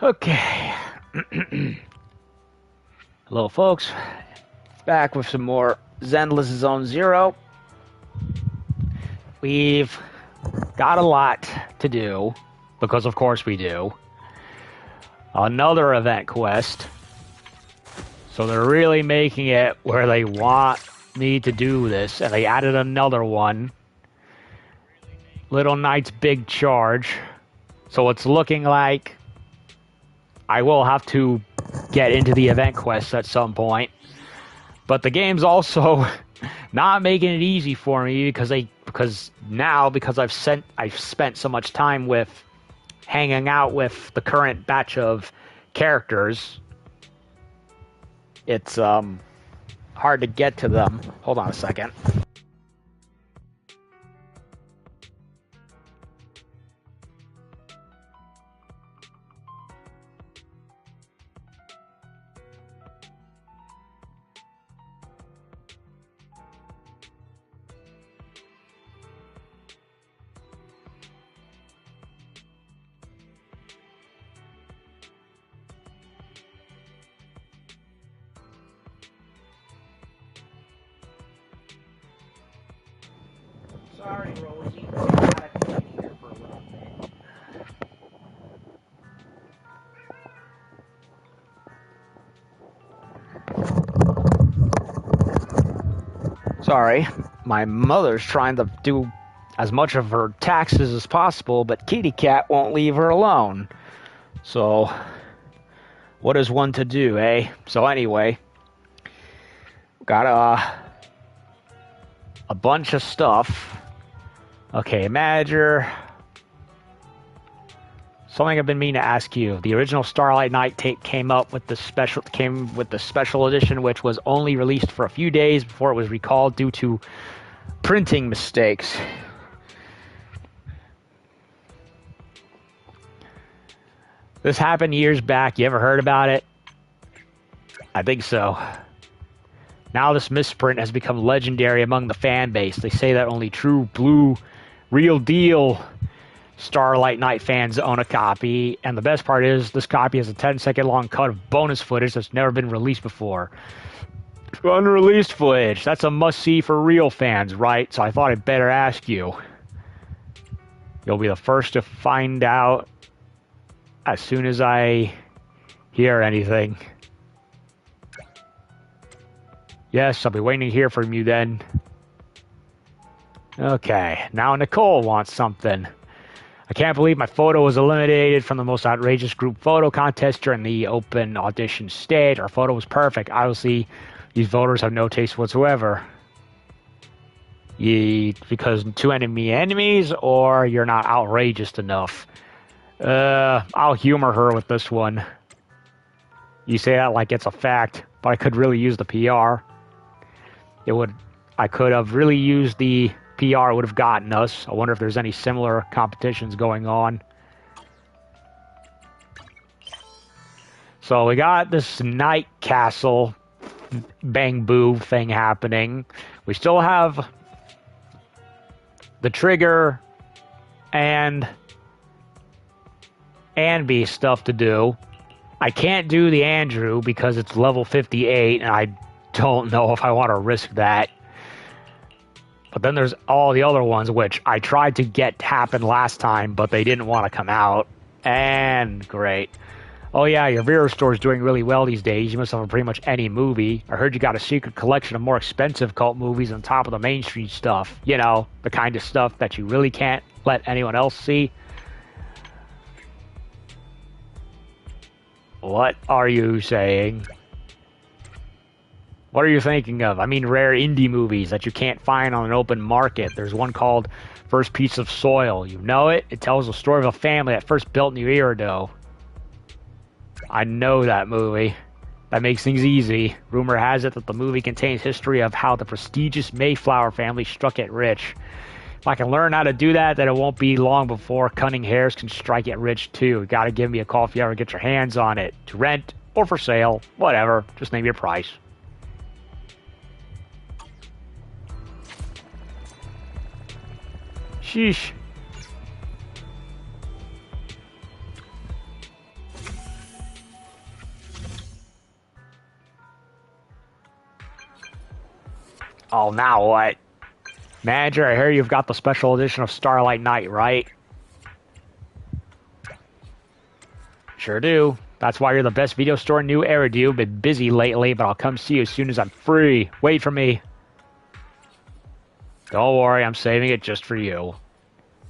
Okay. Hello, folks. Back with some more Zenless Zone Zero. We've got a lot to do, because of course we do. Another event quest. So they're really making it where they want me to do this, and they added another one. Little Knight's Big Charge. So it's looking like I will have to get into the event quest at some point. But the game's also not making it easy for me because I've spent so much time with hanging out with the current batch of characters. It's hard to get to them. Hold on a second. Sorry, Rosie. I gotta come here for a little bit. Sorry, my mother's trying to do as much of her taxes as possible, but Kitty Cat won't leave her alone. So, what is one to do, eh? So anyway, got a bunch of stuff. Okay, manager. Something I've been meaning to ask you. The original Starlight Knight tape came with the special edition, which was only released for a few days before it was recalled due to printing mistakes. This happened years back. You ever heard about it? I think so. Now this misprint has become legendary among the fan base. They say that only true blue, real deal Starlight Knight fans own a copy, and the best part is this copy has a 10-second long cut of bonus footage that's never been released before. Unreleased footage. That's a must-see for real fans, right? So I thought I'd better ask you. You'll be the first to find out as soon as I hear anything. Yes, I'll be waiting to hear from you then. Okay, now Nicole wants something. I can't believe my photo was eliminated from the most outrageous group photo contest during the open audition stage. Our photo was perfect. Obviously, these voters have no taste whatsoever. Because too many enemies, or you're not outrageous enough? I'll humor her with this one. You say that like it's a fact, but I could really use the PR. I could have really used the PR would have gotten us. I wonder if there's any similar competitions going on. So we got this Night Castle bang boo thing happening. We still have the Trigger and Anby stuff to do. I can't do the Andrew because it's level 58 and I don't know if I want to risk that. But then there's all the other ones, which I tried to get to happen last time, but they didn't want to come out. And great. Oh yeah, your Vero store is doing really well these days. You must have pretty much any movie. I heard you got a secret collection of more expensive cult movies on top of the mainstream stuff. You know, the kind of stuff that you really can't let anyone else see. What are you saying? What are you thinking of? I mean rare indie movies that you can't find on an open market. There's one called First Piece of Soil. You know it? It tells the story of a family that first built New Erido. I know that movie. That makes things easy. Rumor has it that the movie contains history of how the prestigious Mayflower family struck it rich. If I can learn how to do that, then it won't be long before cunning hares can strike it rich too. You gotta give me a call if you ever get your hands on it. To rent or for sale. Whatever. Just name your price. Sheesh. Oh, now what? Manager, I hear you've got the special edition of Starlight Knight, right? Sure do. That's why you're the best video store in New Eridu. Been busy lately, but I'll come see you as soon as I'm free. Wait for me. Don't worry, I'm saving it just for you.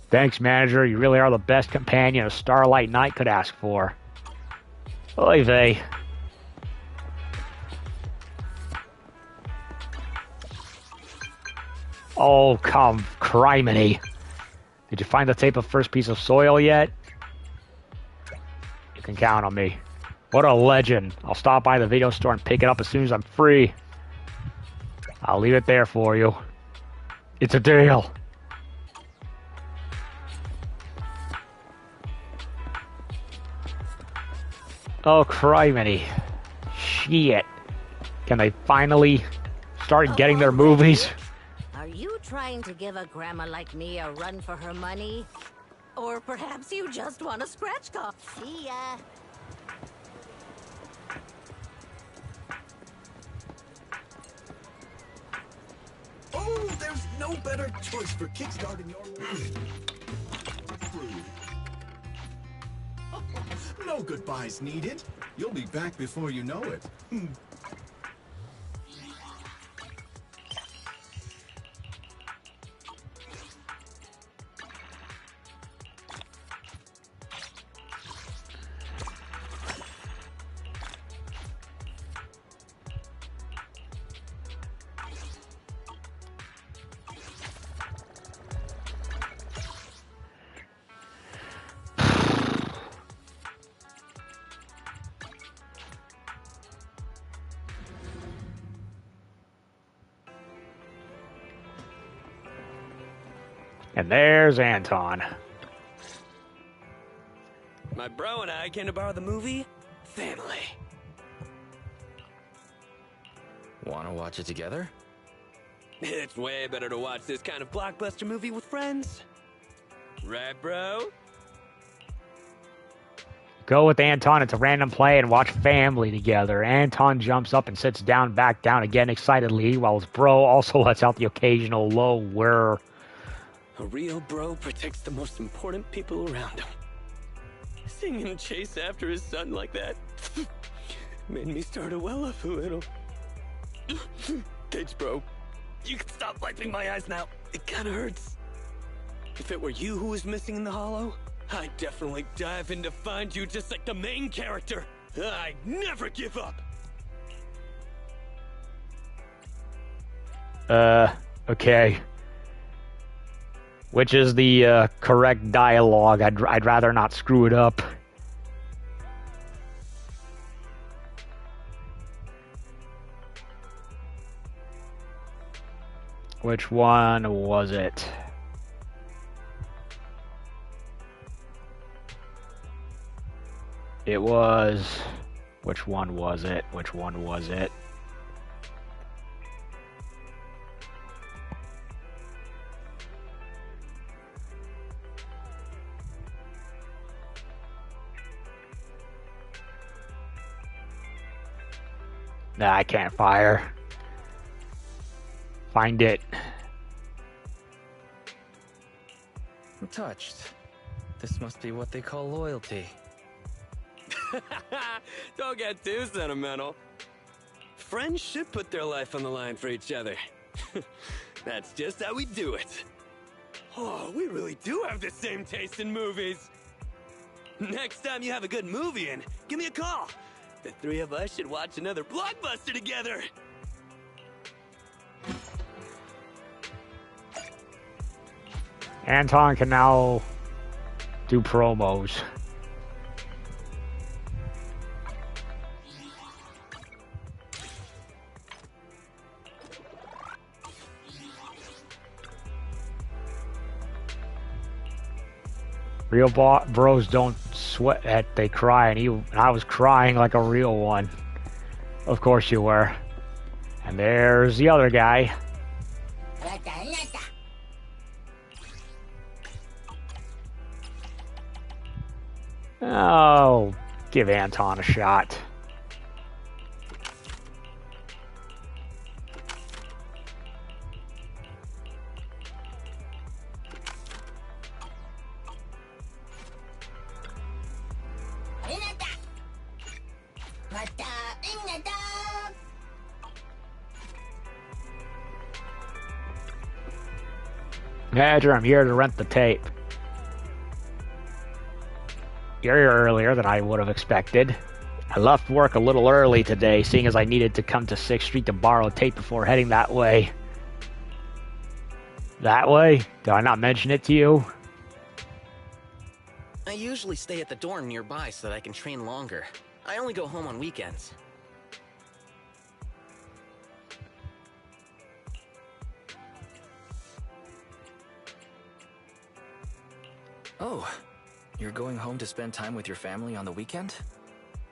Thanks, manager. You really are the best companion a Starlight Knight could ask for. Oy vey. Oh, come criminy. Did you find the tape of First Piece of Soil yet? You can count on me. What a legend. I'll stop by the video store and pick it up as soon as I'm free. I'll leave it there for you. It's a deal. Oh, criminy. Shit. Can they finally start getting their movies? Are you trying to give a grandma like me a run for her money? Or perhaps you just want a scratch card? See ya. Oh, there's no better choice for kickstarting your life. No goodbyes needed. You'll be back before you know it. And there's Anton. My bro and I came to borrow the movie Family. Wanna watch it together? It's way better to watch this kind of blockbuster movie with friends. Right, bro? Go with Anton into random play and watch Family together. Anton jumps up and sits down, back down again excitedly, while his bro also lets out the occasional low whir. A real bro protects the most important people around him. Seeing him chase after his son like that made me start to well up a little. Thanks, bro. You can stop wiping my eyes now. It kinda hurts. If it were you who was missing in the hollow, I'd definitely dive in to find you just like the main character. I never give up. Okay. Which is the correct dialogue? I'd rather not screw it up. Which one was it? It was... Which one was it? Which one was it? Nah, I can't fire. Find it. I'm touched. This must be what they call loyalty. Don't get too sentimental. Friends should put their life on the line for each other. That's just how we do it. Oh, we really do have the same taste in movies. Next time you have a good movie in, give me a call. The three of us should watch another blockbuster together. Anton can now do promos. Real bros don't sweat that they cry, and I was crying like a real one. Of course you were. And there's the other guy. Oh, give Anton a shot. Manager, I'm here to rent the tape. You're here earlier than I would have expected. I left work a little early today, seeing as I needed to come to 6th Street to borrow a tape before heading that way. That way? Did I not mention it to you? I usually stay at the dorm nearby so that I can train longer. I only go home on weekends. Oh, you're going home to spend time with your family on the weekend?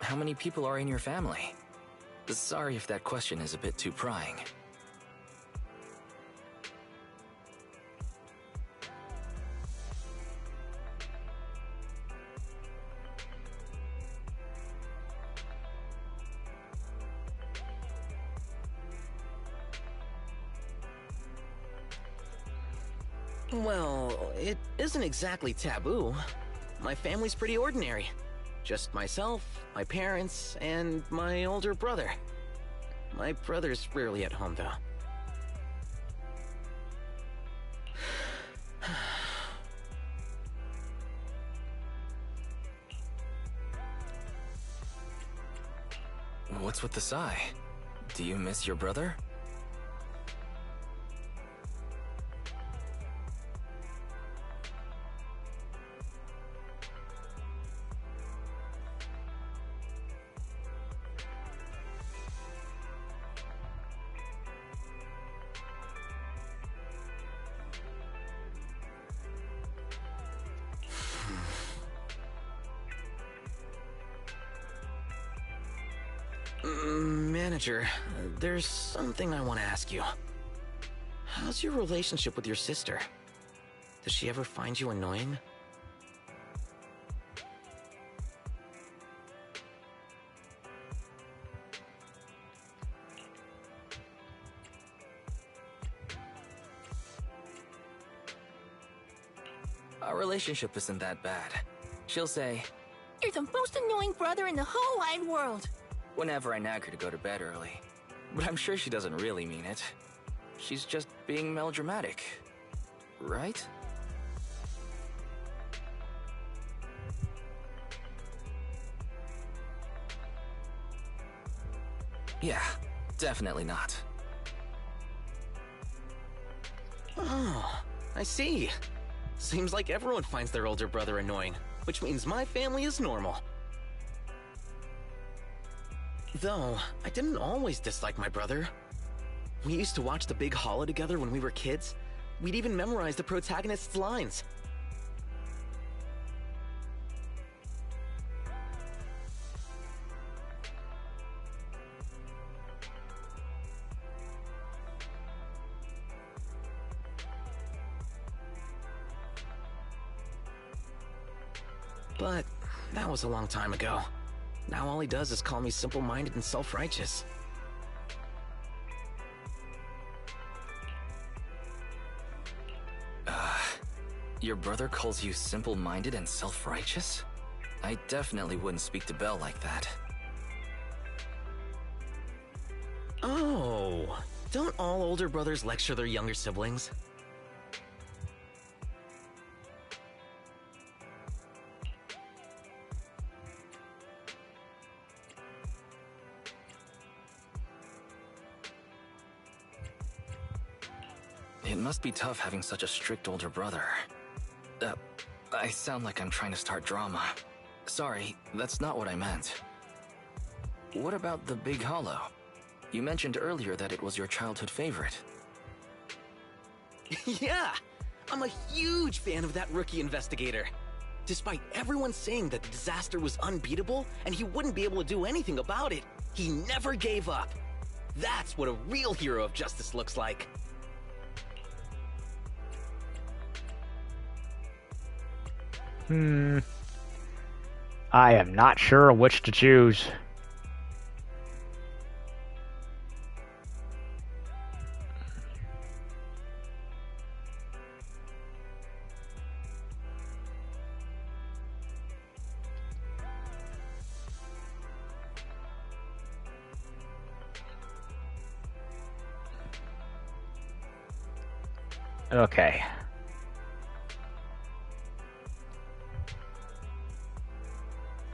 How many people are in your family? Sorry if that question is a bit too prying. Well, it isn't exactly taboo. My family's pretty ordinary. Just myself, my parents, and my older brother. My brother's rarely at home, though. What's with the sigh? Do you miss your brother? Manager, there's something I want to ask you. How's your relationship with your sister? Does she ever find you annoying? Our relationship isn't that bad. She'll say, "You're the most annoying brother in the whole wide world." whenever I nag her to go to bed early. But I'm sure she doesn't really mean it. She's just being melodramatic. Right? Yeah, definitely not. Oh, I see. Seems like everyone finds their older brother annoying, which means my family is normal. Though, I didn't always dislike my brother. We used to watch The Big Hollow together when we were kids. We'd even memorize the protagonist's lines. But that was a long time ago. Now all he does is call me simple-minded and self-righteous. Your brother calls you simple-minded and self-righteous? I definitely wouldn't speak to Belle like that. Oh, don't all older brothers lecture their younger siblings? It must be tough having such a strict older brother. I sound like I'm trying to start drama. Sorry, that's not what I meant. What about The Big Hollow? You mentioned earlier that it was your childhood favorite. Yeah! I'm a huge fan of that rookie investigator. Despite everyone saying that the disaster was unbeatable and he wouldn't be able to do anything about it, he never gave up. That's what a real hero of justice looks like. I am not sure which to choose. Okay.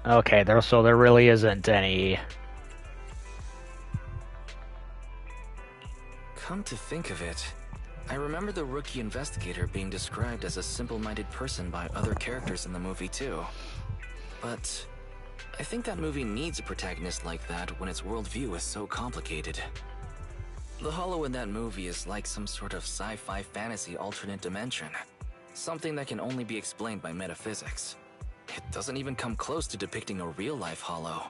Okay, so there really isn't any... Come to think of it, I remember the rookie investigator being described as a simple-minded person by other characters in the movie too. But I think that movie needs a protagonist like that when its worldview is so complicated. The Hollow in that movie is like some sort of sci-fi fantasy alternate dimension. Something that can only be explained by metaphysics. It doesn't even come close to depicting a real-life Hollow.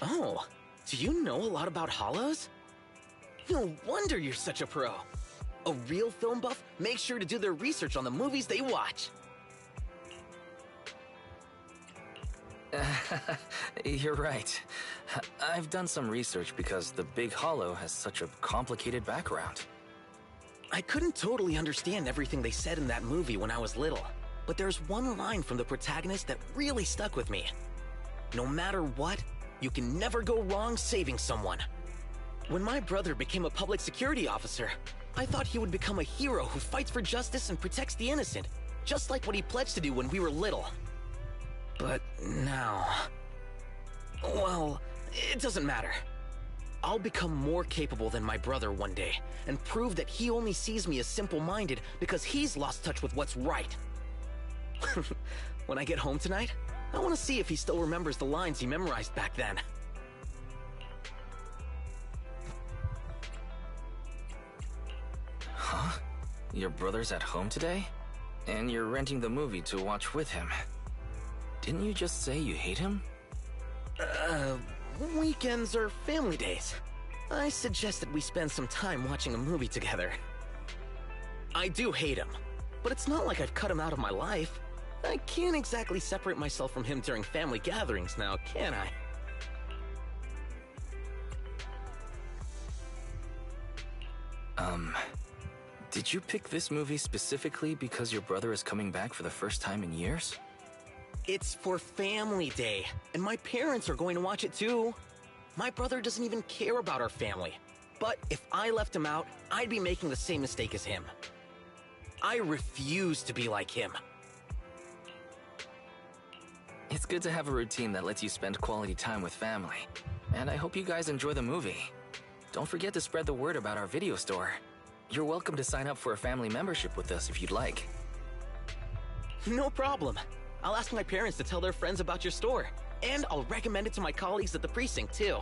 Oh, do you know a lot about Hollows? No wonder you're such a pro. A real film buff makes sure to do their research on the movies they watch. You're right. I've done some research because the Big Hollow has such a complicated background. I couldn't totally understand everything they said in that movie when I was little, but there's one line from the protagonist that really stuck with me. No matter what, you can never go wrong saving someone. When my brother became a public security officer, I thought he would become a hero who fights for justice and protects the innocent, just like what he pledged to do when we were little. But now... well, it doesn't matter. I'll become more capable than my brother one day, and prove that he only sees me as simple-minded because he's lost touch with what's right. When I get home tonight, I want to see if he still remembers the lines he memorized back then. Huh? Your brother's at home today? And you're renting the movie to watch with him. Didn't you just say you hate him? Weekends are family days. I suggested we spend some time watching a movie together. I do hate him, but it's not like I've cut him out of my life. I can't exactly separate myself from him during family gatherings now, can I? Did you pick this movie specifically because your brother is coming back for the first time in years? It's for family day, and my parents are going to watch it too. My brother doesn't even care about our family. But if I left him out, I'd be making the same mistake as him. I refuse to be like him. It's good to have a routine that lets you spend quality time with family. And I hope you guys enjoy the movie. Don't forget to spread the word about our video store. You're welcome to sign up for a family membership with us if you'd like. No problem. I'll ask my parents to tell their friends about your store. And I'll recommend it to my colleagues at the precinct, too.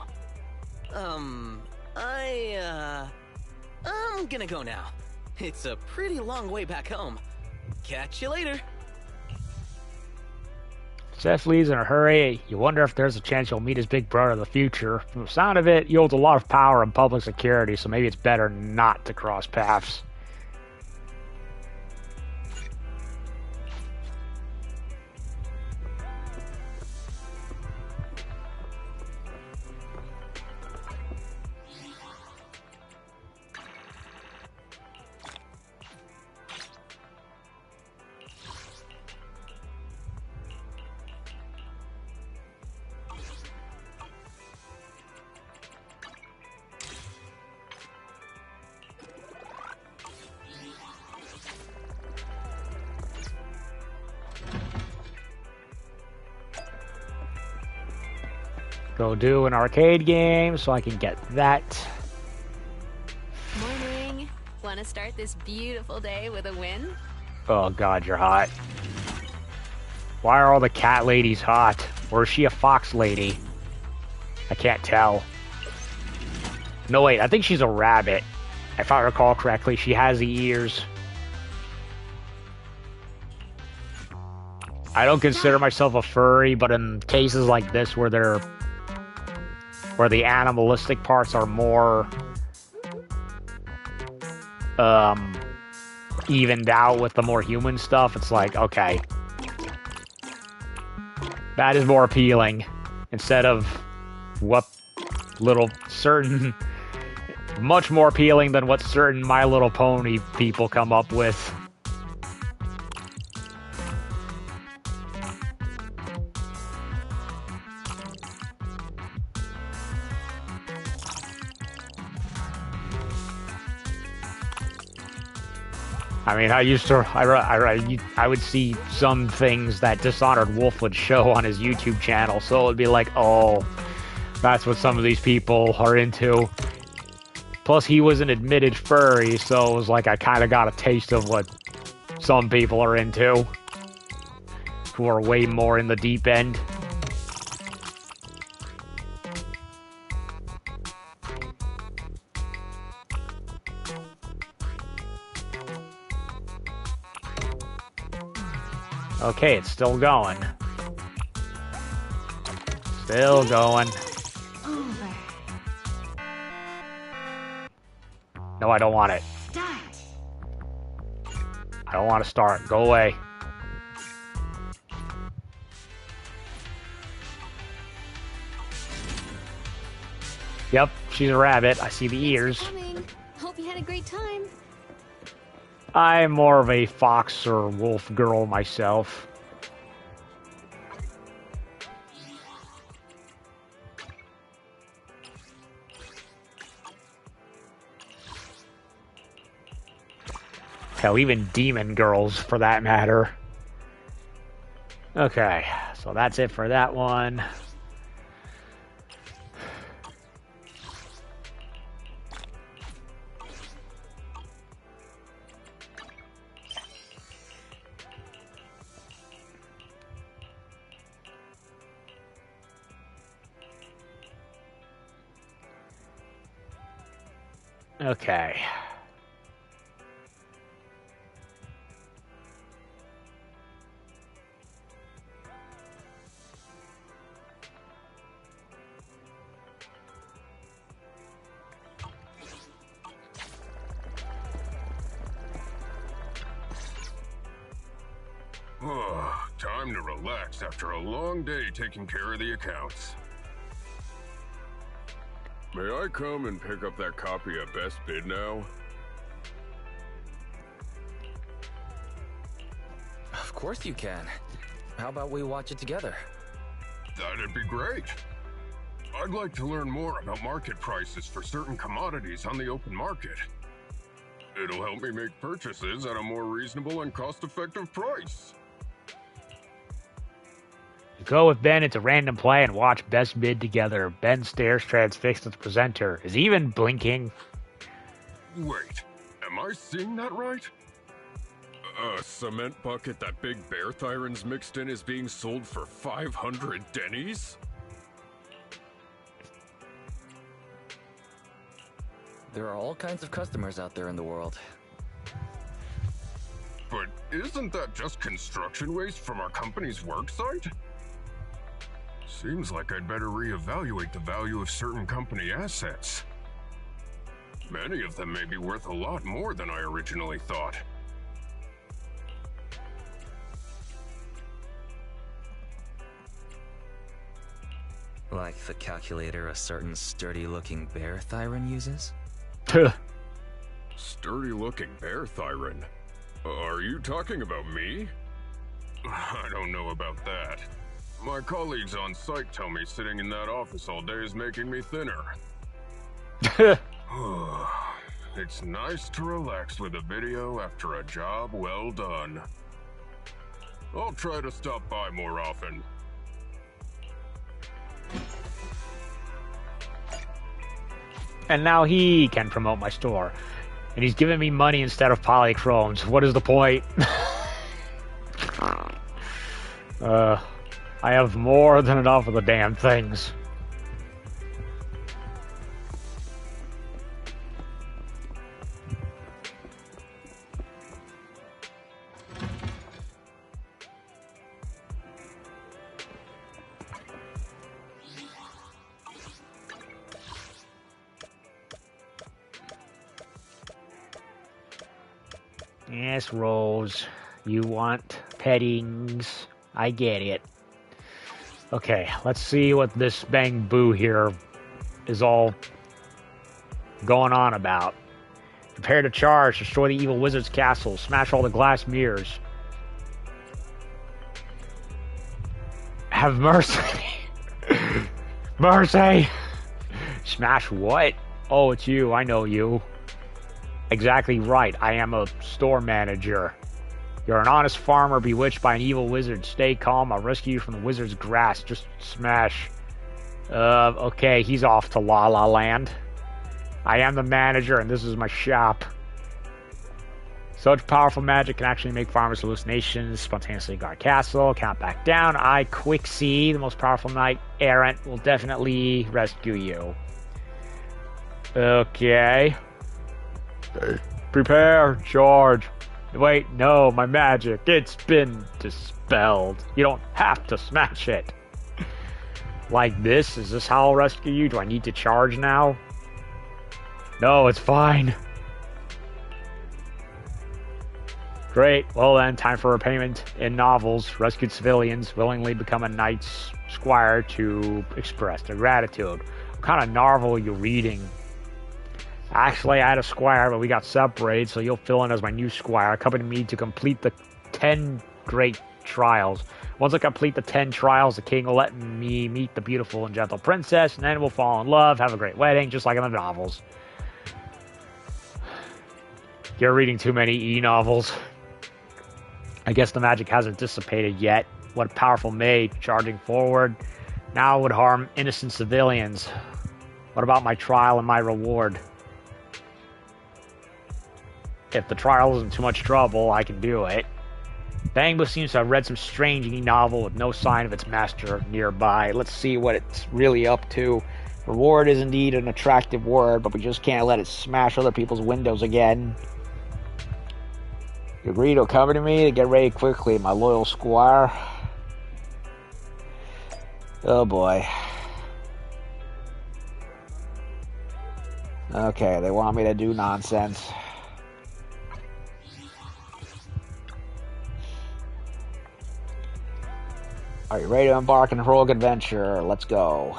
I'm gonna go now. It's a pretty long way back home. Catch you later. Seth leaves in a hurry. You wonder if there's a chance you'll meet his big brother in the future. From the sound of it, he holds a lot of power in public security, so maybe it's better not to cross paths. Go do an arcade game so I can get that. Morning. Want to start this beautiful day with a win? Oh god, you're hot. Why are all the cat ladies hot? Or is she a fox lady? I can't tell. No, wait, I think she's a rabbit. If I recall correctly, she has the ears. I don't consider myself a furry, but in cases like this where the animalistic parts are more evened out with the more human stuff, it's like, okay, that is more appealing instead of what little certain much more appealing than what certain My Little Pony people come up with. I mean, I would see some things that Dishonored Wolf would show on his YouTube channel, so it would be like, oh, that's what some of these people are into. Plus, he was an admitted furry, so it was like I kind of got a taste of what some people are into, who are way more in the deep end. Okay, it's still going. Still going. Over. No, I don't want it. Start. I don't want to start. Go away. Yep, she's a rabbit. I see the ears. Coming. Hope you had a great time. I'm more of a fox or wolf girl myself. Hell, even demon girls for that matter. Okay, so that's it for that one. Okay. Time to relax after a long day taking care of the accounts. May I come and pick up that copy of Best Bid now? Of course you can. How about we watch it together? That'd be great. I'd like to learn more about market prices for certain commodities on the open market. It'll help me make purchases at a more reasonable and cost-effective price. Go with Ben into random play and watch Best Bid together. Ben stares transfixed at the presenter. Is he even blinking? Wait, am I seeing that right? A cement bucket that Big Bear Thyron's mixed in is being sold for 500 dennies? There are all kinds of customers out there in the world. But isn't that just construction waste from our company's work site? Seems like I'd better reevaluate the value of certain company assets. Many of them may be worth a lot more than I originally thought. Like the calculator a certain sturdy-looking bear Thyron uses? Sturdy-looking bear Thyron? Are you talking about me? I don't know about that. My colleagues on site tell me sitting in that office all day is making me thinner. It's nice to relax with a video after a job well done. I'll try to stop by more often. And now he can promote my store. And he's giving me money instead of polychromes. What is the point? I have more than enough of the damn things. Yes, Rose. You want pettings. I get it. Okay, let's see what this Bang Boo here is all going on about. Prepare to charge, destroy the evil wizard's castle, smash all the glass mirrors. Have mercy. Mercy! Smash what? Oh, it's you. I know you. Exactly right. I am a store manager. You're an honest farmer bewitched by an evil wizard. Stay calm. I'll rescue you from the wizard's grasp. Just smash. Okay, he's off to La La Land. I am the manager, and this is my shop. Such powerful magic can actually make farmers' hallucinations spontaneously guard castle. Count back down. I, Quixie, the most powerful knight errant, will definitely rescue you. Okay. Prepare, charge. Wait, no, my magic. It's been dispelled. You don't have to smash it. Like this? Is this how I'll rescue you? Do I need to charge now? No, it's fine. Great. Well then, time for repayment. In novels, rescued civilians willingly become a knight's squire to express their gratitude. What kind of novel are you reading? Actually, I had a squire, but we got separated, so you'll fill in as my new squire. Accompany me to complete the 10 great trials. Once I complete the 10 trials, the king will let me meet the beautiful and gentle princess, and then we'll fall in love, have a great wedding, just like in the novels. You're reading too many e-novels. I guess the magic hasn't dissipated yet. What a powerful maid, charging forward. Now it would harm innocent civilians. What about my trial and my reward? If the trial isn't too much trouble, I can do it. Bangbo seems to have read some strange e-novel with no sign of its master nearby. Let's see what it's really up to. Reward is indeed an attractive word, but we just can't let it smash other people's windows again. You agree to accompany me to get ready quickly, my loyal squire? Oh boy. Okay, they want me to do nonsense. Are you ready to embark on a heroic adventure? Let's go.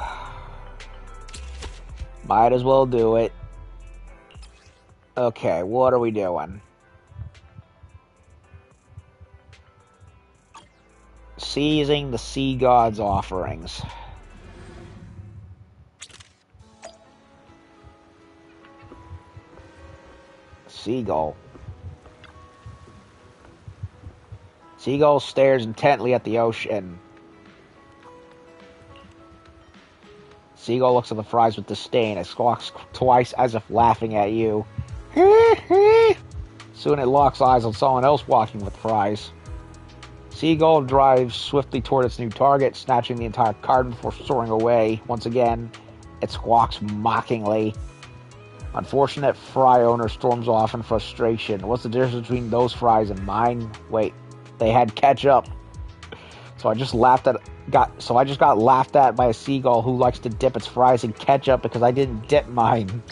Might as well do it. Okay, what are we doing? Seizing the sea god's offerings. Seagull. Seagull stares intently at the ocean. Seagull looks at the fries with disdain. It squawks twice as if laughing at you. Soon it locks eyes on someone else walking with fries. Seagull drives swiftly toward its new target, snatching the entire carton before soaring away. Once again, it squawks mockingly. Unfortunate fry owner storms off in frustration. What's the difference between those fries and mine? Wait, they had ketchup. So I just got laughed at by a seagull who likes to dip its fries in ketchup because I didn't dip mine.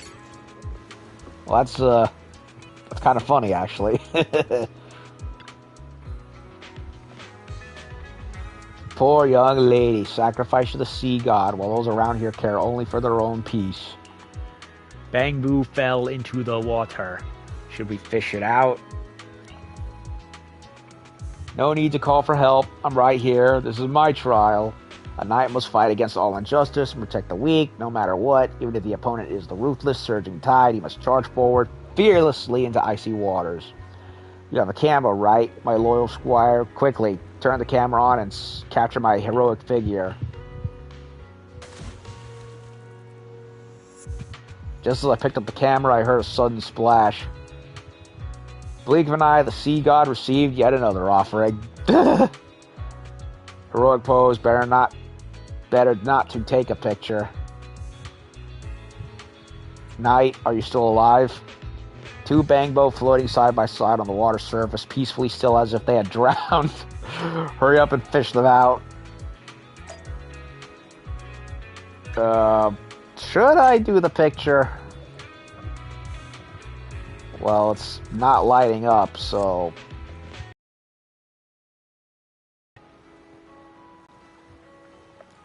Well, that's kind of funny, actually. Poor young lady, sacrificed to the sea god, while those around here care only for their own peace. Bangbu fell into the water. Should we fish it out? No need to call for help. I'm right here. This is my trial. A knight must fight against all injustice and protect the weak, no matter what. Even if the opponent is the ruthless, surging tide, he must charge forward fearlessly into icy waters. You have a camera, right, my loyal squire? Quickly, turn the camera on and capture my heroic figure. Just as I picked up the camera, I heard a sudden splash. Blink of an eye, the sea god received yet another offering. Heroic pose, better not to take a picture. Knight, are you still alive? Two Bangbo floating side by side on the water surface, peacefully still as if they had drowned. Hurry up and fish them out. Should I do the picture? Well, it's not lighting up, so...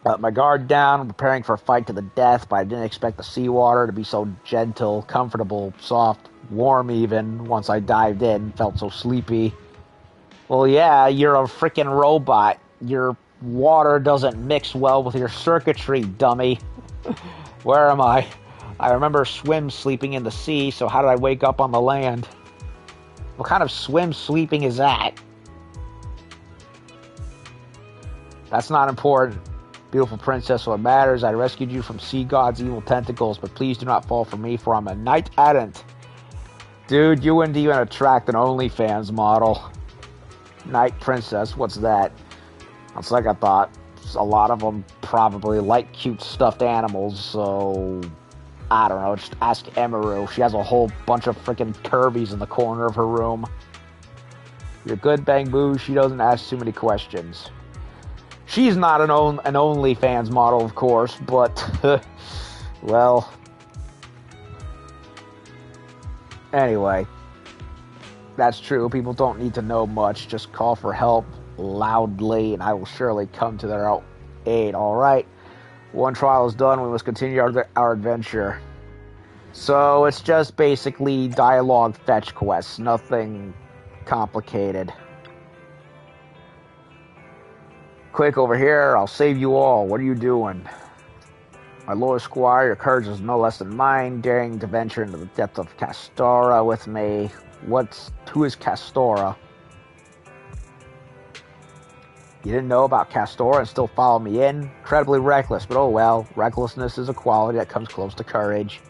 Got my guard down, preparing for a fight to the death, but I didn't expect the seawater to be so gentle, comfortable, soft, warm even. Once I dived in, felt so sleepy. Well, yeah, you're a freaking robot. Your water doesn't mix well with your circuitry, dummy. Where am I? I remember swim sleeping in the sea, so how did I wake up on the land? What kind of swim sleeping is that? That's not important. Beautiful princess, what matters, I rescued you from sea god's evil tentacles, but please do not fall for me, for I'm a knight errant. Dude, you wouldn't even attract an OnlyFans model. Knight princess, what's that? That's like I thought. A lot of them probably like cute stuffed animals, so I don't know, just ask Emiru. She has a whole bunch of freaking Kirby's in the corner of her room. You're good, Bang Boo. She doesn't ask too many questions. She's not an OnlyFans model, of course, but, well, anyway, that's true. People don't need to know much. Just call for help loudly, and I will surely come to their aid. All right. One trial is done. We must continue our adventure. So it's just basically dialogue fetch quests. Nothing complicated. Quick, over here. I'll save you all. What are you doing? My lord squire, your courage is no less than mine. Daring to venture into the depth of Castora with me. Who is Castora? You didn't know about Castora and still follow me in? Incredibly reckless, but oh well. Recklessness is a quality that comes close to courage.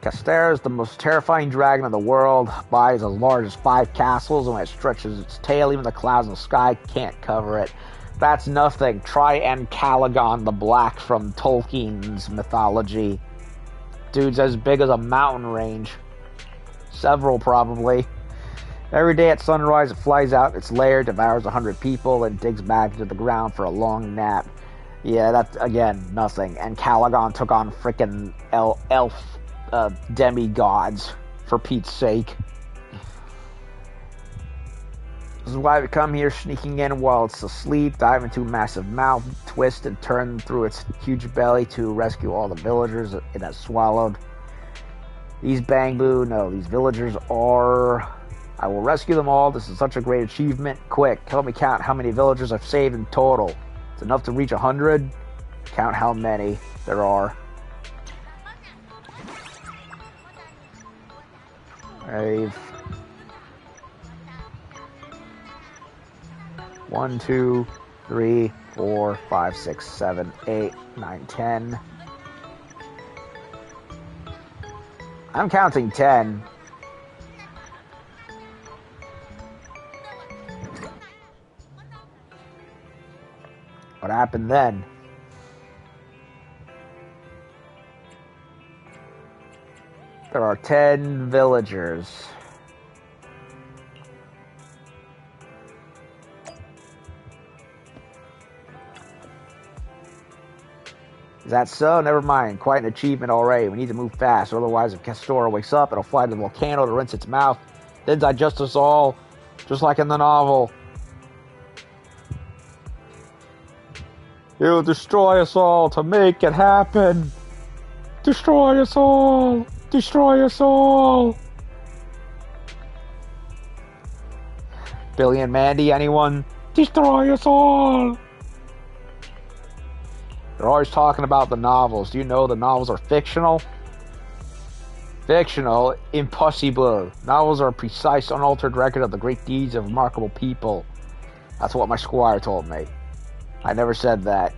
Castora is the most terrifying dragon in the world. Body is as large as 5 castles, and when it stretches its tail, even the clouds in the sky can't cover it. That's nothing. Try Caligon the Black from Tolkien's mythology. Dude's as big as a mountain range. Several, probably. Every day at sunrise, it flies out its lair, devours 100 people, and digs back into the ground for a long nap. Yeah, that's, again, nothing. And Caligon took on frickin' elf demigods, for Pete's sake. This is why we come here, sneaking in while it's asleep, dive into a massive mouth, twist and turn through its huge belly to rescue all the villagers it has swallowed. These Bang Boo, no, these villagers are... I will rescue them all. This is such a great achievement. Quick, help me count how many villagers I've saved in total. It's enough to reach 100. Count how many there are. I've 1, 2, 3, 4, 5, 6, 7, 8, 9, 10. I'm counting 10. What happened then? There are 10 villagers. Is that so? Never mind. Quite an achievement already. We need to move fast, or otherwise if Castora wakes up, it'll fly to the volcano to rinse its mouth, then digest us all, just like in the novel. It'll destroy us all to make it happen. Destroy us all. Destroy us all. Billy and Mandy, anyone? Destroy us all. They're always talking about the novels. Do you know the novels are fictional? Fictional? Impossible. Novels are a precise, unaltered record of the great deeds of remarkable people. That's what my squire told me. I never said that.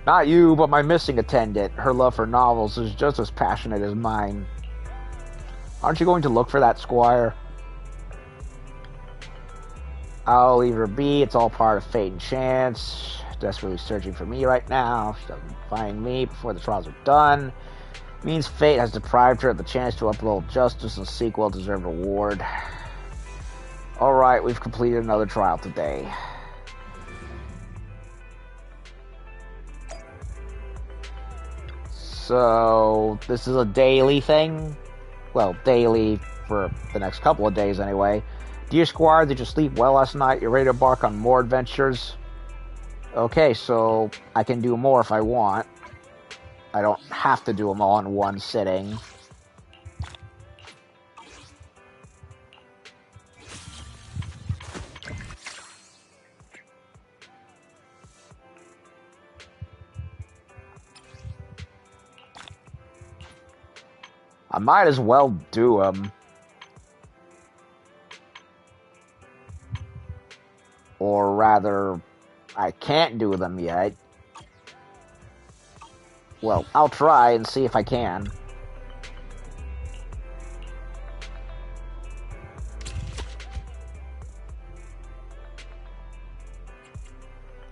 Not you, but my missing attendant. Her love for novels is just as passionate as mine. Aren't you going to look for that, squire? I'll leave her be. It's all part of fate and chance. Desperately searching for me right now. She doesn't find me before the trials are done. It means fate has deprived her of the chance to uphold justice and seek well-deserved reward. Alright, we've completed another trial today. So, this is a daily thing? Well, daily for the next couple of days anyway. Dear Squire, did you sleep well last night? You ready to embark on more adventures? Okay, so I can do more if I want. I don't have to do them all in one sitting. I might as well do them. Or rather, I can't do them yet. Well, I'll try and see if I can.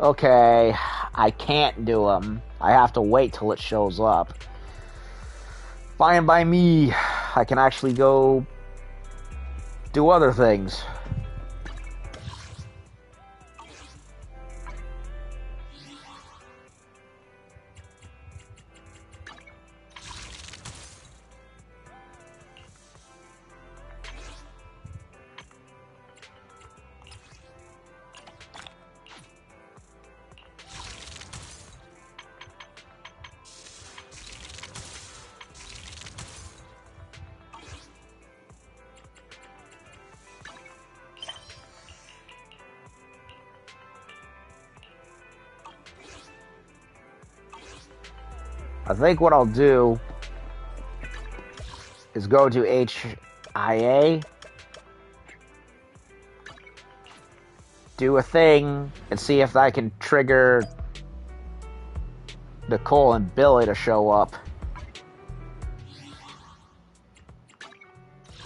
Okay, I can't do them. I have to wait till it shows up. Fine by me. I can actually go do other things. I think what I'll do is go to HIA, do a thing, and see if I can trigger Nicole and Billy to show up.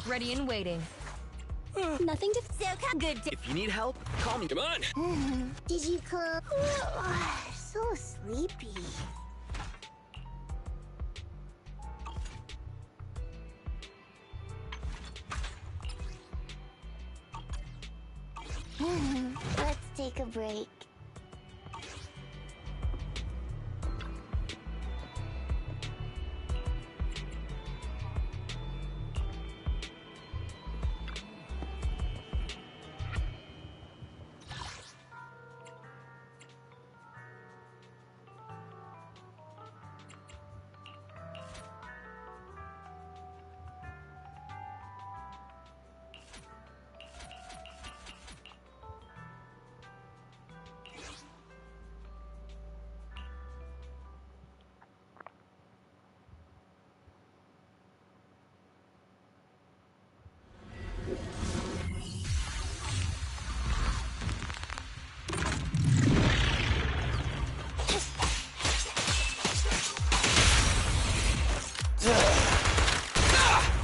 Ready and waiting. Nothing to so good. If you need help, call me. Come on. Did you close? So sleepy. Let's take a break.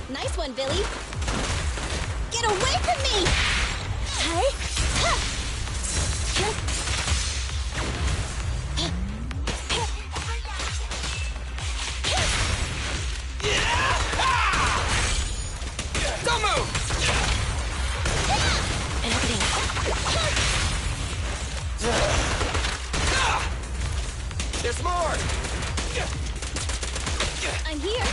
Nice one, Billy. Get away from me! Don't move! There's more! I'm here.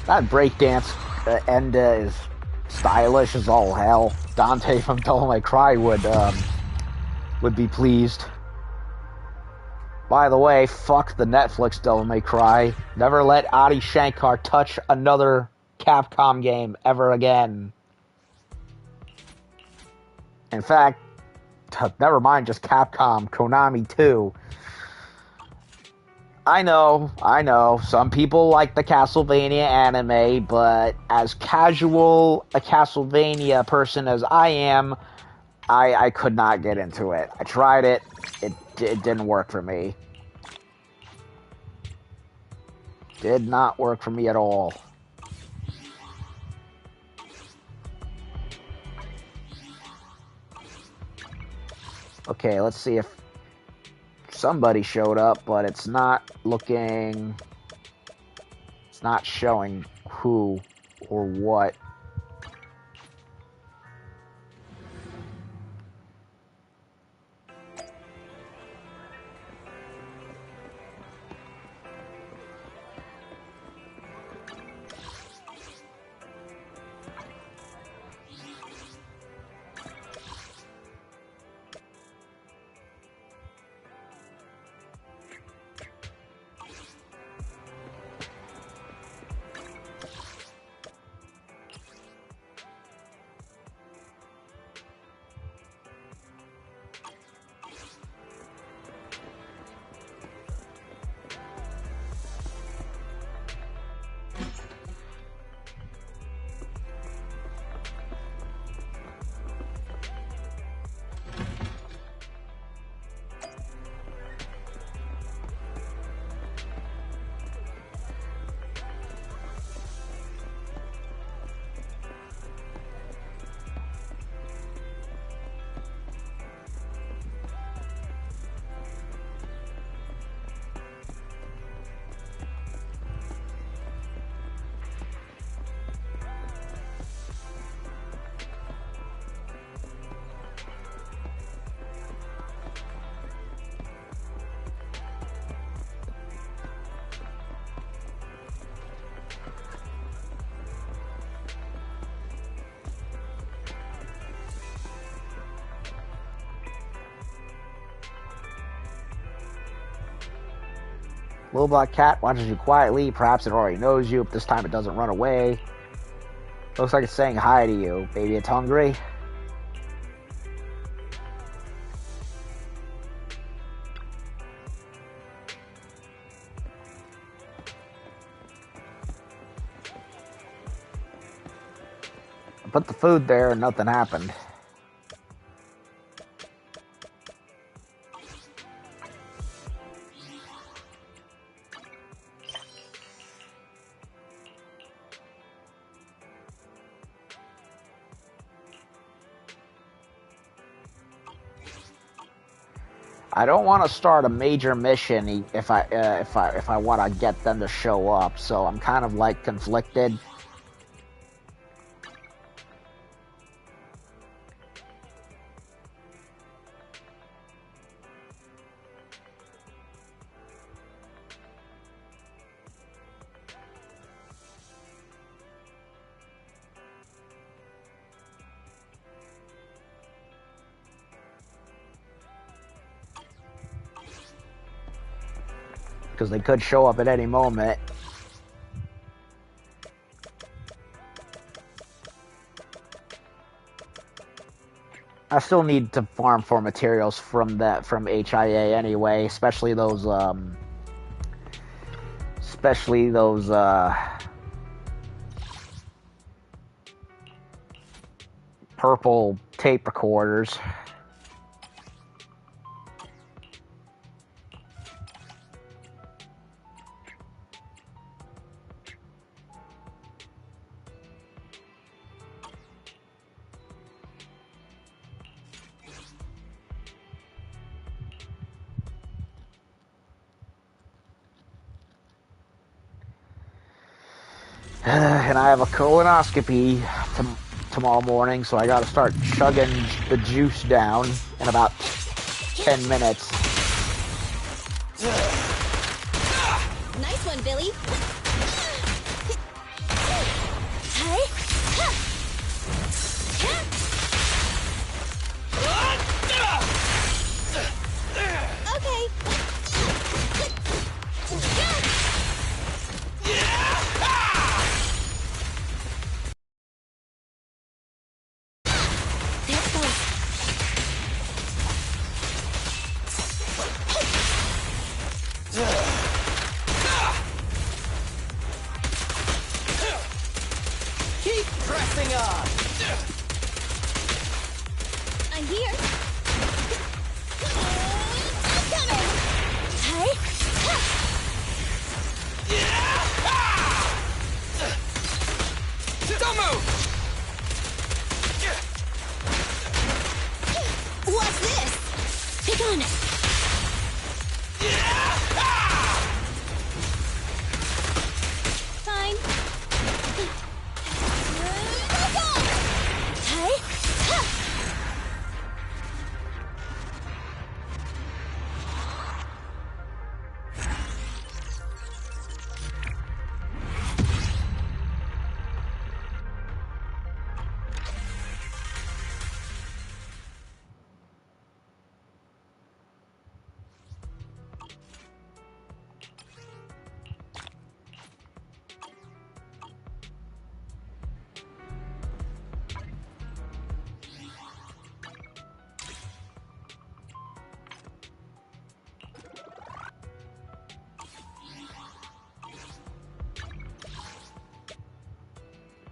That breakdance end is stylish as all hell. Dante from Devil May Cry would be pleased. By the way, fuck the Netflix Devil May Cry. Never let Adi Shankar touch another Capcom game ever again. In fact, never mind just Capcom, Konami too. I know, some people like the Castlevania anime, but as casual a Castlevania person as I am, I could not get into it. I tried it, it didn't work for me. Did not work for me at all. Okay, let's see if somebody showed up, but it's not looking... It's not showing who or what. Little black cat watches you quietly. Perhaps it already knows you, but this time it doesn't run away. Looks like it's saying hi to you. Maybe it's hungry. I put the food there and nothing happened. I don't want to start a major mission if I want to get them to show up, so I'm kind of like conflicted. Because they could show up at any moment. I still need to farm for materials from HIA anyway, especially those purple tape recorders. And I have a colonoscopy tomorrow morning, so I gotta start chugging the juice down in about 10 minutes. Nice one, Billy. Okay. Keep pressing on. I'm here. I'm coming. Hey. Don't move. What's this? Take on it. Fine. Hey.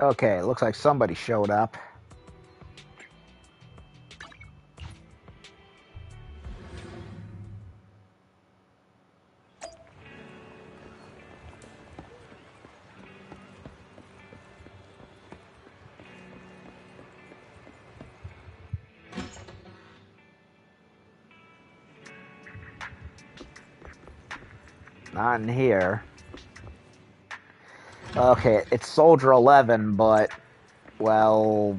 Okay, looks like somebody showed up. Not in here. Okay, it's Soldier 11, but, well,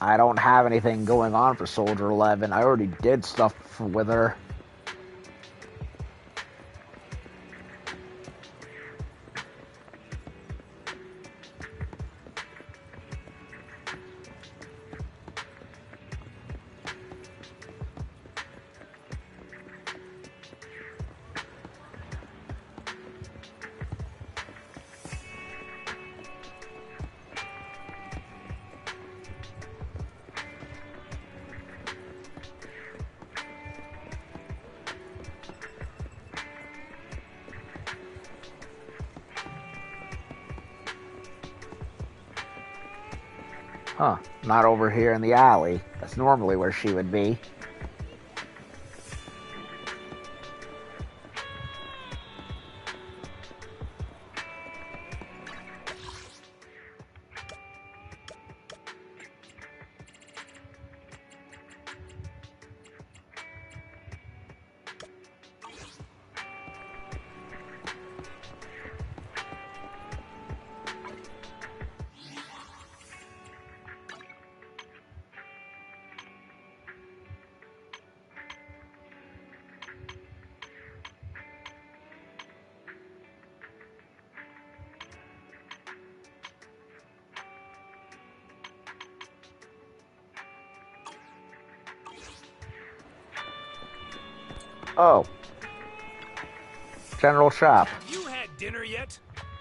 I don't have anything going on for Soldier 11. I already did stuff with her. Huh. Not over here in the alley. That's normally where she would be. Oh. General shop. Have you had dinner yet?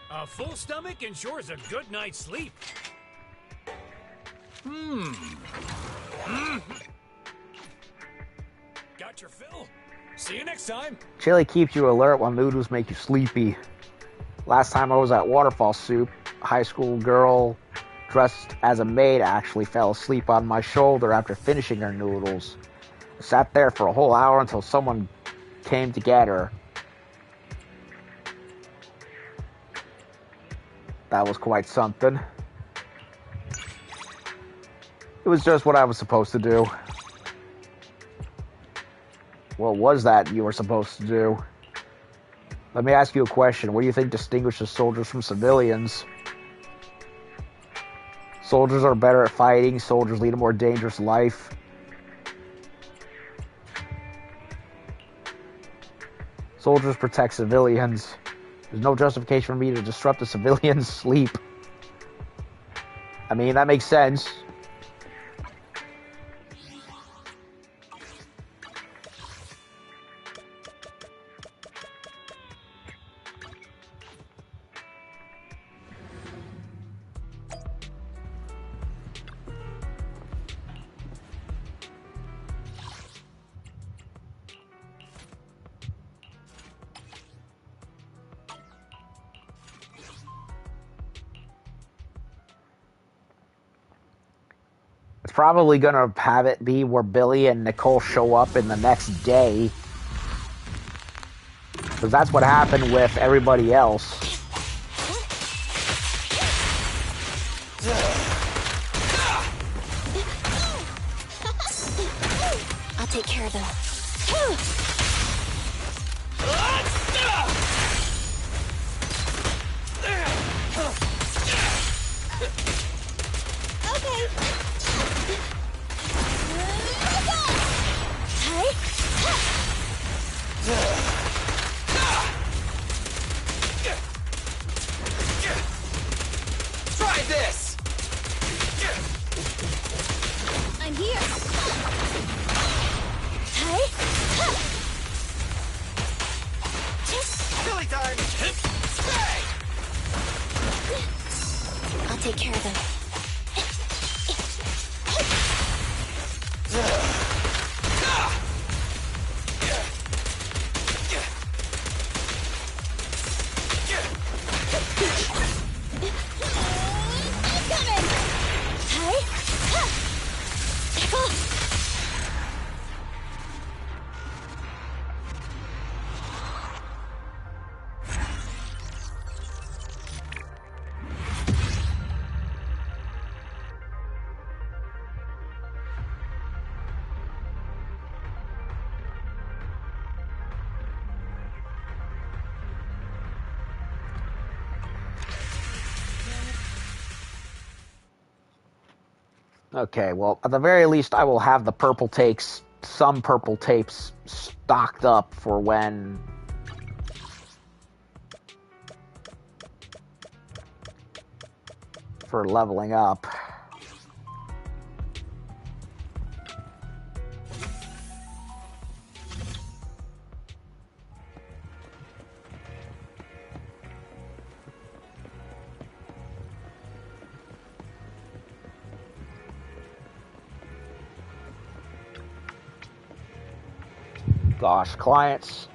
A full stomach ensures a good night's sleep. Got your fill? See you next time. Chili keeps you alert while noodles make you sleepy. Last time I was at Waterfall Soup, a high school girl dressed as a maid actually fell asleep on my shoulder after finishing her noodles. I sat there for a whole hour until someone came to get her. That was quite something. It was just what I was supposed to do. What was that you were supposed to do? Let me ask you a question. What do you think distinguishes soldiers from civilians? Soldiers are better at fighting. Soldiers lead a more dangerous life. Soldiers protect civilians. There's no justification for me to disrupt a civilian's sleep. I mean, that makes sense. Probably gonna have it be where Billy and Nicole show up in the next day, because that's what happened with everybody else. I'll take care of them. Try this! I'm here. Billy time! I'll take care of them. Okay, well, at the very least, I will have the purple tapes, some purple tapes, stocked up for when... for leveling up. Gosh, clients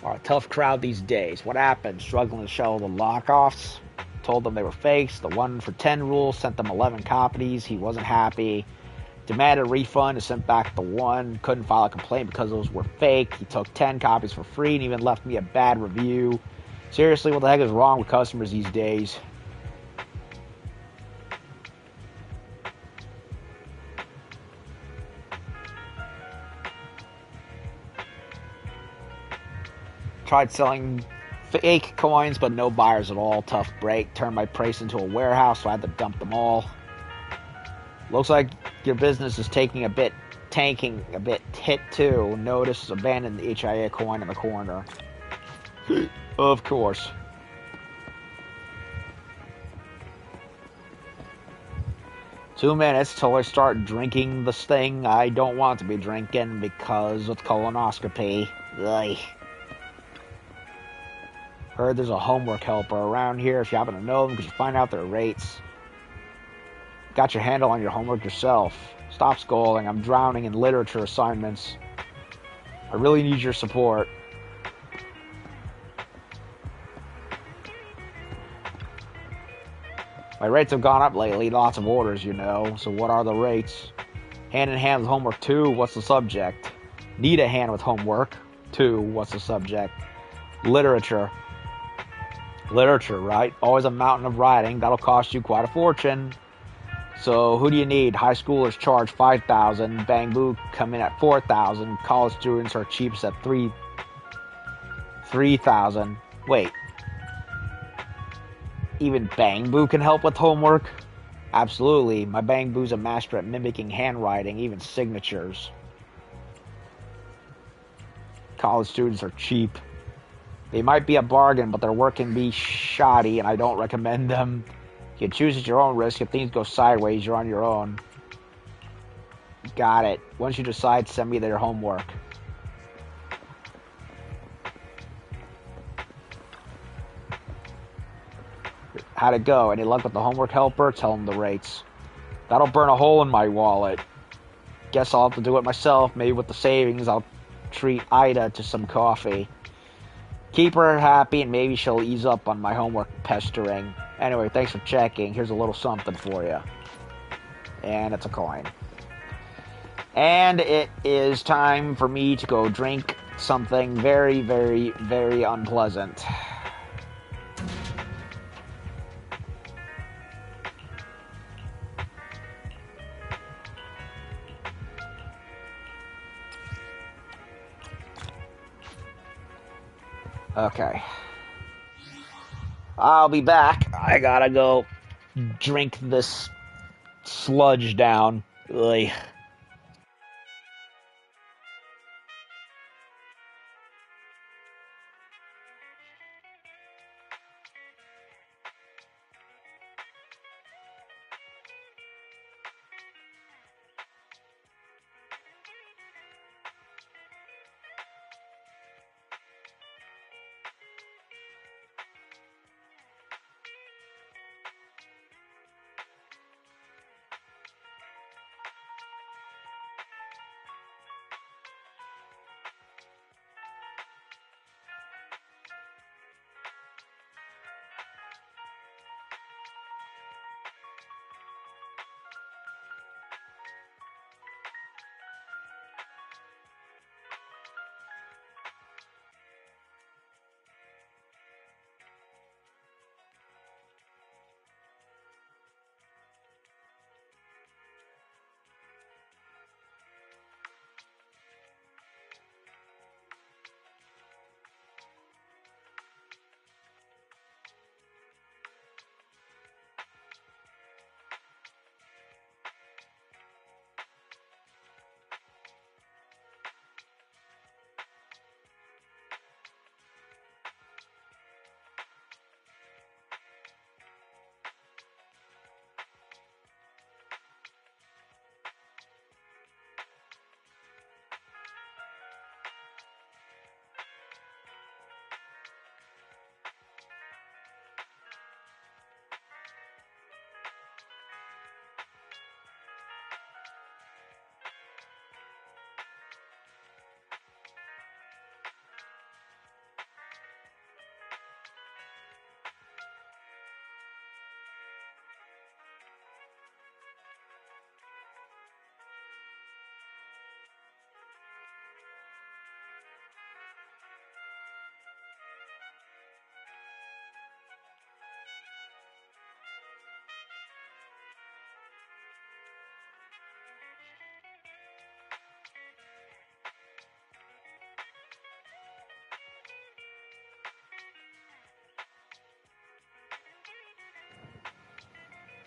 are a tough crowd these days. What happened? Struggling to sell the lockoffs? told them they were fakes. The 1 for 10 rule, sent them 11 copies. He wasn't happy. Demanded a refund and sent back the 1. Couldn't file a complaint because those were fake. He took 10 copies for free and even left me a bad review. Seriously, what the heck is wrong with customers these days? Tried selling fake coins, but no buyers at all. Tough break. Turned my price into a warehouse, so I had to dump them all. Looks like your business is tanking a bit hit too. Notice abandoned the HIA coin in the corner. Of course. Two minutes till I start drinking this thing I don't want to be drinking because of colonoscopy. Ugh. Heard there's a homework helper around here. If you happen to know them, could you find out their rates? Got your handle on your homework yourself. Stop scolding. I'm drowning in literature assignments. I really need your support. My rates have gone up lately. Lots of orders, you know. So what are the rates? Hand in hand with homework 2. What's the subject? Need a hand with homework 2. What's the subject? Literature. Literature, right? Always a mountain of writing. That'll cost you quite a fortune. So who do you need? High schoolers charge $5,000. Bang Boo come in at $4,000. College students are cheapest at $3,000. Wait. Even Bang Boo can help with homework? Absolutely. My Bang Boo's a master at mimicking handwriting, even signatures. College students are cheap. They might be a bargain, but their work can be shoddy, and I don't recommend them. You can choose at your own risk. If things go sideways, you're on your own. Got it. Once you decide, send me their homework. How'd it go? Any luck with the homework helper? Tell them the rates. That'll burn a hole in my wallet. Guess I'll have to do it myself. Maybe with the savings, I'll treat Ida to some coffee. Keep her happy, and maybe she'll ease up on my homework pestering. Anyway, thanks for checking. Here's a little something for you. And it's a coin. And it is time for me to go drink something very, very, very unpleasant. Okay. I'll be back. I gotta go drink this sludge down. Ugh.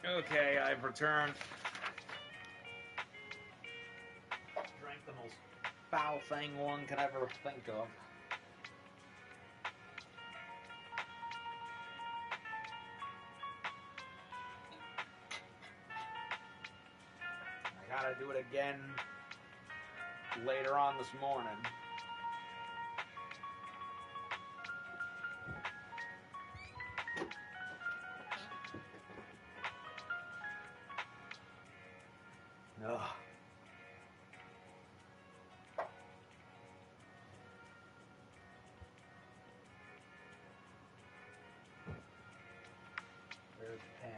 Okay, I've returned. Drank the most foul thing one could ever think of. I gotta do it again later on this morning. Ugh. Where's the pen?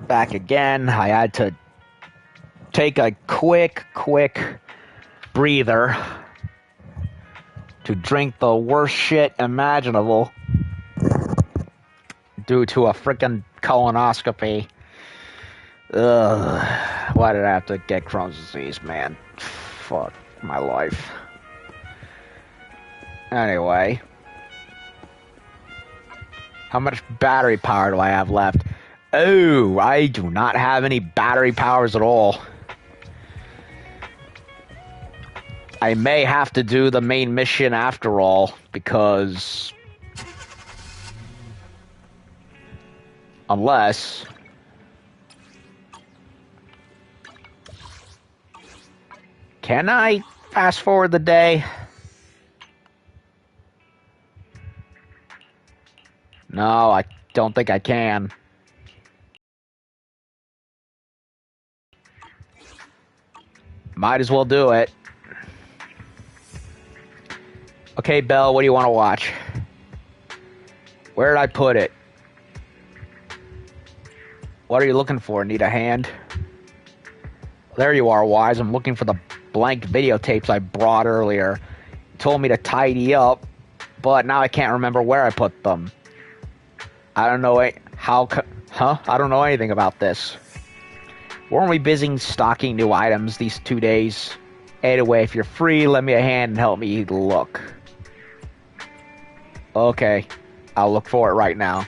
Back again. I had to take a quick breather to drink the worst shit imaginable due to a freaking colonoscopy. Ugh. Why did I have to get Crohn's disease, man? Fuck my life. Anyway. How much battery power do I have left? Oh, I do not have any battery powers at all. I may have to do the main mission after all, because... Unless... Can I fast forward the day? No, I don't think I can. Might as well do it. Okay, Belle, what do you want to watch? Where did I put it? What are you looking for? Need a hand? There you are, Wise. I'm looking for the blank videotapes I brought earlier. You told me to tidy up, but now I can't remember where I put them. I don't know I don't know anything about this. Weren't we busy stocking new items these 2 days? Anyway, if you're free, lend me a hand and help me look. Okay, I'll look for it right now.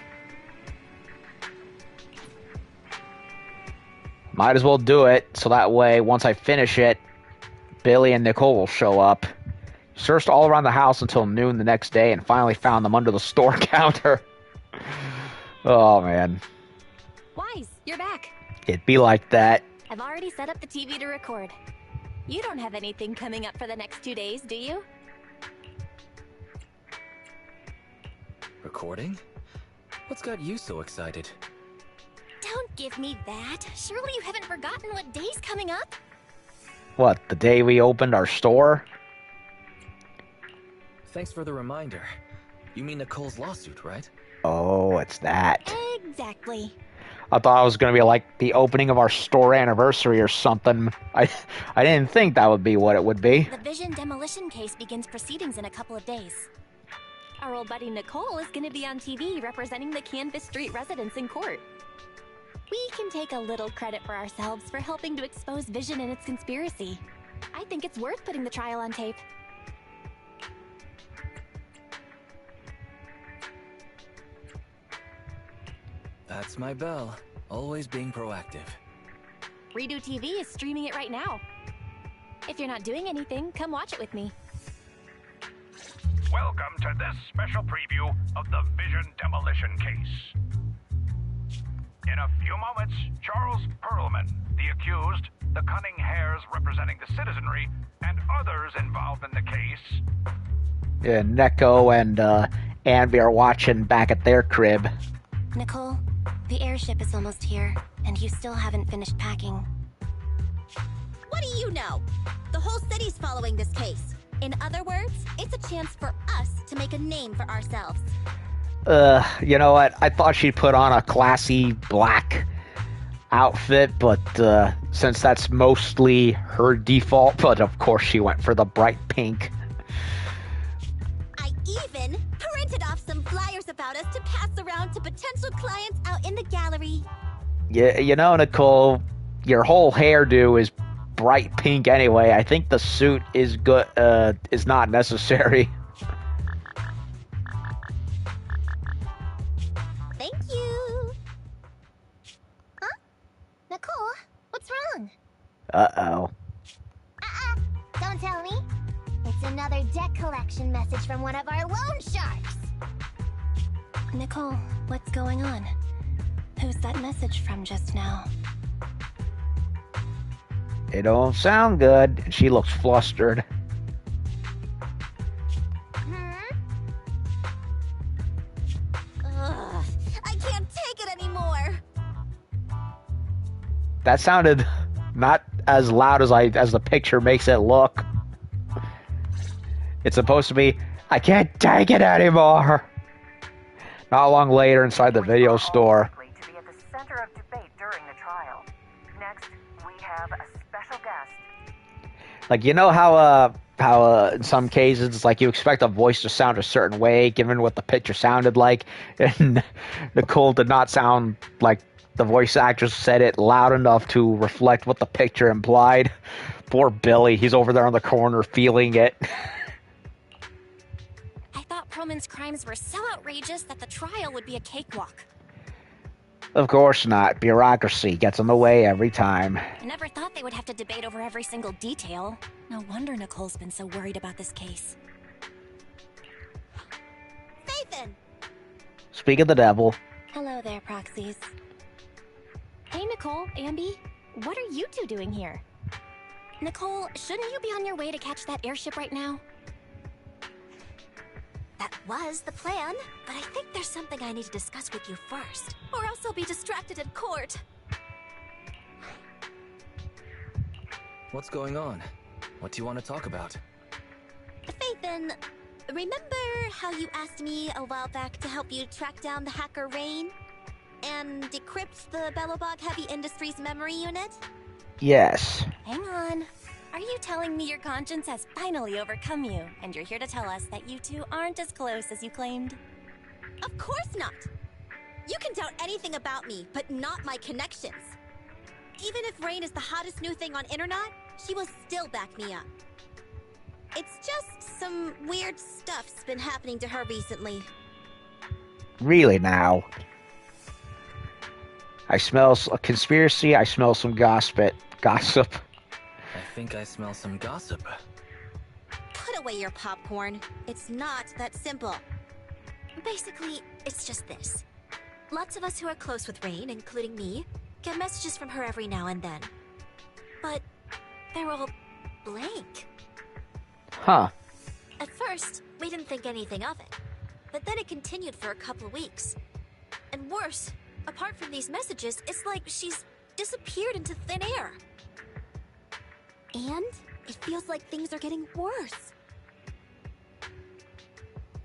Might as well do it, so that way, once I finish it, Billy and Nicole will show up. Searched all around the house until noon the next day and finally found them under the store counter. Oh, man. Wise, you're back. It'd be like that. I've already set up the TV to record. You don't have anything coming up for the next 2 days, do you? Recording? What's got you so excited? Don't give me that. Surely you haven't forgotten what day's coming up? What, the day we opened our store? Thanks for the reminder. You mean Nicole's lawsuit, right? Oh, it's that. Exactly. I thought it was going to be like the opening of our store anniversary or something. I didn't think that would be what it would be. The Vision demolition case begins proceedings in a couple of days. Our old buddy Nicole is going to be on TV representing the Canvas Street residents in court. We can take a little credit for ourselves for helping to expose Vision and its conspiracy. I think it's worth putting the trial on tape. That's my Belle, always being proactive. Redo TV is streaming it right now. If you're not doing anything, come watch it with me. Welcome to this special preview of the Vision demolition case. In a few moments, Charles Perlman, the accused, the cunning hares representing the citizenry, and others involved in the case. Yeah, Neko and Anby are watching back at their crib. Nicole, the airship is almost here, and you still haven't finished packing. What do you know? The whole city's following this case. In other words, it's a chance for us to make a name for ourselves. You know what? I thought she'd put on a classy black outfit, but since that's mostly her default, but of course she went for the bright pink. I even printed off some flyers about us to pass around to potential clients out in the gallery. Yeah, you know, Nicole, your whole hairdo is bright pink anyway. I think the suit is good. Is not necessary. Thank you. Huh? Nicole, what's wrong? Uh-oh. Don't tell me. It's another deck collection message from one of our loan sharks. Nicole, what's going on? Who's that message from just now? It don't sound good. And she looks flustered. Ugh, I can't take it anymore. That sounded not as loud as the picture makes it look. It's supposed to be, I can't take it anymore. Not long later, inside the video store. To be at the center of debate during the trial. Next, we have a special guest. Like, you know how in some cases it's like you expect a voice to sound a certain way given what the picture sounded like, and Nicole did not sound like the voice actress said it loud enough to reflect what the picture implied. Poor Billy, he's over there in the corner feeling it. I thought Perlman's crimes were so outrageous that the trial would be a cakewalk. Of course not. Bureaucracy gets in the way every time. I never thought they would have to debate over every single detail. No wonder Nicole's been so worried about this case. Nathan! Speak of the devil. Hello there, proxies. Hey, Nicole, Ambi. What are you two doing here? Nicole, shouldn't you be on your way to catch that airship right now? That was the plan, but I think there's something I need to discuss with you first, or else I'll be distracted at court. What's going on? What do you want to talk about? Faithin, remember how you asked me a while back to help you track down the hacker Rain? And decrypt the Bellobog Heavy Industries memory unit? Yes. Hang on. Are you telling me your conscience has finally overcome you, and you're here to tell us that you two aren't as close as you claimed? Of course not! You can doubt anything about me, but not my connections. Even if Rain is the hottest new thing on internet, she will still back me up. It's just some weird stuff's been happening to her recently. Really now? I smell a conspiracy, I smell some gossip. I think I smell some gossip. Put away your popcorn. It's not that simple. Basically, it's just this. Lots of us who are close with Rain, including me, get messages from her every now and then. But they're all blank. Huh. At first, we didn't think anything of it. But then it continued for a couple of weeks. And worse, apart from these messages, it's like she's disappeared into thin air. And it feels like things are getting worse.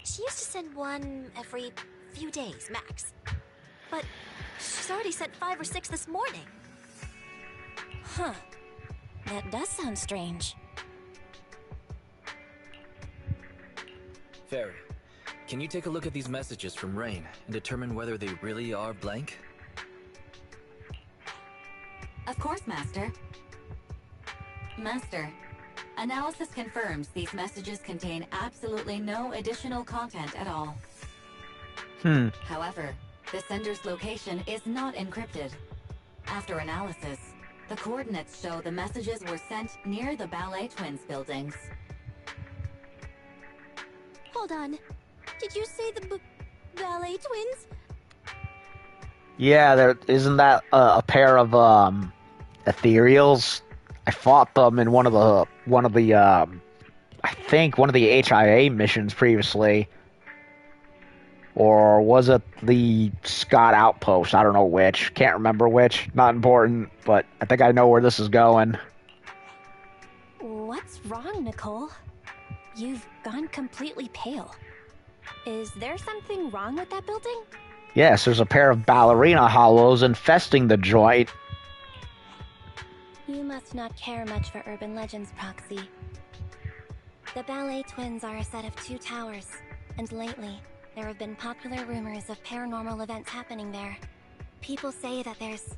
She used to send one every few days, max. But she's already sent 5 or 6 this morning. Huh. That does sound strange. Fairy, can you take a look at these messages from Rain and determine whether they really are blank? Of course, Master. Master, analysis confirms these messages contain absolutely no additional content at all. However, the sender's location is not encrypted. After analysis, the coordinates show the messages were sent near the Ballet Twins buildings. Hold on. Did you say the Ballet Twins? Yeah, isn't that a pair of ethereals? I fought them in one of the I think one of the HIA missions previously. Or was it the Scott Outpost? I don't know which. Can't remember which. Not important, but I think I know where this is going. What's wrong, Nicole? You've gone completely pale. Is there something wrong with that building? Yes, there's a pair of ballerina hollows infesting the joint. You must not care much for urban legends, Proxy. The ballet twins are a set of 2 towers, and lately, there have been popular rumors of paranormal events happening there. People say that there's...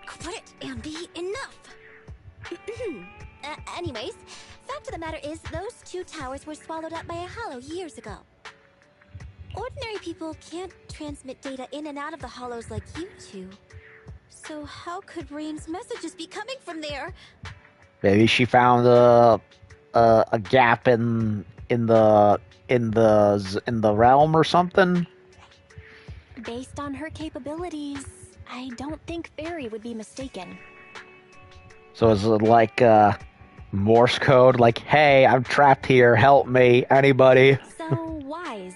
Quit it, Andy. Enough! Anyways, fact of the matter is, those 2 towers were swallowed up by a hollow years ago. Ordinary people can't transmit data in and out of the hollows like you two. So how could Rain's messages be coming from there? Maybe she found a gap in the realm or something. Based on her capabilities, I don't think Fairy would be mistaken. So is it like Morse code? Like, hey, I'm trapped here. Help me, anybody? So wise.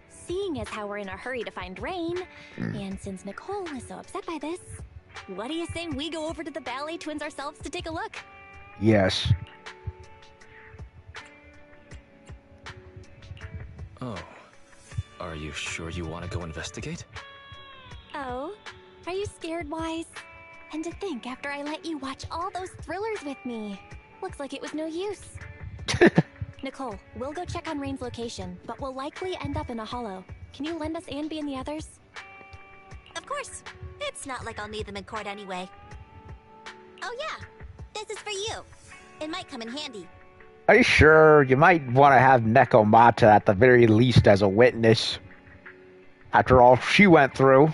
Seeing as how we're in a hurry to find Rain, and since Nicole is so upset by this, what do you say we go over to the ballet twins ourselves to take a look? Yes. Oh. Are you sure you want to go investigate? Oh? Are you scared, Wise? And to think, after I let you watch all those thrillers with me. Looks like it was no use. Nicole, we'll go check on Rain's location, but we'll likely end up in a hollow. Can you lend us Anby and the others? Of course. It's not like I'll need them in court anyway. Oh yeah, this is for you. It might come in handy. Are you sure? You might want to have Nekomata at the very least as a witness. After all she went through.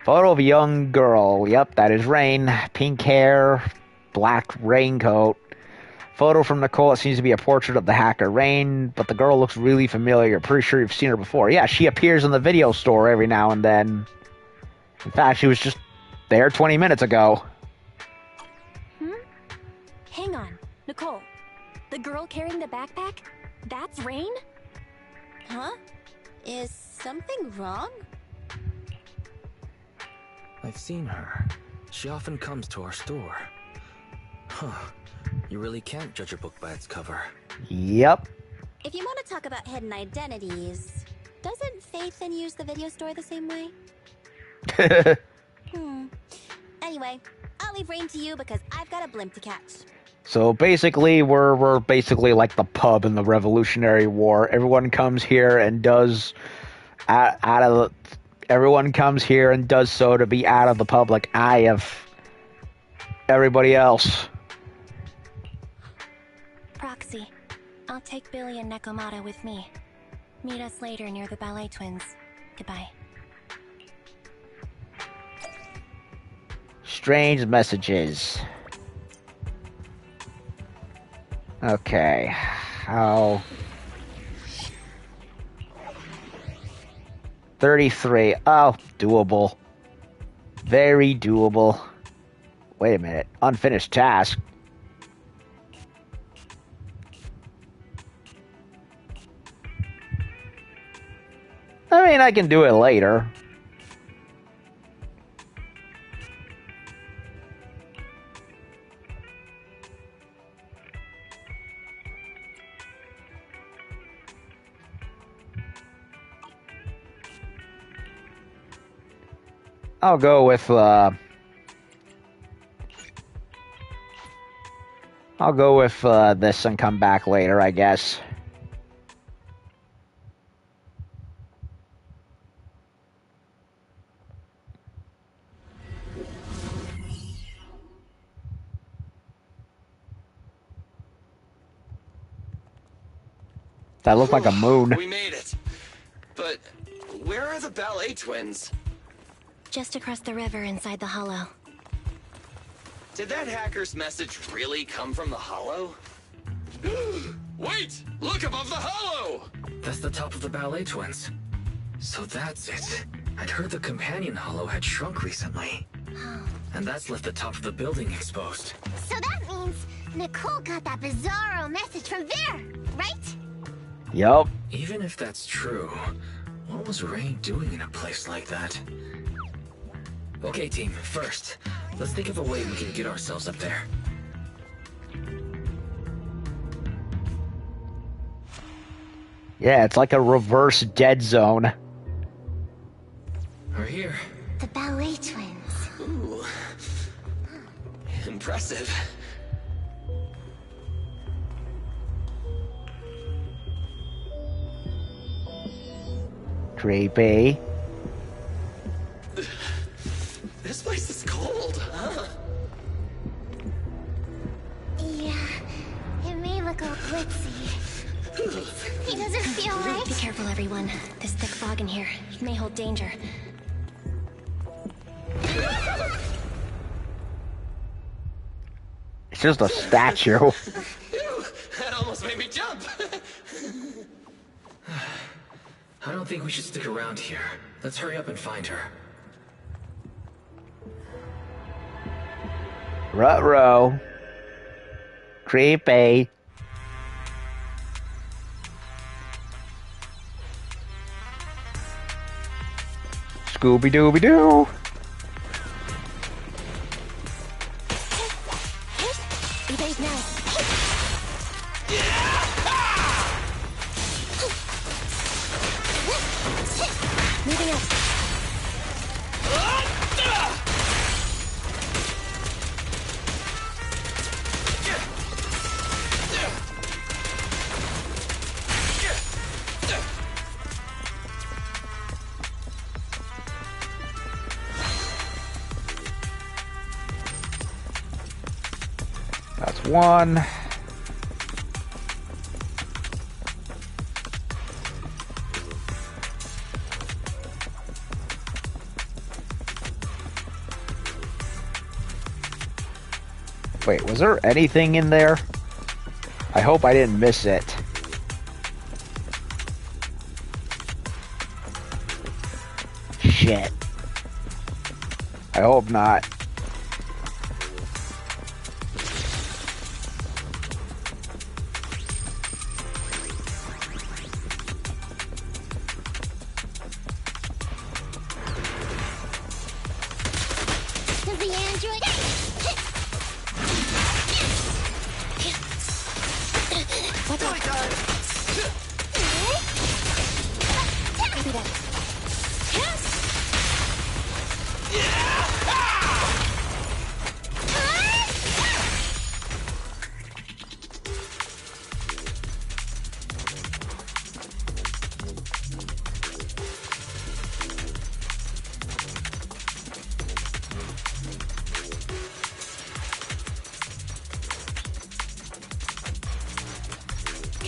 Photo of a young girl. Yep, that is Rain. Pink hair, black raincoat. Photo from Nicole. It seems to be a portrait of the hacker Rain, but the girl looks really familiar. Pretty sure you've seen her before. Yeah, she appears in the video store every now and then. In fact, she was just there 20 minutes ago. Hang on. Nicole, the girl carrying the backpack? That's Rain? Huh? Is something wrong? I've seen her. She often comes to our store. Huh. You really can't judge a book by its cover. Yep. If you want to talk about hidden identities, doesn't Faith then use the video store the same way? Anyway, I'll leave Rain to you because I've got a blimp to catch. So basically, we're basically like the pub in the Revolutionary War. Everyone comes here and does everyone comes here and does so to be out of the public eye of everybody else. Proxy, I'll take Billy and Nekomata with me. Meet us later near the ballet twins. Goodbye. Strange messages. Okay. How... 33. Oh, doable. Very doable. Wait a minute. Unfinished task. I mean, I can do it later. I'll go with this and come back later, I guess. That looked like a moon. We made it. But where are the ballet twins? Just across the river inside the hollow. Did that hacker's message really come from the hollow? Wait! Look above the hollow! That's the top of the ballet twins. So that's it. I'd heard the companion hollow had shrunk recently. And that's left the top of the building exposed. So that means Nicole got that bizarro message from there, right? Yup. Even if that's true, what was Rain doing in a place like that? Okay, team, first, let's think of a way we can get ourselves up there. Yeah, it's like a reverse dead zone. We're here. The ballet twins. Ooh. Impressive. Creepy. This place is cold, huh? Yeah, it may look all glitzy. He doesn't feel right. Be careful, everyone. This thick fog in here, it may hold danger. It's just a statue. Ew, that almost made me jump. I don't think we should stick around here. Let's hurry up and find her. Ruh-roh. Creepy. Scooby-Dooby-Doo. Evade now. Moving up. That's one. Wait, was there anything in there? I hope I didn't miss it. Shit. I hope not. Does the android... Watch out. Copy that.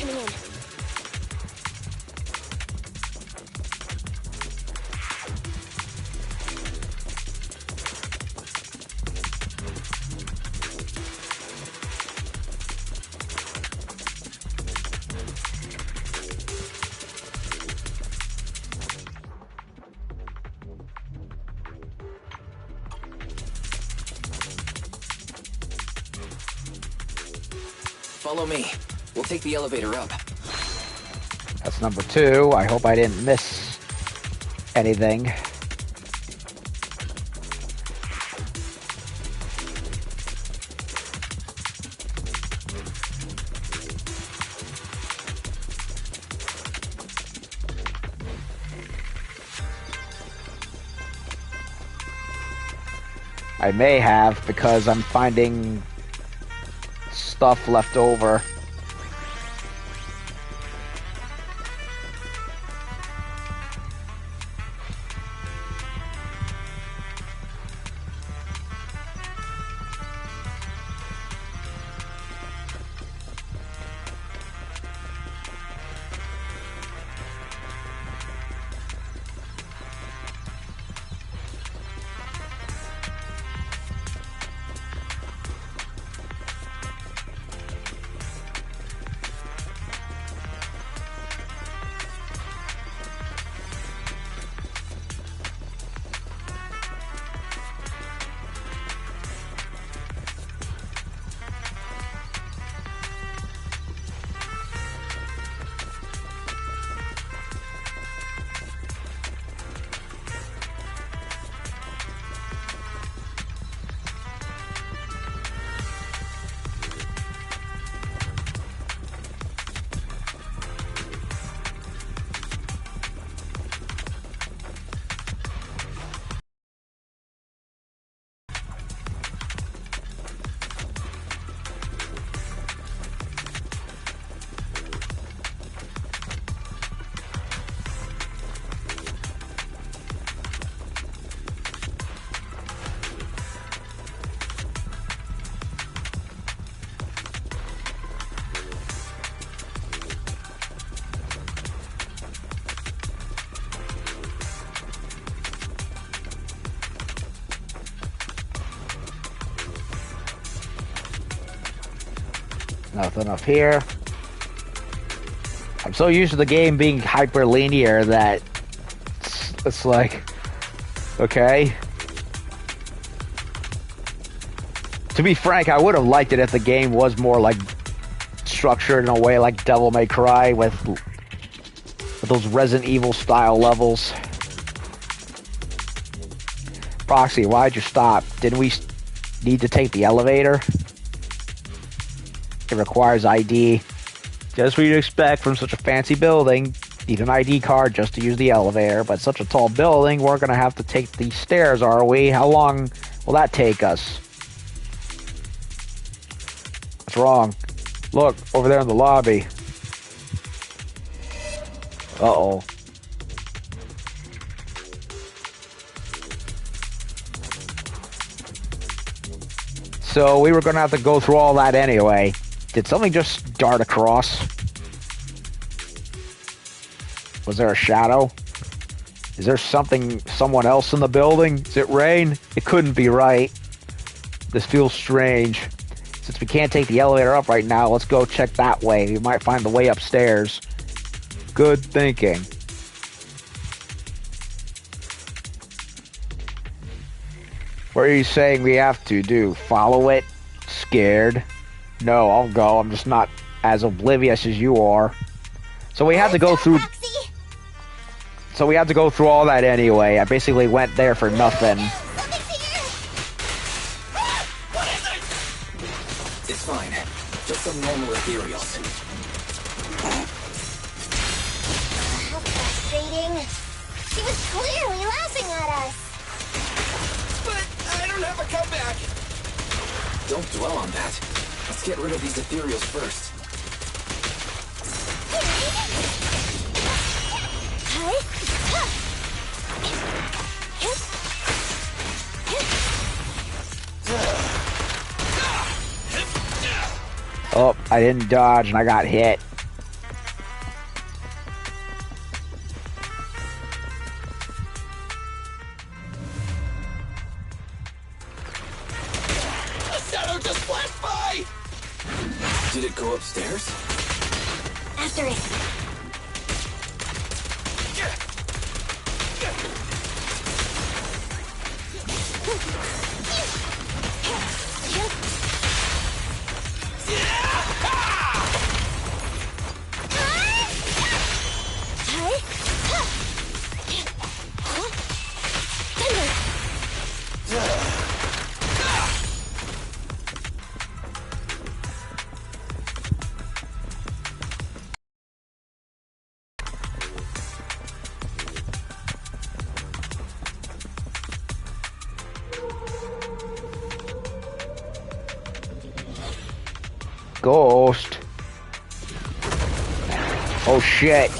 Coming in. Follow me. We'll take the elevator up. That's number 2. I hope I didn't miss anything. I may have, because I'm finding stuff left over. Nothing up here. I'm so used to the game being hyper linear that it's like, okay. To be frank, I would have liked it if the game was more like structured in a way like Devil May Cry with those Resident Evil style levels. Proxy, why'd you stop? Didn't we need to take the elevator? It requires ID. Just what you'd expect from such a fancy building. Need an ID card just to use the elevator, but such a tall building, we're gonna have to take these stairs, are we? How long will that take us? What's wrong? Look, over there in the lobby. Uh-oh. So we were gonna have to go through all that anyway. Did something just dart across? Was there a shadow? Is there someone else in the building? Is it rain? It couldn't be right. This feels strange. Since we can't take the elevator up right now, let's go check that way. We might find the way upstairs. Good thinking. What are you saying we have to do? Follow it? Scared? No, I'll go. I'm just not as oblivious as you are. So we had to go through... So we had to go through all that anyway. I basically went there for nothing. It's fine. Just some normal ethereals. How frustrating. She was clearly laughing at us. But I don't have a comeback. Don't dwell on that. Let's get rid of these ethereals first. Oh, I didn't dodge and I got hit. A shadow just flashed by! Did it go upstairs? After it. Ghost. Oh shit.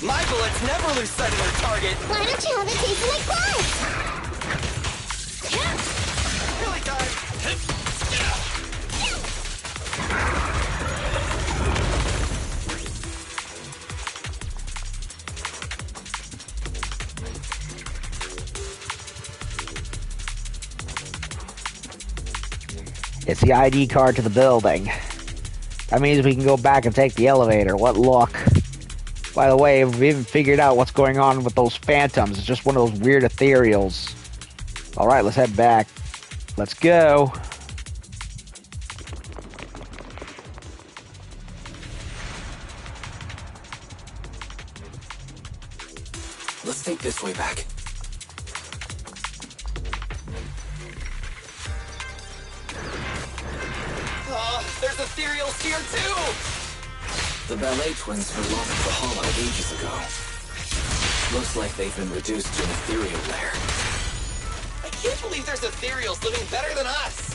My bullets never lose sight of their target. Why don't you have a taste of my blood? Really time. It's the ID card to the building. That means we can go back and take the elevator. What luck. By the way, we haven't figured out what's going on with those phantoms. It's just one of those weird ethereals. Alright, let's head back. Let's go. Let's take this way back. There's ethereals here too! The ballet twins were lost to the hollow ages ago. Looks like they've been reduced to an ethereal lair. I can't believe there's ethereals living better than us!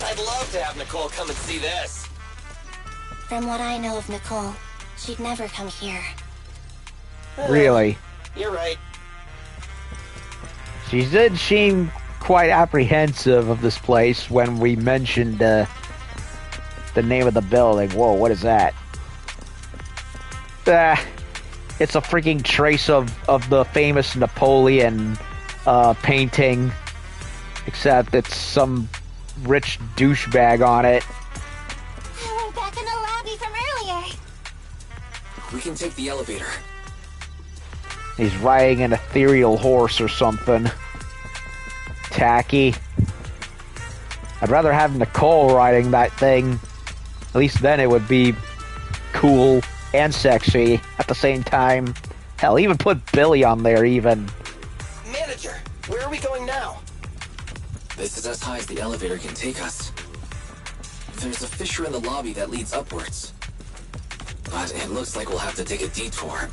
I'd love to have Nicole come and see this. From what I know of Nicole, she'd never come here. Really? You're right. She did seem quite apprehensive of this place when we mentioned the name of the building. Whoa, what is that? It's a freaking trace of the famous Napoleon painting, except it's some rich douchebag on it. I went back in the lobby from earlier. We can take the elevator. He's riding an ethereal horse or something. Tacky. I'd rather have Nicole riding that thing. At least then it would be cool and sexy at the same time. Hell, even put Billy on there even. Manager, where are we going now? This is as high as the elevator can take us. There's a fissure in the lobby that leads upwards. But it looks like we'll have to take a detour.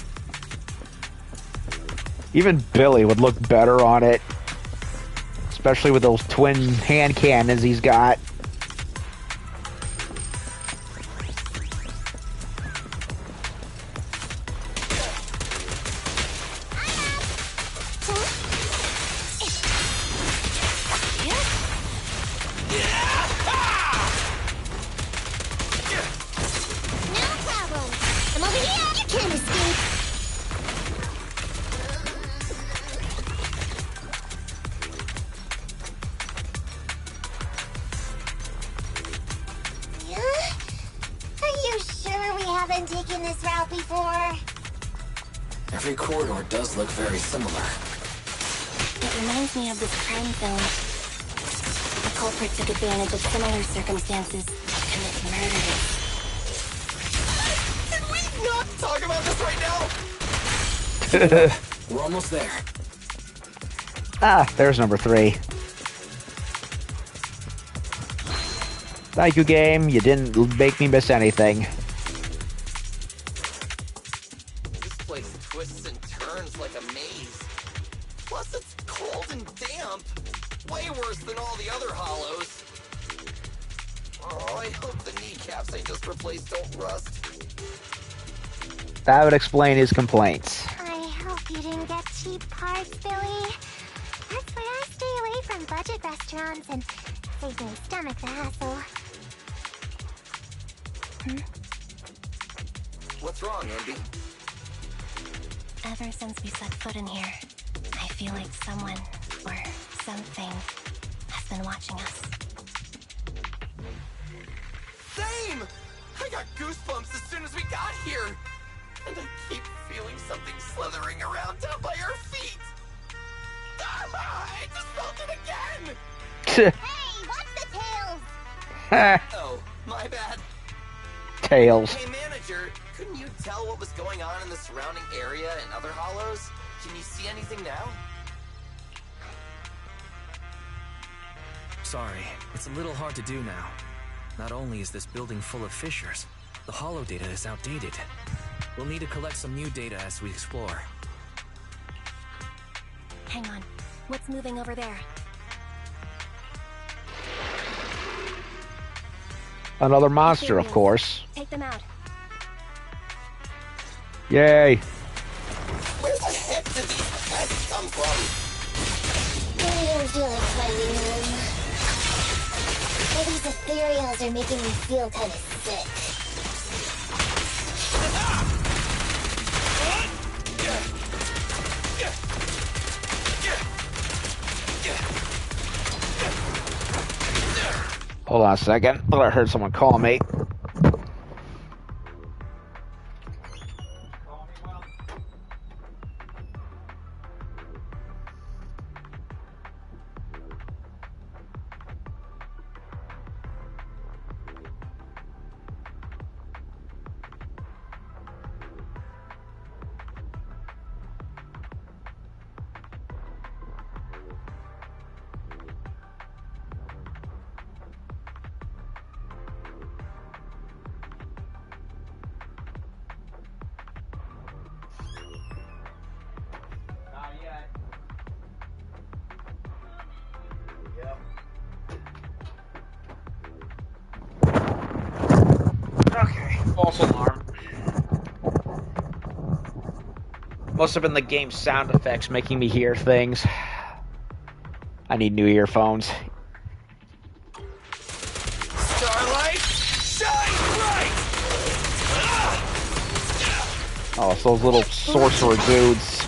Even Billy would look better on it. Especially with those twin hand cannons he's got. Every corridor does look very similar. It reminds me of this crime film. The culprit took advantage of similar circumstances to commit murder. Can we not talk about this right now? We're almost there. Ah, there's number 3. Thank you, game. You didn't make me miss anything. This place twists and turns like a maze. Plus, it's cold and damp. Way worse than all the other hollows. Oh, I hope the kneecaps I just replaced don't rust. That would explain his complaints. I hope you didn't get cheap parts, Billy. That's why I stay away from budget restaurants and save my stomach the hassle. What's wrong, Andy? Ever since we set foot in here, I feel like someone, or something, has been watching us. Same! I got goosebumps as soon as we got here. And I keep feeling something slithering around down by our feet. Ah, I just felt it again! Hey, what's the tails? Oh, my bad. Tails. Hey, manager, couldn't you tell what was going on in the surrounding area and other hollows? Can you see anything now? Sorry, it's a little hard to do now. Not only is this building full of fissures, the hollow data is outdated. We'll need to collect some new data as we explore. Hang on. What's moving over there? Another monster, of course. Take them out. Yay. Where the heck did these pests come from? I don't feel like fighting them. But these ethereals are making me feel kind of sick. Hold on a second. Thought I heard someone call me. Must have been the game's sound effects making me hear things. I need new earphones. Starlight, shine bright! Oh, it's those little sorcerer dudes.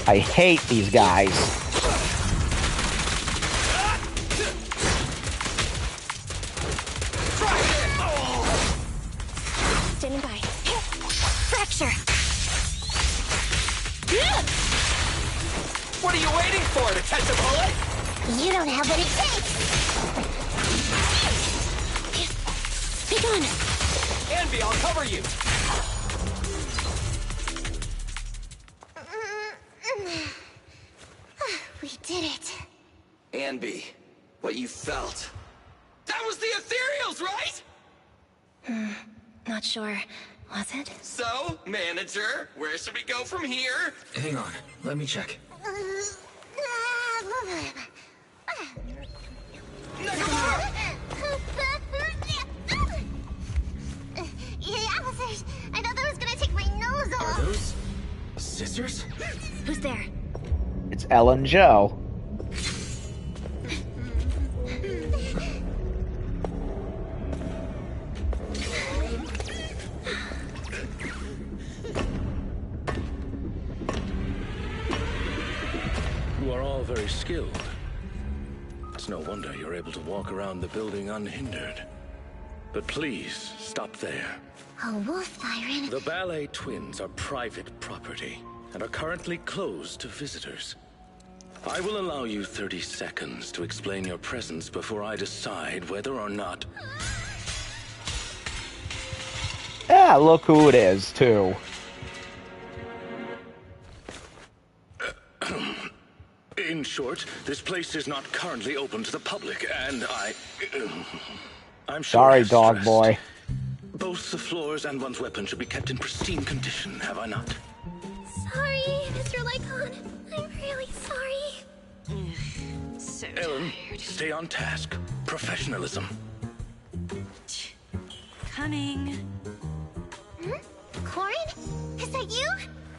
I hate these guys. Standing by. Fracture! What are you waiting for, to catch a bullet? You don't have what it takes! Be gone! Anby, I'll cover you! We did it. Anby, what you felt. That was the Ethereals, right? Not sure. Was it? So, manager, where should we go from here? Hang on, let me check. Yeah, officers! I thought that was gonna take my nose off! Are those scissors? Who's there? It's Ellen Joe. You are all very skilled. It's no wonder you're able to walk around the building unhindered. But please, stop there. A wolf siren. The ballet twins are private property and are currently closed to visitors. I will allow you 30 seconds to explain your presence before I decide whether or not... Yeah, look who it is, too. In short, this place is not currently open to the public, and I'm sure Sorry, I've dog stressed. boy. Both the floors and one's weapon should be kept in pristine condition, have I not? Sorry, Mr. Lycon. I'm really sorry. So Ellen, stay on task. Professionalism. Coming. Corin? Is that you?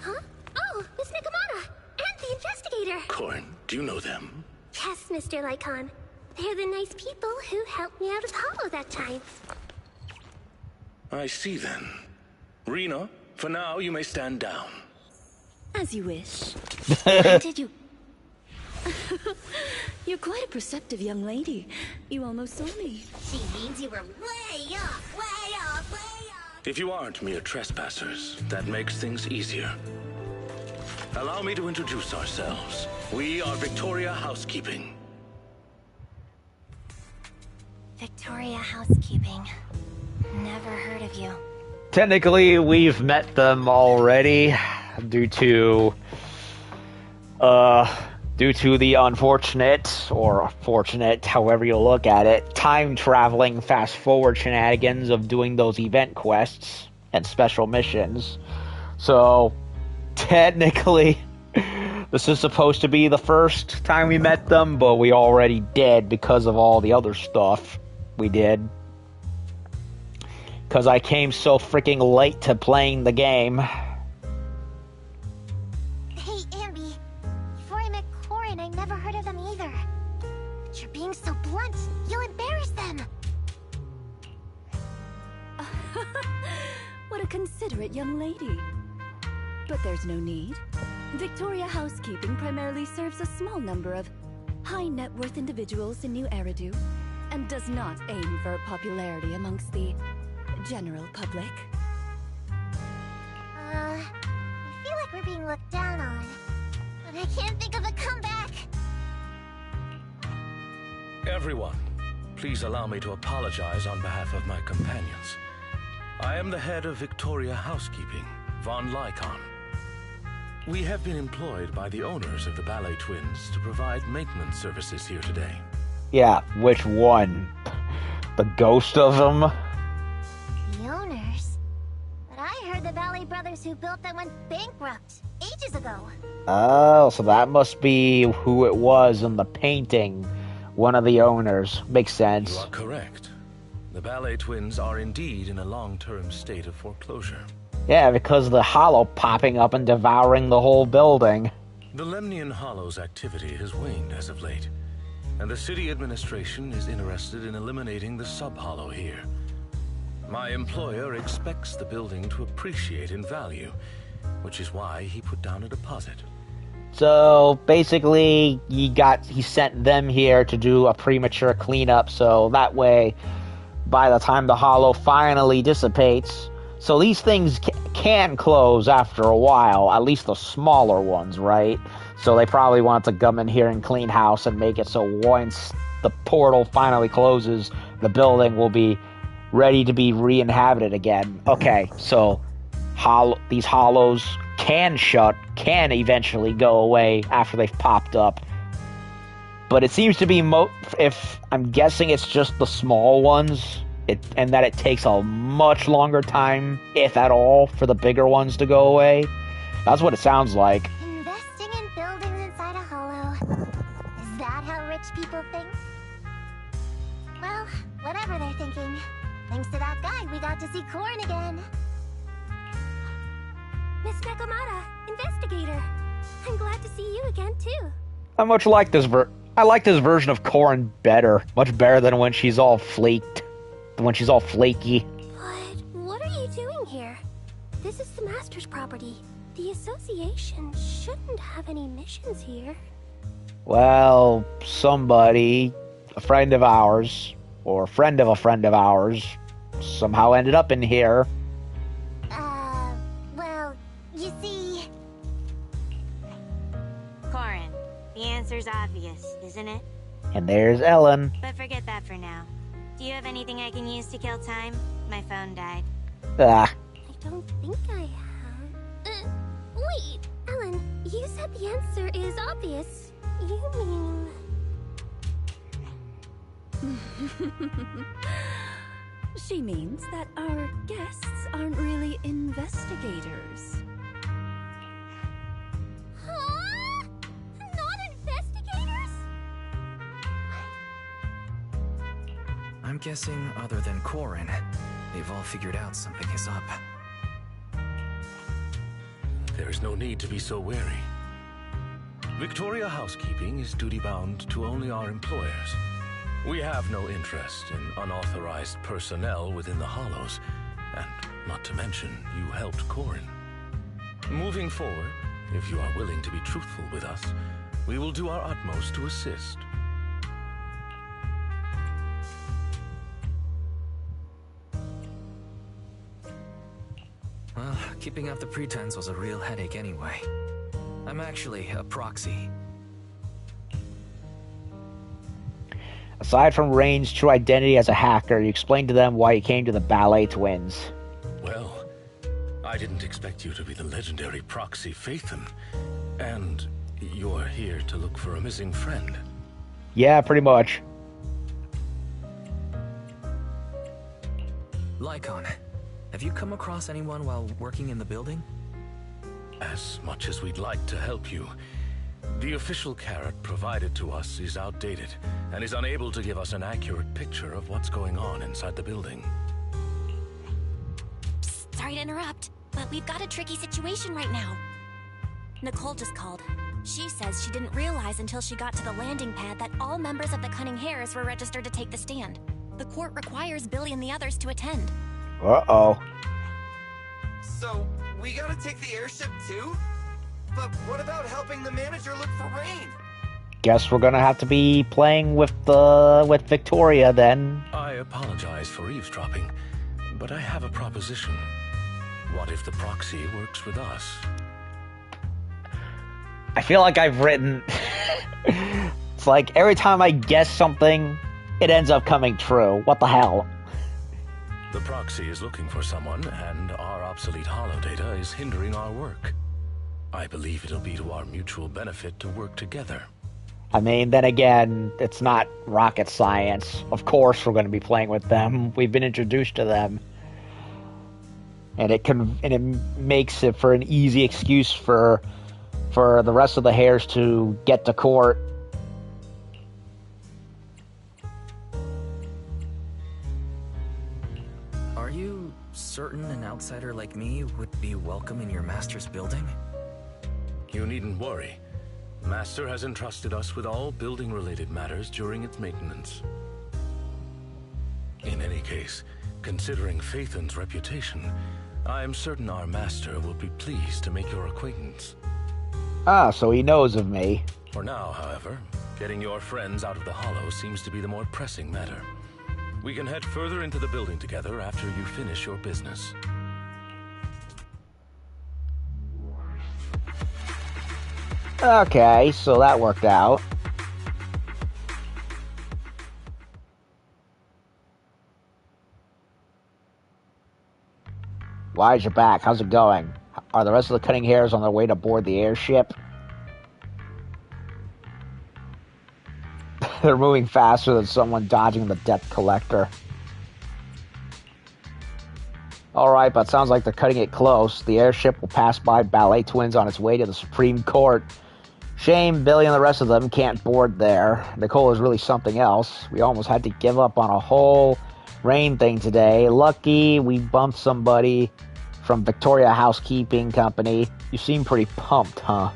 Huh? Oh, Miss Nikamata! And the investigator! Corin, do you know them? Yes, Mr. Lycon. They're the nice people who helped me out of Hollow that time. I see then. Rena, for now you may stand down. As you wish. How did you... You're quite a perceptive young lady. You almost saw me. She means you were way off, way off, way off! If you aren't mere trespassers, that makes things easier. Allow me to introduce ourselves. We are Victoria Housekeeping. Victoria Housekeeping. Never heard of you. Technically, we've met them already due to the unfortunate, or fortunate, however you look at it, time-traveling fast-forward shenanigans of doing those event quests and special missions. So, technically, this is supposed to be the first time we met them, but we already did because of all the other stuff we did. Because I came so freaking late to playing the game. Hey, Ambi. Before I met Corin, I never heard of them either. But you're being so blunt. You'll embarrass them. What a considerate young lady. But there's no need. Victoria Housekeeping primarily serves a small number of high net worth individuals in New Eridu, and does not aim for popularity amongst the general public. I feel like we're being looked down on. But I can't think of a comeback. Everyone, please allow me to apologize on behalf of my companions. I am the head of Victoria Housekeeping, Von Lycon. We have been employed by the owners of the Ballet Twins to provide maintenance services here today. Yeah, which one? The ghost of them? The owners? But I heard the Ballet brothers who built that went bankrupt ages ago. Oh, so that must be who it was in the painting. One of the owners. Makes sense. You are correct. The Ballet Twins are indeed in a long-term state of foreclosure. Yeah, because of the hollow popping up and devouring the whole building. The Lemnian Hollow's activity has waned as of late, and the city administration is interested in eliminating the sub-hollow here. My employer expects the building to appreciate in value, which is why he put down a deposit. So basically, he sent them here to do a premature cleanup, so that way, by the time the hollow finally dissipates, so these things can close after a while, at least the smaller ones, right? So they probably want to come in here and clean house and make it so once the portal finally closes, the building will be ready to be re-inhabited again. Okay, so these hollows can eventually go away after they've popped up. But it seems to be, if I'm guessing it's just the small ones, and that it takes a much longer time, if at all, for the bigger ones to go away. That's what it sounds like. Investing in buildings inside a hollow. Is that how rich people think? Well, whatever they're thinking. Thanks to that guy, we got to see Corn again. Miss Nakamata, investigator. I'm glad to see you again, too. I much like this I like this version of Corn better. Much better than when she's all flaked. When she's all flaky. But what are you doing here? This is the Master's property. The association shouldn't have any missions here. Well, somebody, a friend of ours, or a friend of ours, somehow ended up in here. Well, you see... Corin, the answer's obvious, isn't it? And there's Ellen. But forget that for now. Do you have anything I can use to kill time? My phone died. Ah. I don't think I have. Wait, Ellen, you said the answer is obvious. You mean... She means that our guests aren't really investigators. Huh? Not investigators? I'm guessing, other than Corin, they've all figured out something is up. There is no need to be so wary. Victoria Housekeeping is duty-bound to only our employers. We have no interest in unauthorized personnel within the Hollows, and not to mention, you helped Corin. Moving forward, if you are willing to be truthful with us, we will do our utmost to assist. Well, keeping up the pretense was a real headache anyway. I'm actually a proxy. Aside from Rain's true identity as a hacker, you explained to them why you came to the Ballet Twins. Well, I didn't expect you to be the legendary proxy Phaethon. And you're here to look for a missing friend. Yeah, pretty much. Lycon, have you come across anyone while working in the building? As much as we'd like to help you, the official carrot provided to us is outdated and is unable to give us an accurate picture of what's going on inside the building. Psst, sorry to interrupt, but we've got a tricky situation right now. Nicole just called. She says she didn't realize until she got to the landing pad that all members of the Cunning Hares were registered to take the stand. The court requires Billy and the others to attend. Uh-oh. So, we gotta take the airship too? But what about helping the manager look for Rain? Guess we're gonna have to be playing with Victoria then. I apologize for eavesdropping, but I have a proposition. What if the proxy works with us? I feel like I've written... It's like every time I guess something, it ends up coming true. What the hell? The proxy is looking for someone, and our obsolete holodata is hindering our work. I believe it'll be to our mutual benefit to work together. I mean, then again, it's not rocket science. Of course we're going to be playing with them. We've been introduced to them. And it makes it for an easy excuse for the rest of the Hares to get to court. Are you certain an outsider like me would be welcome in your master's building? You needn't worry. Master has entrusted us with all building-related matters during its maintenance. In any case, considering Phaethon's reputation, I am certain our master will be pleased to make your acquaintance. Ah, so he knows of me. For now, however, getting your friends out of the Hollow seems to be the more pressing matter. We can head further into the building together after you finish your business. Okay, so that worked out. Why's your back? How's it going? Are the rest of the cutting hairs on their way to board the airship? They're moving faster than someone dodging the debt collector. Alright, but sounds like they're cutting it close. The airship will pass by Ballet Twins on its way to the Supreme Court. Shame Billy and the rest of them can't board there. Nicole is really something else. We almost had to give up on a whole rain thing today. Lucky we bumped somebody from Victoria Housekeeping Company. You seem pretty pumped, huh?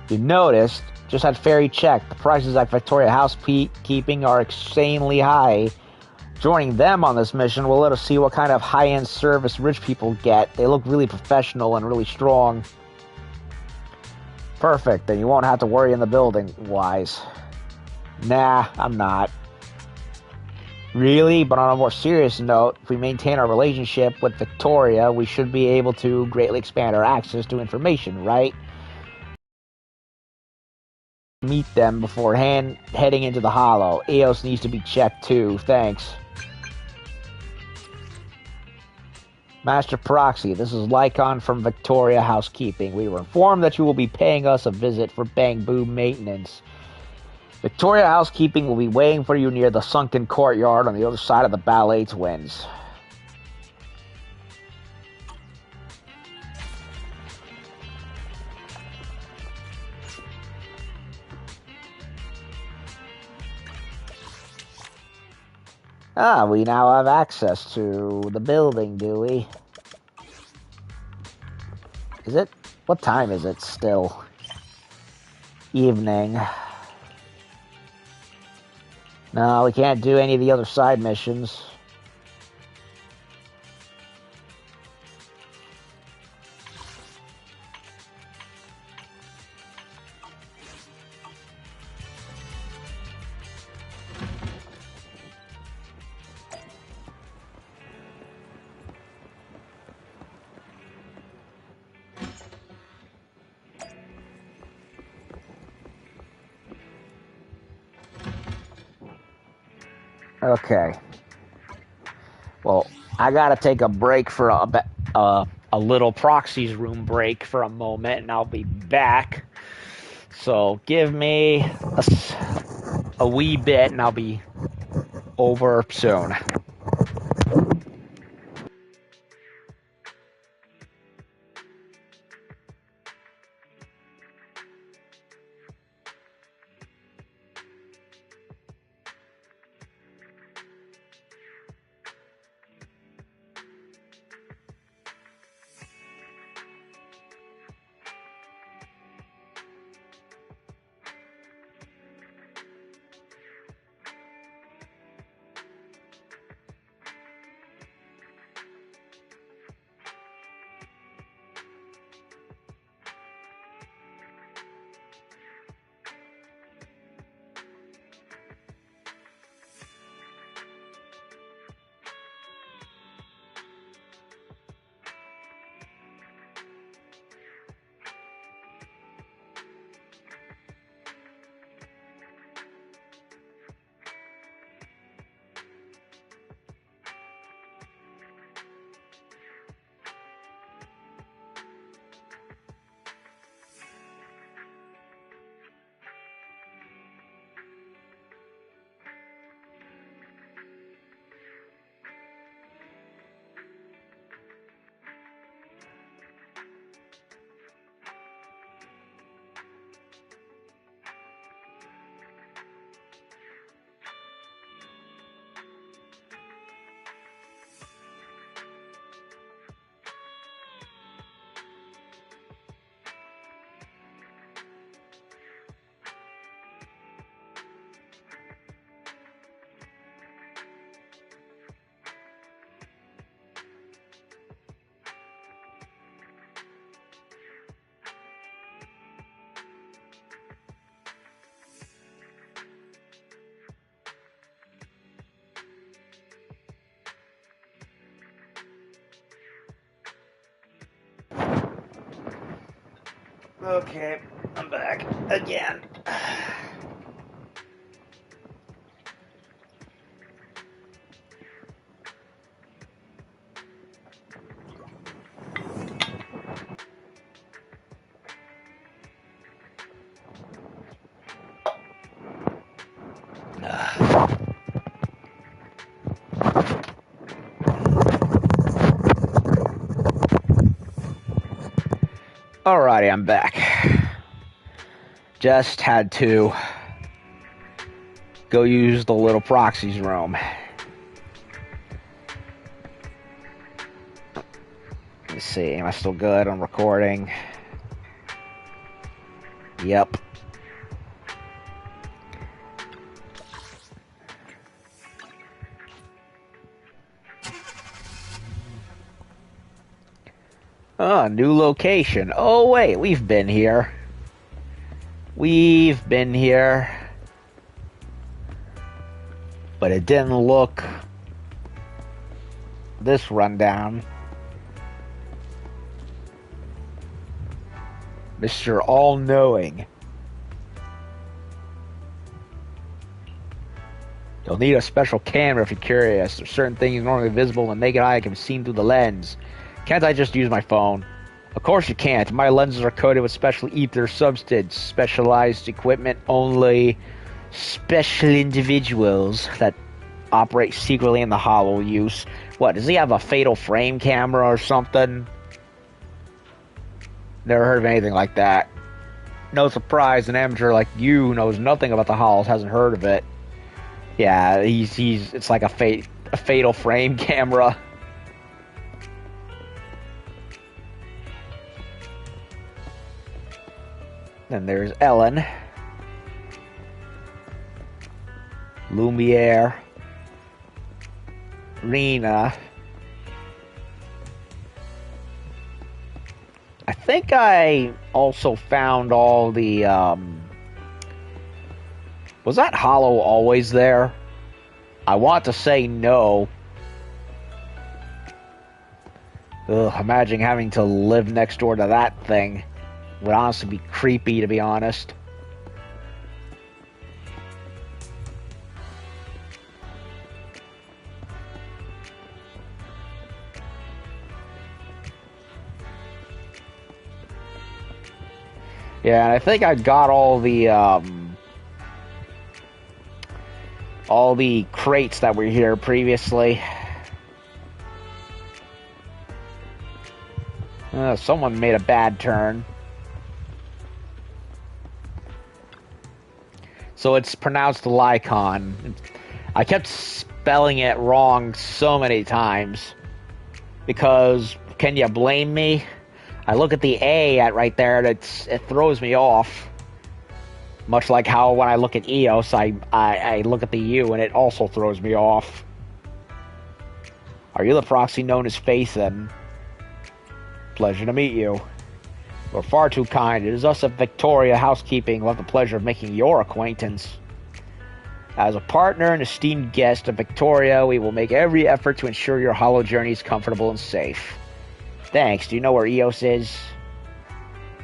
You noticed, just had Ferry check. The prices at Victoria Housekeeping are insanely high. Joining them on this mission will let us see what kind of high-end service rich people get. They look really professional and really strong. Perfect, then you won't have to worry in the building, wise. Nah, I'm not. Really? But on a more serious note, if we maintain our relationship with Victoria, we should be able to greatly expand our access to information, right? Meet them beforehand heading into the Hollow. Eos needs to be checked too, thanks. Master Proxy, this is Lycon from Victoria Housekeeping. We were informed that you will be paying us a visit for Bang Boom maintenance. Victoria Housekeeping will be waiting for you near the sunken courtyard on the other side of the Ballet Twins. Ah, we now have access to the building, do we? Is it? What time is it still? Evening. No, we can't do any of the other side missions. Okay. Well, I gotta take a break for a little Proxy's room break for a moment, and I'll be back. So give me a wee bit, and I'll be over soon. Okay, I'm back again. Alrighty, I'm back. Just had to go use the little proxies room. Let's see, am I still good on recording? Yep. Oh, new location. Oh, wait, we've been here. We've been here. But it didn't look this rundown. Mr. All-Knowing. You'll need a special camera if you're curious. There's certain things normally visible and the naked eye can be seen through the lens. Can't I just use my phone? Of course you can't. My lenses are coated with special ether substance. Specialized equipment only special individuals that operate secretly in the hollow use. What, does he have a fatal frame camera or something? Never heard of anything like that. No surprise, an amateur like you who knows nothing about the hollows hasn't heard of it. Yeah, it's like a fatal frame camera. Then there's Ellen. Lumiere. Rena. I think I also found all the, was that hollow always there? I want to say no. Ugh, imagine having to live next door to that thing. Would honestly be creepy, to be honest. Yeah, I think I got all the crates that were here previously. Someone made a bad turn. So it's pronounced Lycon. I kept spelling it wrong so many times. Because, can you blame me? I look at the A right there, and it throws me off. Much like how when I look at EOS, I look at the U, and it also throws me off. Are you the proxy known as Faithen? Pleasure to meet you. You're far too kind. It is us at Victoria Housekeeping who have the pleasure of making your acquaintance. As a partner and esteemed guest of Victoria, we will make every effort to ensure your hollow journey is comfortable and safe. Thanks. Do you know where Eos is?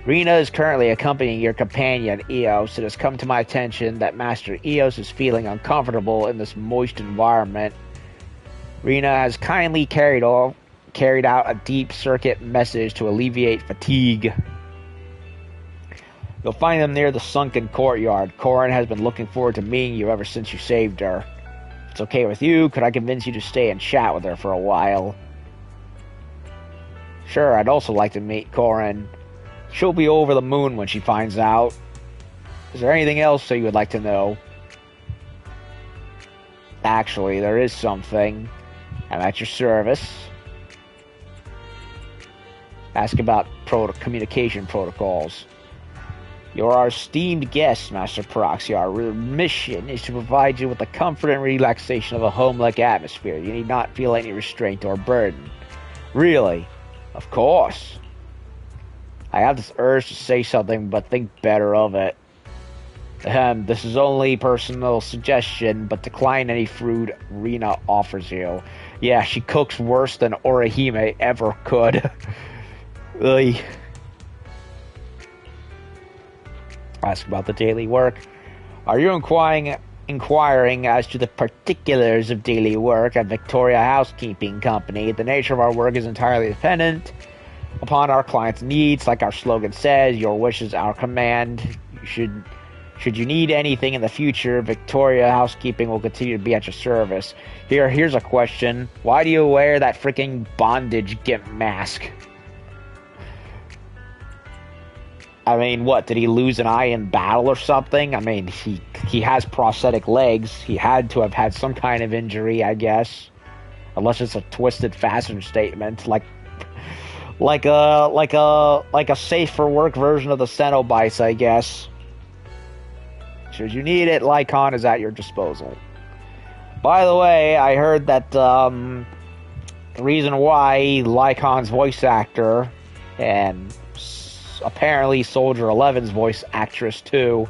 Rena is currently accompanying your companion, Eos. It has come to my attention that Master Eos is feeling uncomfortable in this moist environment. Rena has kindly carried out a deep circuit message to alleviate fatigue. You'll find them near the sunken courtyard. Corin has been looking forward to meeting you ever since you saved her. If it's okay with you, could I convince you to stay and chat with her for a while? Sure, I'd also like to meet Corin. She'll be over the moon when she finds out. Is there anything else that you would like to know? Actually, there is something. I'm at your service. Ask about communication protocols. You're our esteemed guest, Master Proxy. Our mission is to provide you with the comfort and relaxation of a home-like atmosphere. You need not feel any restraint or burden. Really? Of course. I have this urge to say something, but think better of it. This is only personal suggestion, but decline any food Rena offers you. Yeah, she cooks worse than Orihime ever could. Ugh. Ask about the daily work. Are you inquiring as to the particulars of daily work at Victoria Housekeeping Company? The nature of our work is entirely dependent upon our clients' needs. Like our slogan says, your wish is our command. Should you need anything in the future, Victoria Housekeeping will continue to be at your service. Here's a question. Why do you wear that freaking bondage gimp mask? I mean, what? Did he lose an eye in battle or something? I mean, he has prosthetic legs. He had to have had some kind of injury, I guess. Unless it's a twisted fastener statement, like a safe for work version of the Cenobites, I guess. Should you need it, Lycon is at your disposal. By the way, I heard that the reason why Lycon's voice actor and apparently Soldier 11's voice actress too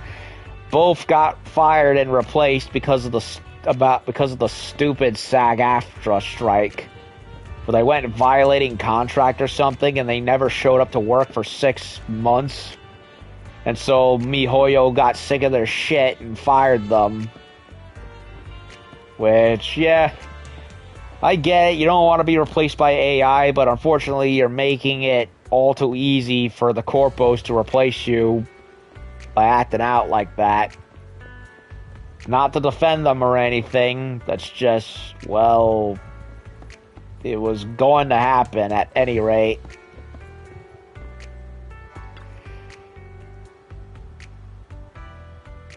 both got fired and replaced because of the stupid SAG-AFTRA strike, where they went violating contract or something and they never showed up to work for 6 months. And so MiHoYo got sick of their shit and fired them. Which, yeah, I get it. You don't want to be replaced by AI, but unfortunately you're making it all too easy for the corpos to replace you by acting out like that. Not to defend them or anything. That's just, well, it was going to happen at any rate.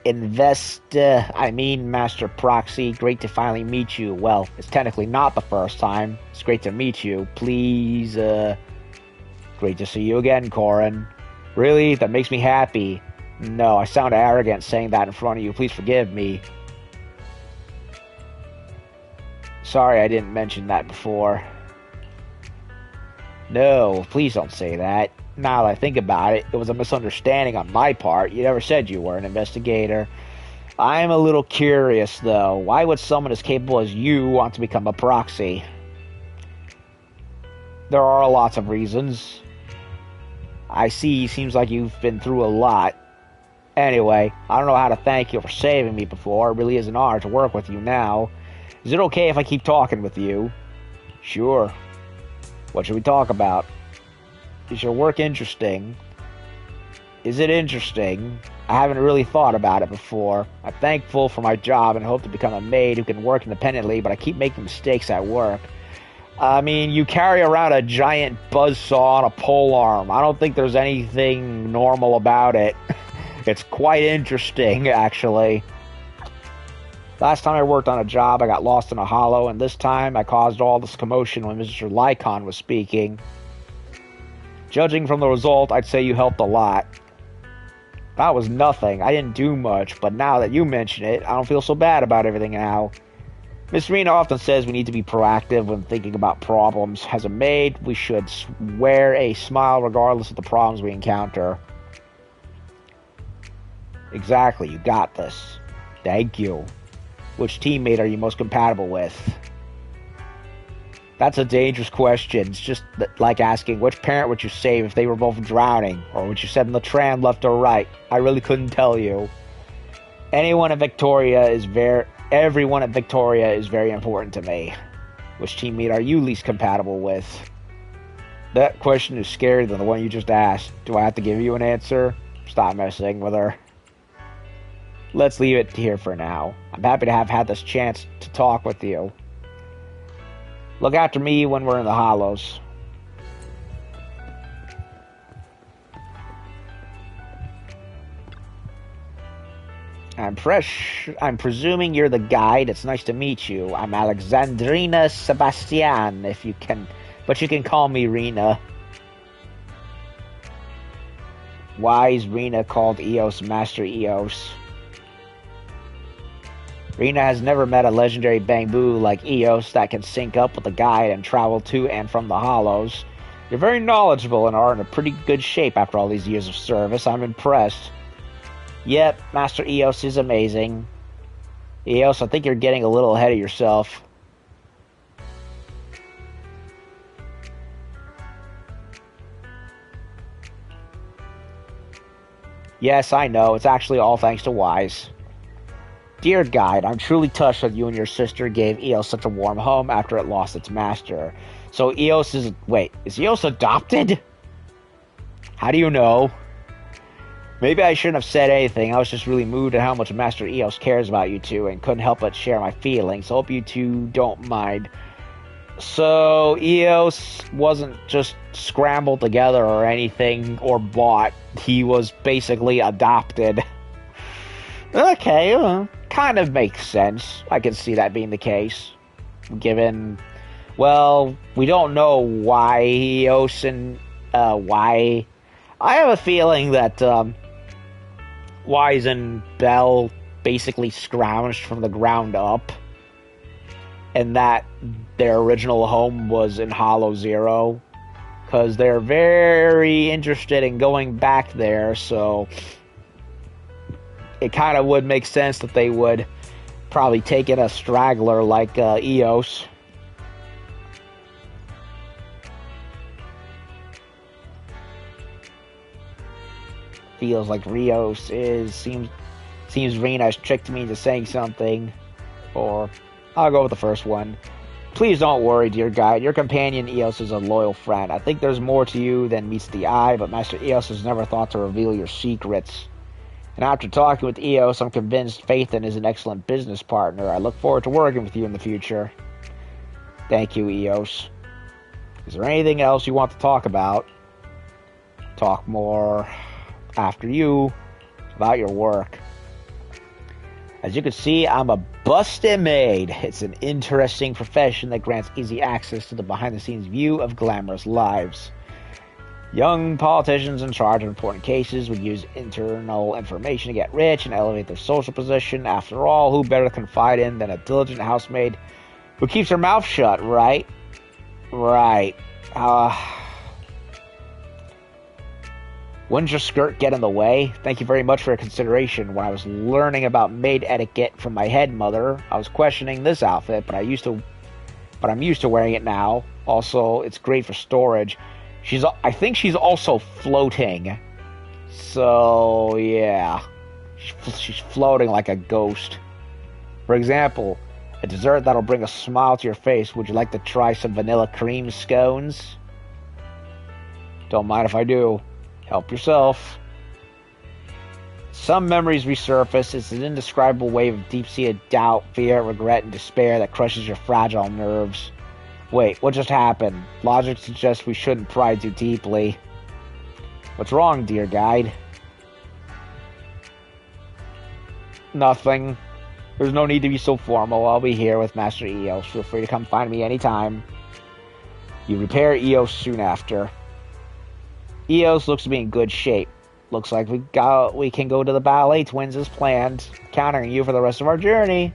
Master Proxy, great to finally meet you. Well, it's technically not the first time. It's great to meet you. Please, great to see you again, Corin. Really? That makes me happy. No, I sound arrogant saying that in front of you. Please forgive me. Sorry I didn't mention that before. No, please don't say that. Now that I think about it, it was a misunderstanding on my part. You never said you were an investigator. I'm a little curious, though. Why would someone as capable as you want to become a proxy? There are lots of reasons. I see, seems like you've been through a lot. Anyway, I don't know how to thank you for saving me before. It really is an honor to work with you now. Is it okay if I keep talking with you? Sure. What should we talk about? Is your work interesting? Is it interesting? I haven't really thought about it before. I'm thankful for my job and hope to become a maid who can work independently, but I keep making mistakes at work. I mean, you carry around a giant buzzsaw on a pole arm. I don't think there's anything normal about it. It's quite interesting, actually. Last time I worked on a job, I got lost in a hollow, and this time I caused all this commotion when Mr. Lycon was speaking. Judging from the result, I'd say you helped a lot. That was nothing. I didn't do much, but now that you mention it, I don't feel so bad about everything now. Miss Rena often says we need to be proactive when thinking about problems. As a maid, we should wear a smile regardless of the problems we encounter. Exactly, you got this. Thank you. Which teammate are you most compatible with? That's a dangerous question. It's just like asking which parent would you save if they were both drowning, or would you send the tram left or right? I really couldn't tell you. Everyone at Victoria is very important to me. Which teammate are you least compatible with? That question is scarier than the one you just asked. Do I have to give you an answer? Stop messing with her. Let's leave it here for now. I'm happy to have had this chance to talk with you. Look after me when we're in the hollows. I'm presuming you're the guide. It's nice to meet you. I'm Alexandrina Sebastian, but you can call me Rena. Why is Rena called Eos Master Eos? Rena has never met a legendary bamboo like Eos that can sync up with the guide and travel to and from the hollows. You're very knowledgeable and are in a pretty good shape after all these years of service. I'm impressed. Yep, Master Eos is amazing. Eos, I think you're getting a little ahead of yourself. Yes, I know. It's actually all thanks to Wise. Dear Guide, I'm truly touched that you and your sister gave Eos such a warm home after it lost its master. So Eos is... Wait, is Eos adopted? How do you know? Maybe I shouldn't have said anything. I was just really moved at how much Master Eos cares about you two and couldn't help but share my feelings. Hope you two don't mind. So Eos wasn't just scrambled together or anything or bought. He was basically adopted. Okay, kind of makes sense. I can see that being the case. Given, well, we don't know why Eos and, why. I have a feeling that, Wise and Bell basically scrounged from the ground up. And that their original home was in Hollow Zero. Because they're very interested in going back there, so it kind of would make sense that they would probably take in a straggler like Eos. Feels like Rios seems Rena has tricked me into saying something. Or I'll go with the first one. Please don't worry, dear guide. Your companion Eos is a loyal friend. I think there's more to you than meets the eye, but Master Eos has never thought to reveal your secrets. And after talking with Eos, I'm convinced Phaethon is an excellent business partner. I look forward to working with you in the future. Thank you, Eos. Is there anything else you want to talk about? Talk more after you about your work. As you can see, I'm a busted maid. It's an interesting profession that grants easy access to the behind-the-scenes view of glamorous lives. Young politicians in charge of important cases would use internal information to get rich and elevate their social position. After all, who better to confide in than a diligent housemaid who keeps her mouth shut, right? Right. Wouldn't your skirt get in the way? Thank you very much for your consideration. When I was learning about maid etiquette from my head mother, I was questioning this outfit, but I'm used to wearing it now. Also, it's great for storage. I think she's also floating. So, yeah. She's floating like a ghost. For example, a dessert that'll bring a smile to your face. Would you like to try some vanilla cream scones? Don't mind if I do. Help yourself. Some memories resurface. It's an indescribable wave of deep-seated doubt, fear, regret, and despair that crushes your fragile nerves. Wait, what just happened? Logic suggests we shouldn't pry too deeply. What's wrong, dear guide? Nothing. There's no need to be so formal. I'll be here with Master Eos. Feel free to come find me anytime. You repair Eos soon after. Eos looks to be in good shape. Looks like we can go to the Ballet Twins as planned. Counting on you for the rest of our journey.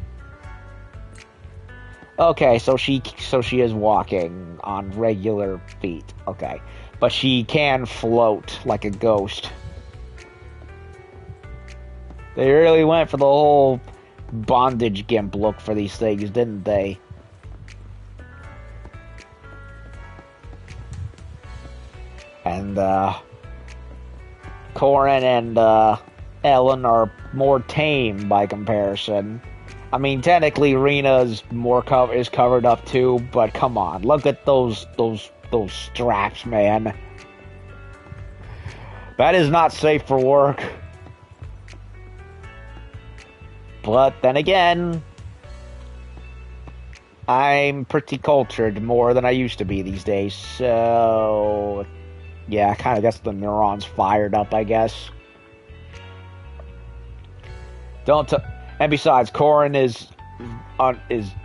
Okay, so she is walking on regular feet. Okay. But she can float like a ghost. They really went for the whole bondage gimp look for these things, didn't they? And, Corin and, Ellen are more tame by comparison. I mean, technically, Rena's is covered up too, but come on, look at those straps, man. That is not safe for work. But then again, I'm pretty cultured more than I used to be these days, so yeah, kind of gets the neurons fired up, I guess. And besides, Corin is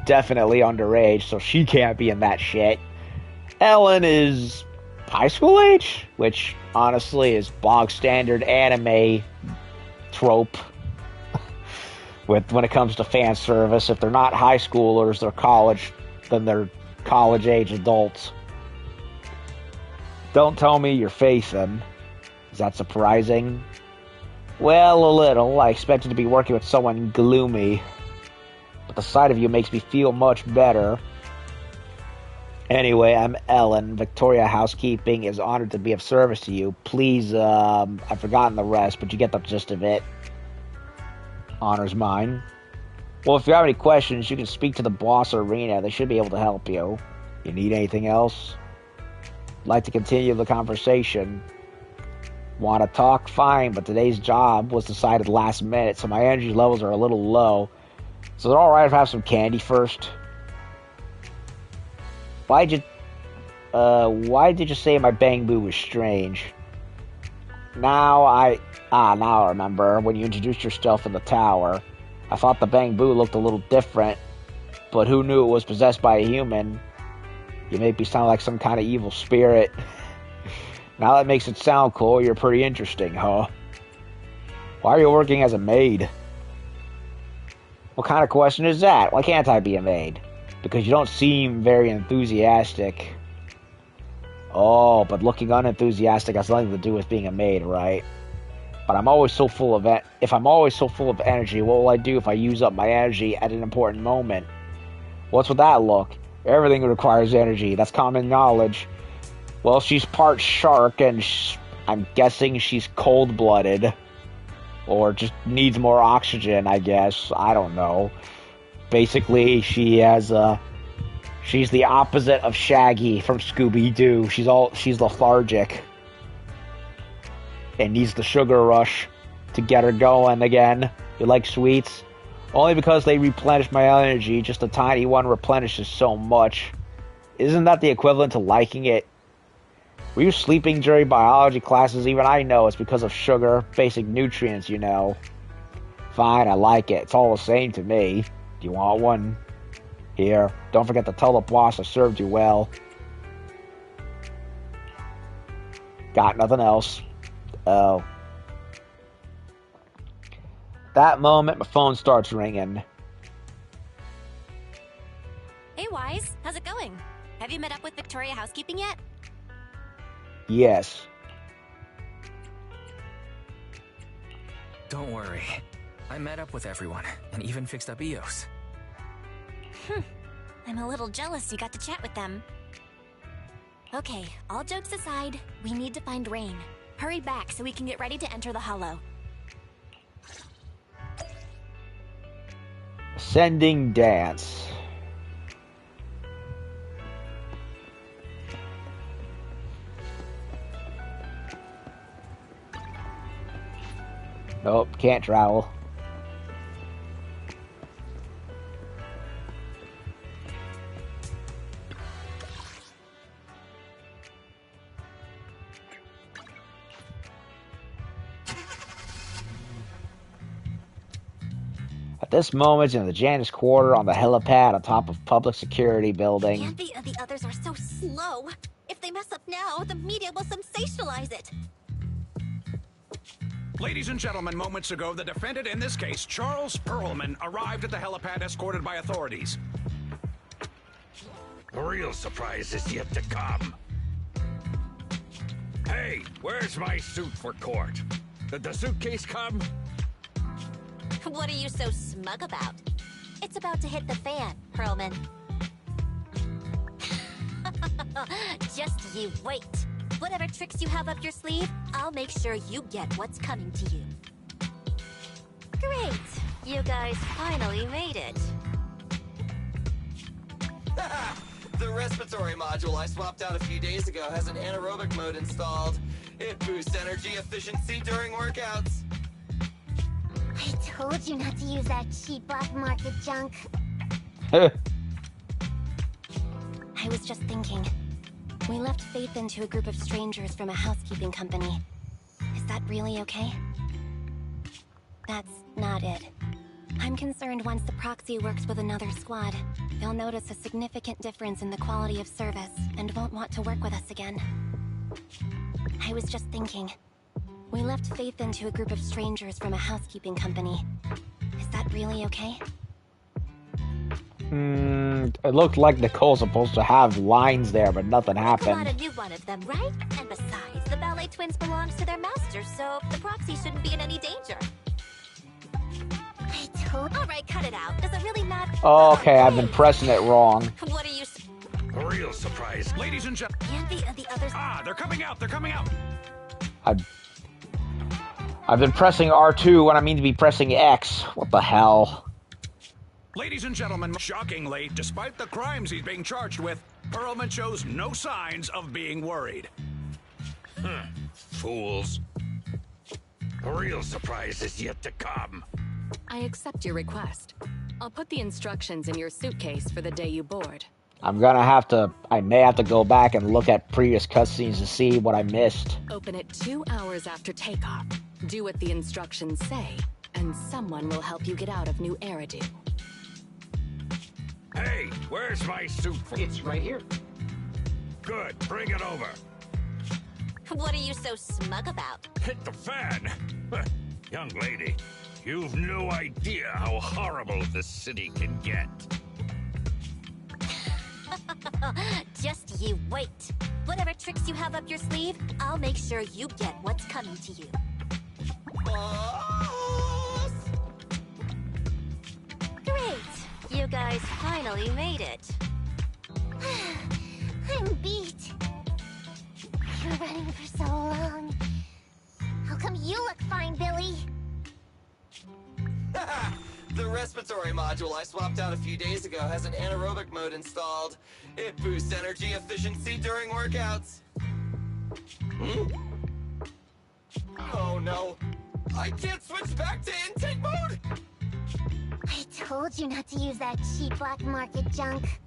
definitely underage, so she can't be in that shit. Ellen is high school age, which honestly is bog standard anime trope. When it comes to fan service, if they're not high schoolers, then they're college age adults. Don't tell me you're Phaethon. Is that surprising? Well, a little. I expected to be working with someone gloomy. But the sight of you makes me feel much better. Anyway, I'm Ellen. Victoria Housekeeping is honored to be of service to you. Please, I've forgotten the rest, but you get the gist of it. Honor's mine. Well, if you have any questions, you can speak to the boss or Arena. They should be able to help you. You need anything else? Like to continue the conversation? Want to talk? Fine, but today's job was decided last minute, so my energy levels are a little low. So is it alright if I have some candy first? Why did you say my Bang Boo was strange? Now I remember when you introduced yourself in the tower. I thought the Bang Boo looked a little different, but who knew it was possessed by a human? You make me sound like some kind of evil spirit. Now that makes it sound cool. You're pretty interesting, huh? Why are you working as a maid? What kind of question is that? Why can't I be a maid? Because you don't seem very enthusiastic. Oh, but looking unenthusiastic has nothing to do with being a maid, right? But I'm always so full of if I'm always so full of energy, what will I do if I use up my energy at an important moment? What's with that look? Everything requires energy. That's common knowledge. Well, she's part shark, and I'm guessing she's cold-blooded. Or just needs more oxygen, I guess. I don't know. Basically, she's the opposite of Shaggy from Scooby-Doo. She's lethargic. And needs the sugar rush to get her going again. You like sweets? Only because they replenish my energy. Just a tiny one replenishes so much. Isn't that the equivalent to liking it? Were you sleeping during biology classes? Even I know it's because of sugar. Basic nutrients, you know. Fine, I like it. It's all the same to me. Do you want one? Here, don't forget to tell the boss I served you well. Got nothing else. Oh. That moment, my phone starts ringing. Hey, Wise. How's it going? Have you met up with Victoria Housekeeping yet? Yes. Don't worry. I met up with everyone, and even fixed up Eos. I'm a little jealous you got to chat with them. Okay, all jokes aside, we need to find Rain. Hurry back so we can get ready to enter the Hollow. Ascending dance. Nope, can't travel. At this moment, in the Janus Quarter on the helipad on top of public security building. And the others are so slow. If they mess up now, the media will sensationalize it. Ladies and gentlemen, moments ago, the defendant in this case, Charles Perlman, arrived at the helipad escorted by authorities. The real surprise is yet to come. Hey, where's my suit for court? Did the suitcase come? What are you so smug about? It's about to hit the fan, Perlman. Just you wait. Whatever tricks you have up your sleeve, I'll make sure you get what's coming to you. Great! You guys finally made it. The respiratory module I swapped out a few days ago has an anaerobic mode installed. It boosts energy efficiency during workouts. I told you not to use that cheap black market junk. I was just thinking. We left Faith into a group of strangers from a housekeeping company. Is that really okay? That's not it. I'm concerned once the proxy works with another squad, they'll notice a significant difference in the quality of service and won't want to work with us again. I was just thinking. We left Faith into a group of strangers from a housekeeping company. Is that really okay? It looked like Nicole's supposed to have lines there, but nothing happened. Not a new one of them, right? And besides, the ballet twins belongs to their master, so the proxy shouldn't be in any danger. I told. All right, cut it out. Does it really not? Oh, okay, I've been pressing it wrong. What are you? A real surprise. Ladies and gentlemen. And the others. Ah, they're coming out. They're coming out. I've been pressing R2 when I mean to be pressing X. What the hell? Ladies and gentlemen, shockingly, despite the crimes he's being charged with, Perlman shows no signs of being worried. Fools. A real surprise is yet to come. I accept your request. I'll put the instructions in your suitcase for the day you board. I may have to go back and look at previous cutscenes to see what I missed. Open it 2 hours after takeoff. Do what the instructions say, and someone will help you get out of New Eridu. Hey, where's my suit? It's right here. Good, bring it over. What are you so smug about? Hit the fan. Young lady, you've no idea how horrible this city can get. Just you wait. Whatever tricks you have up your sleeve, I'll make sure you get what's coming to you. Great! You guys finally made it. I'm beat. You were running for so long. How come you look fine, Billy? The respiratory module I swapped out a few days ago has an anaerobic mode installed. It boosts energy efficiency during workouts. Oh no. I can't switch back to intake mode! I told you not to use that cheap black market junk.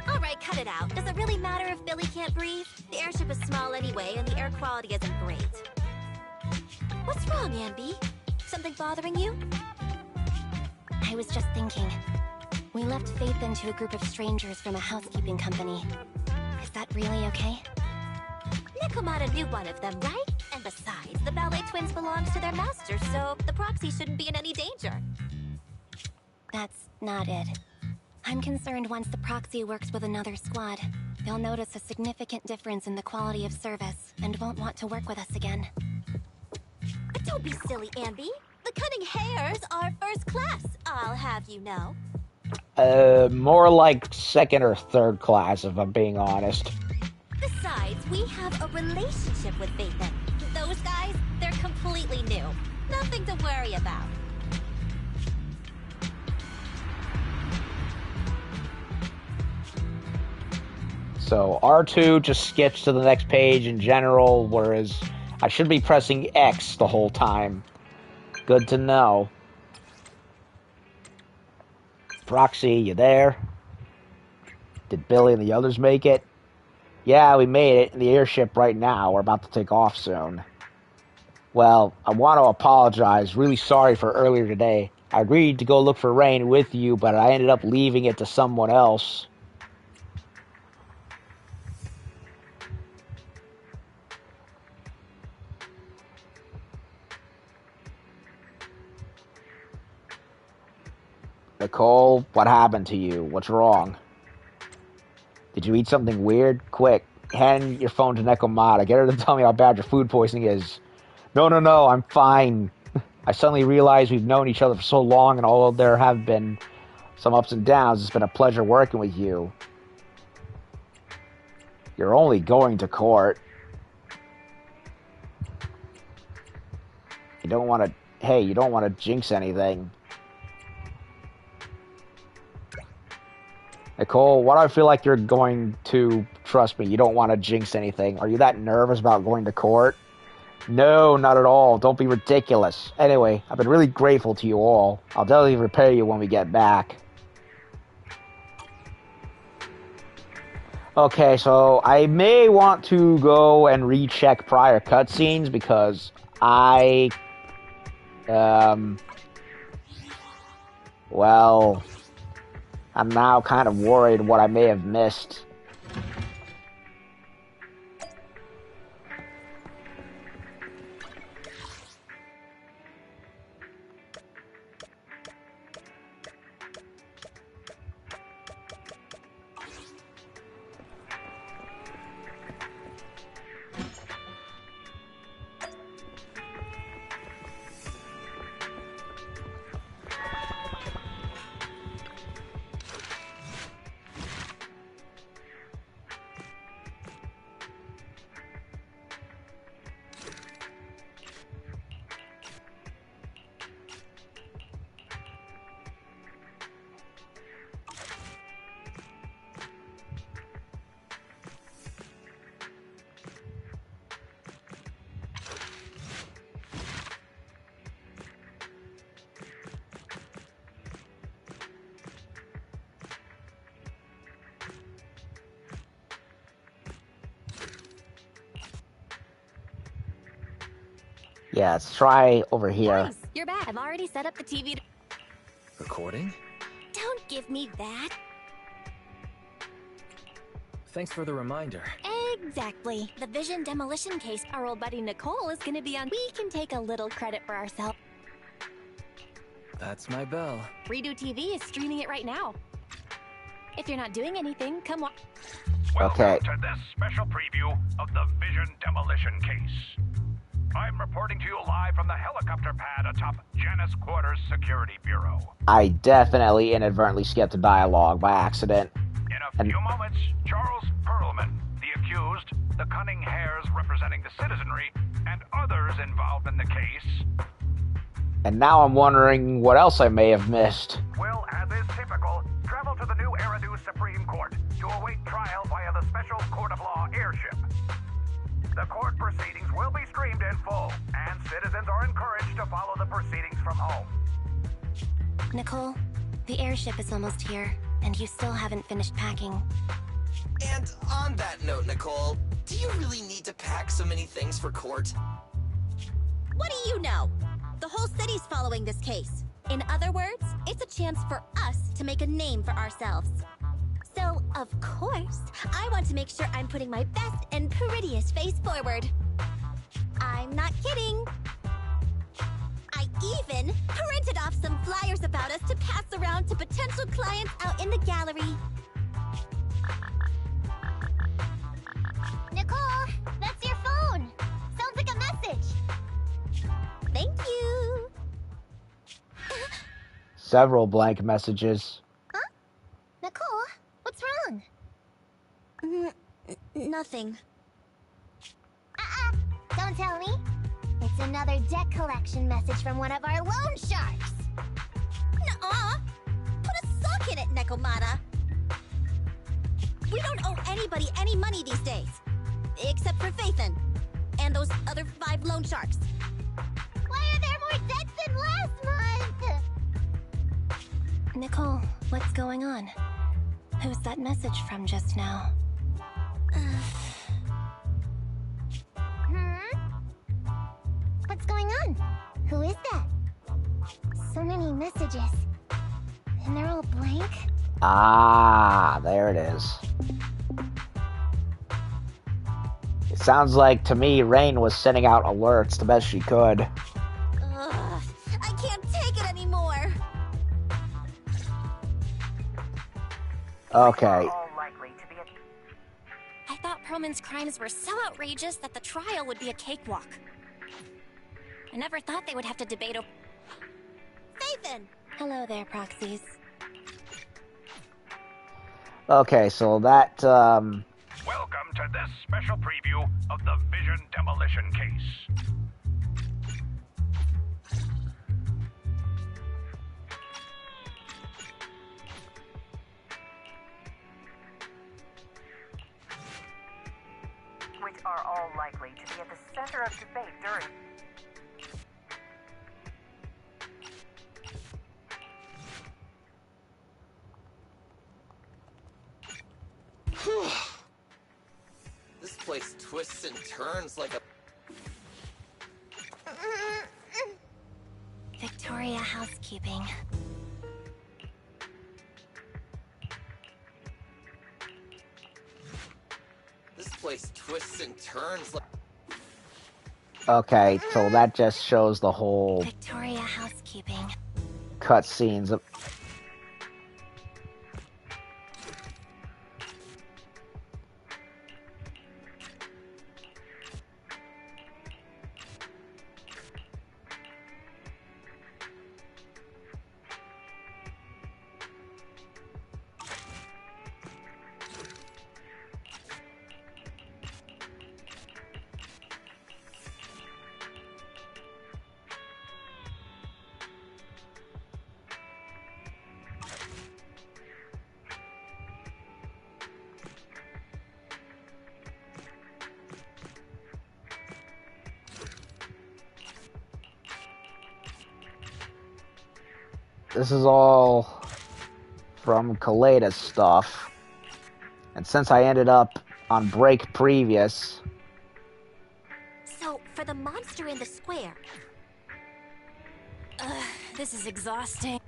Alright, cut it out. Does it really matter if Billy can't breathe? The airship is small anyway, and the air quality isn't great. What's wrong, Anby? Something bothering you? I was just thinking. We left Faith into a group of strangers from a housekeeping company. Is that really okay? Nekomata knew one of them, right? And besides, the ballet twins belongs to their master, so the proxy shouldn't be in any danger. That's not it. I'm concerned once the proxy works with another squad, they'll notice a significant difference in the quality of service and won't want to work with us again. Don't be silly, Anby. The cunning hares are first class, I'll have you know. More like second or third class, if I'm being honest. Besides, we have a relationship with Faithen. Those guys, they're completely new. Nothing to worry about. So R2 just skips to the next page in general, whereas I should be pressing X the whole time. Good to know. Proxy, you there? Did Billy and the others make it? Yeah, we made it in the airship right now. We're about to take off soon. Well, I want to apologize. Really sorry for earlier today. I agreed to go look for Rain with you, but I ended up leaving it to someone else. Nicole, what happened to you? What's wrong? Did you eat something weird? Quick, hand your phone to Nekomata. Get her to tell me how bad your food poisoning is. No, I'm fine. I suddenly realized we've known each other for so long, and although there have been some ups and downs, it's been a pleasure working with you. You're only going to court. You don't want to... Hey, you don't want to jinx anything. Nicole, why do I feel like you're going to trust me? You don't want to jinx anything. Are you that nervous about going to court? No, not at all. Don't be ridiculous. Anyway, I've been really grateful to you all. I'll definitely repay you when we get back. Okay, so I may want to go and recheck prior cutscenes because well, I'm now kind of worried what I may have missed. Yeah, let's try over here. Nice, you're back. I've already set up the TV. Recording? Don't give me that. Thanks for the reminder. Exactly. The Vision demolition case our old buddy Nicole is gonna be on. We can take a little credit for ourselves. That's my bell. Redo TV is streaming it right now. If you're not doing anything, come on. Welcome to this special preview of the Vision demolition case. I'm reporting to you live from the helicopter pad atop Janus Quarters Security Bureau. I definitely inadvertently skipped a dialogue by accident. In a few moments, Charles Perlman, the accused, the cunning hares representing the citizenry, and others involved in the case. And now I'm wondering what else I may have missed. Will, as is typical, travel to the new Eridu Supreme Court to await trial via the Special Court of Law airship. The court proceedings will be streamed in full, and citizens are encouraged to follow the proceedings from home. Nicole, the airship is almost here, and you still haven't finished packing. And on that note, Nicole, do you really need to pack so many things for court? What do you know? The whole city's following this case. In other words, it's a chance for us to make a name for ourselves. So, of course, I want to make sure I'm putting my best and prettiest face forward. I'm not kidding. I even printed off some flyers about us to pass around to potential clients out in the gallery. Nicole, that's your phone. Sounds like a message. Thank you. Several blank messages. Huh? Nicole, what's wrong? Nothing. Don't tell me. It's another debt collection message from one of our loan sharks. Nuh-uh. Put a sock in it, Nekomata. We don't owe anybody any money these days. Except for Faithin. And those other 5 loan sharks. Why are there more debts than last month? Nicole, what's going on? Who's that message from just now? What's going on? Who is that? So many messages. And they're all blank? Ah, there it is. It sounds like, to me, Rain was sending out alerts the best she could. Ugh, I can't take it anymore. Okay. I thought Perlman's crimes were so outrageous that the trial would be a cakewalk. I never thought they would have to debate over... Faithin! Hello there, proxies. Okay, so that, Welcome to this special preview of the Vision demolition case. Which are all likely to be at the center of debate during... This place twists and turns like a... Victoria Housekeeping. This place twists and turns like... okay, so that just shows the whole Victoria Housekeeping. cutscenes of... This is all from Kaleda's stuff. And since I ended up on break previous... So, So, for the monster in the square... This is exhausting.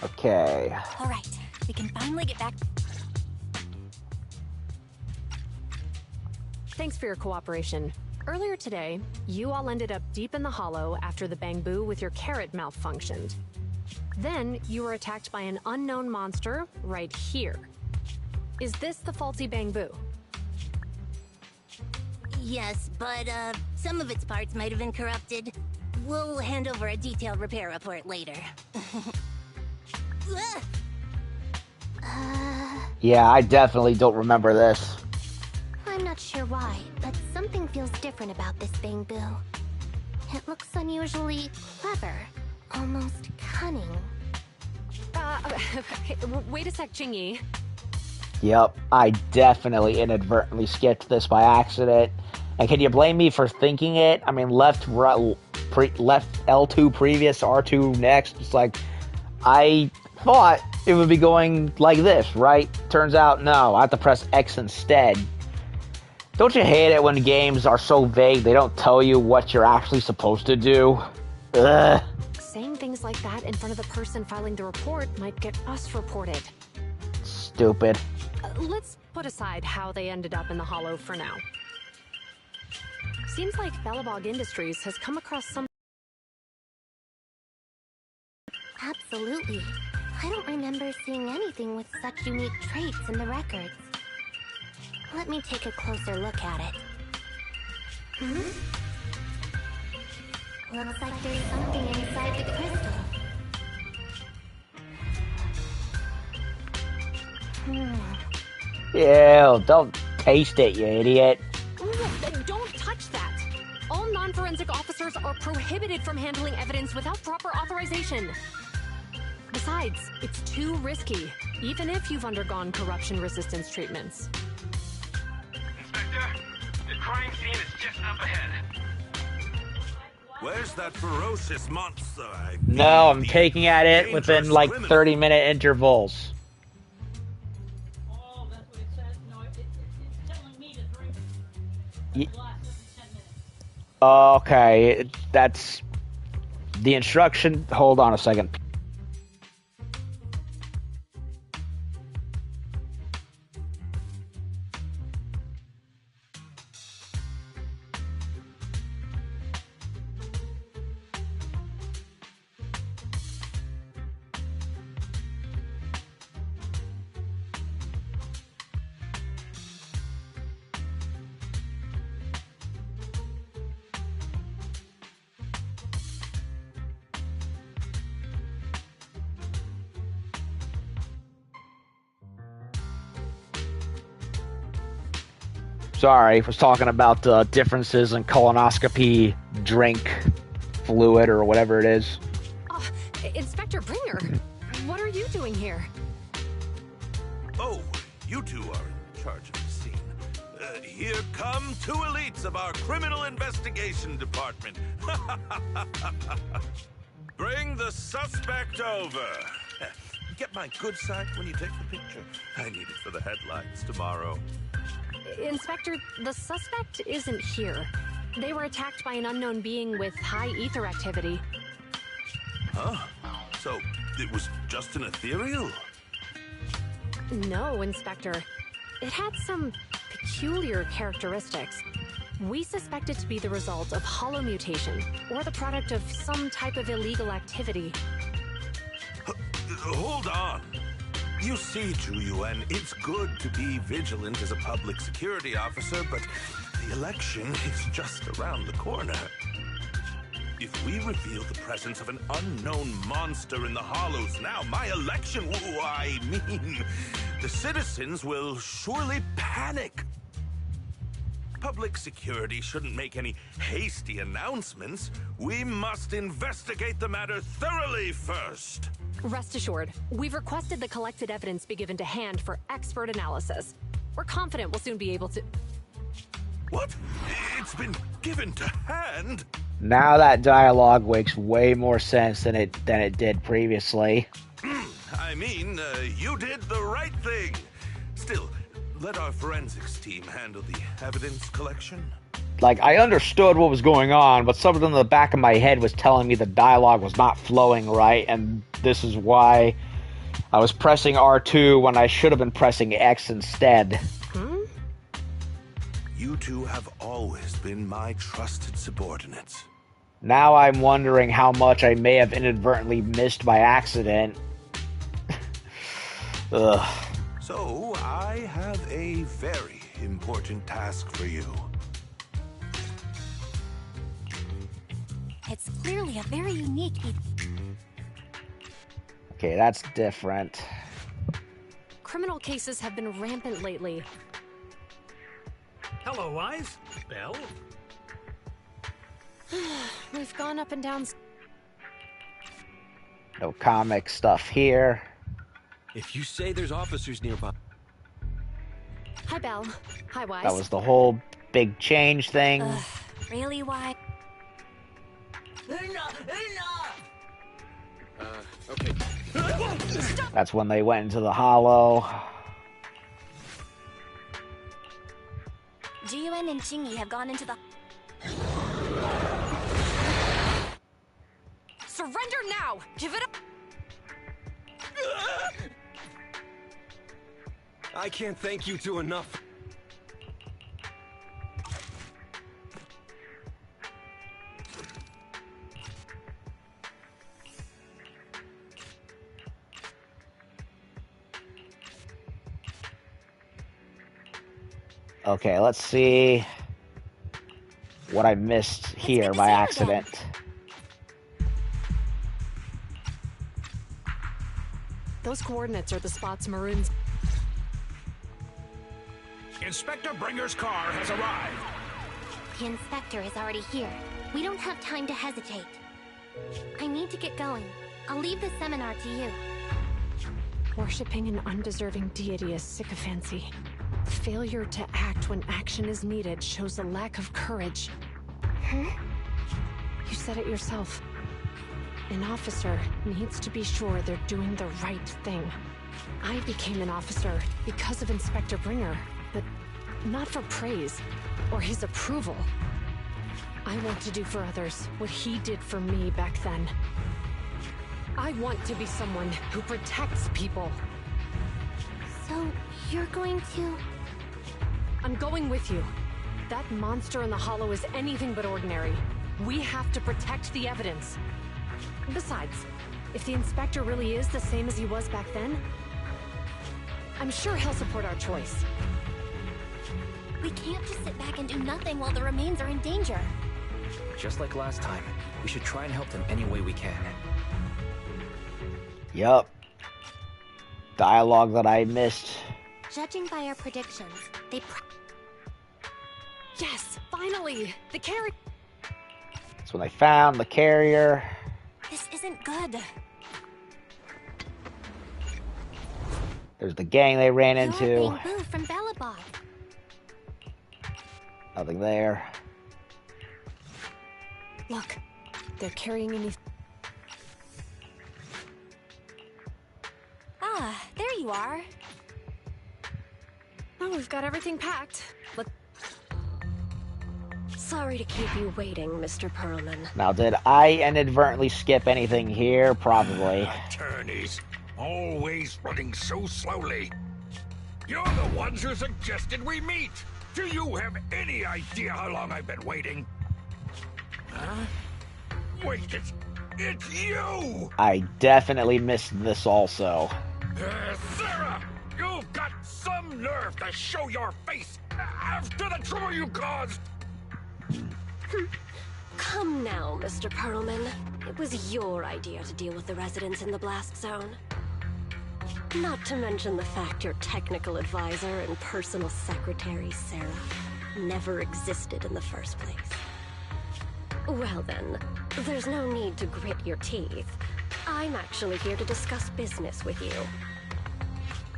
Okay. All right, we can finally get back. Thanks for your cooperation. Earlier today, you all ended up deep in the hollow after the bamboo with your carrot malfunctioned. Then, you were attacked by an unknown monster right here. Is this the faulty bamboo? Yes, but, some of its parts might have been corrupted. We'll hand over a detailed repair report later. Yeah, I definitely don't remember this. I'm not sure why, but something feels different about this bamboo. It looks unusually clever, almost cunning. Wait a sec, Chingy. Yep, I definitely inadvertently skipped this by accident. And can you blame me for thinking it? I mean, left L2 previous, R2 next. It's like, I thought it would be going like this, right? Turns out, no, I have to press X instead. Don't you hate it when games are so vague they don't tell you what you're actually supposed to do? Ugh. Saying things like that in front of the person filing the report might get us reported. Stupid. Let's put aside how they ended up in the hollow for now. Seems like Bellabog Industries has come across some... Absolutely. I don't remember seeing anything with such unique traits in the records. Let me take a closer look at it. Looks like there's something inside the crystal. Ew, don't taste it, you idiot. Don't touch that! All non-forensic officers are prohibited from handling evidence without proper authorization. Besides, it's too risky, even if you've undergone corruption resistance treatments. Inspector, the crime scene is just up ahead. Where's that ferocious monster? No, I'm taking at it within like 30-minute intervals. Okay, that's the instruction. Hold on a second. Sorry, I was talking about the differences in colonoscopy drink fluid or whatever it is. Inspector Bringer, what are you doing here? Oh, you two are in charge of the scene. Here come two elites of our criminal investigation department. Bring the suspect over. Get my good side when you take the picture. I need it for the headlines tomorrow. Inspector, the suspect isn't here. They were attacked by an unknown being with high ether activity. Huh? So, it was just an ethereal? No, Inspector. It had some peculiar characteristics. We suspect it to be the result of hollow mutation, or the product of some type of illegal activity. Hold on. You see, Chuyuan, it's good to be vigilant as a public security officer, but the election is just around the corner. If we reveal the presence of an unknown monster in the Hollows now, my election, the citizens will surely panic. Public security shouldn't make any hasty announcements. We must investigate the matter thoroughly first. Rest assured, we've requested the collected evidence be given to hand for expert analysis. We're confident we'll soon be able to... What? It's been given to hand? Now that dialogue makes way more sense than it did previously. I mean, you did the right thing. Still, let our forensics team handle the evidence collection. Like, I understood what was going on, but something in the back of my head was telling me the dialogue was not flowing right, and this is why I was pressing R2 when I should have been pressing X instead. You two have always been my trusted subordinates. Now I'm wondering how much I may have inadvertently missed by accident. Ugh. So, I have a very important task for you. It's clearly a very unique... Okay, that's different. Criminal cases have been rampant lately. Hello, Wise. Belle? We've gone up and down... No comic stuff here. If you say there's officers nearby... Hi, Belle. Hi, Wise. That was the whole big change thing. Really, why? Okay. That's when they went into the hollow. Jiyuan and Chingy have gone into the... Surrender now! Give it up! I can't thank you two enough. Okay, let's see what I missed here by accident. Those coordinates are the spots Maroon's... Inspector Bringer's car has arrived. The inspector is already here. We don't have time to hesitate. I need to get going. I'll leave the seminar to you. Worshipping an undeserving deity is sycophancy. Failure to act when action is needed shows a lack of courage. Huh? You said it yourself. An officer needs to be sure they're doing the right thing. I became an officer because of Inspector Bringer, but not for praise or his approval. I want to do for others what he did for me back then. I want to be someone who protects people. So, you're going to... I'm going with you. That monster in the hollow is anything but ordinary. We have to protect the evidence. Besides, if the inspector really is the same as he was back then, I'm sure he'll support our choice. We can't just sit back and do nothing while the remains are in danger. Just like last time, we should try and help them any way we can. Yup. Dialogue that I missed. Judging by our predictions, they... Yes, finally! The carrier... That's when they found the carrier. This isn't good. There's the gang they ran into. Bamboo from Bellabog. Nothing there. Look, they're carrying any... Ah, there you are. Well, we've got everything packed. Sorry to keep you waiting, Mr. Perlman. Now, did I inadvertently skip anything here? Probably. Attorneys, always running so slowly. You're the ones who suggested we meet. Do you have any idea how long I've been waiting? Huh? Wait, it's you! I definitely missed this also. Sarah! You've got some nerve to show your face after the trouble you caused! Come now, Mr. Perlman. It was your idea to deal with the residents in the blast zone. Not to mention the fact your technical advisor and personal secretary, Sarah, never existed in the first place. Well then, there's no need to grit your teeth. I'm actually here to discuss business with you.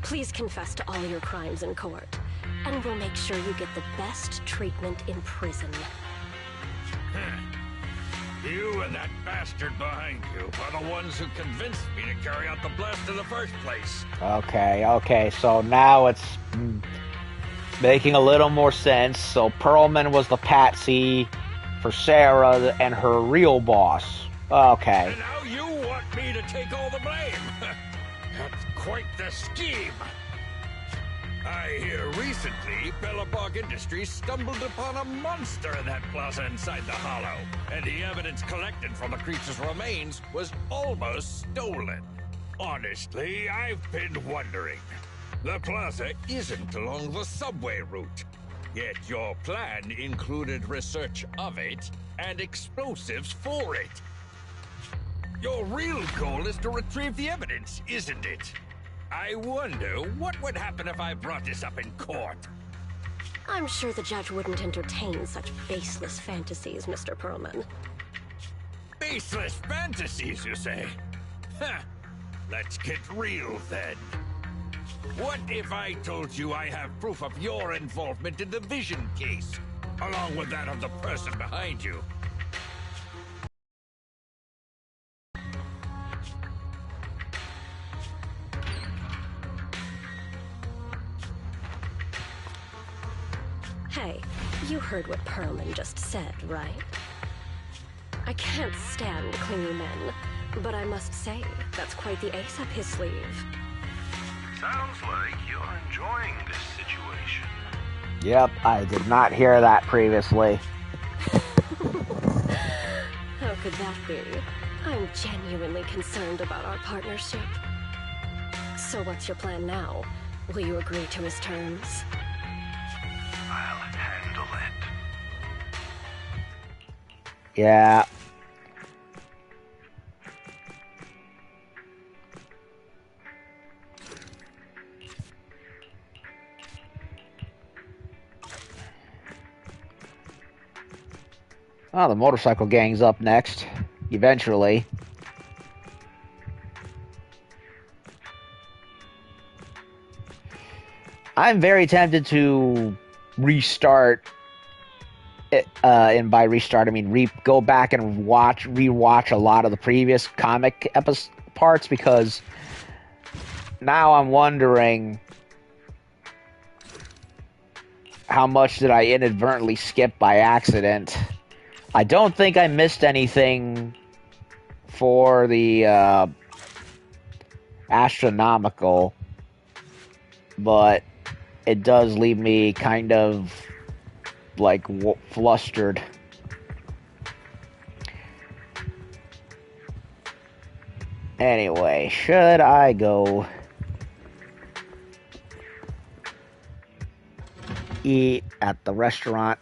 Please confess to all your crimes in court, and we'll make sure you get the best treatment in prison. You and that bastard behind you are the ones who convinced me to carry out the blast in the first place. Okay, so now it's making a little more sense. So Perlman was the patsy for Sarah and her real boss. Okay. And now you want me to take all the blame. That's quite the scheme. I hear recently Bellabog Industries stumbled upon a monster in that plaza inside the Hollow, and the evidence collected from the creature's remains was almost stolen. Honestly, I've been wondering. The plaza isn't along the subway route, yet your plan included research of it and explosives for it. Your real goal is to retrieve the evidence, isn't it? I wonder what would happen if I brought this up in court. I'm sure the judge wouldn't entertain such baseless fantasies, Mr. Perlman. Baseless fantasies, you say? Ha! Let's get real then. What if I told you I have proof of your involvement in the Vision case, along with that of the person behind you? Hey, you heard what Perlman just said, right? I can't stand clingy men, but I must say, that's quite the ace up his sleeve. Sounds like you're enjoying this situation. Yep, I did not hear that previously. How could that be? I'm genuinely concerned about our partnership. So what's your plan now? Will you agree to his terms? I'll handle it. Yeah. Oh, the motorcycle gang's up next. Eventually. I'm very tempted to restart it, and by restart I mean go back and rewatch a lot of the previous comic parts, because now I'm wondering how much did I inadvertently skip by accident. I don't think I missed anything for the astronomical, but it does leave me kind of like flustered. Anyway, should I go eat at the restaurant?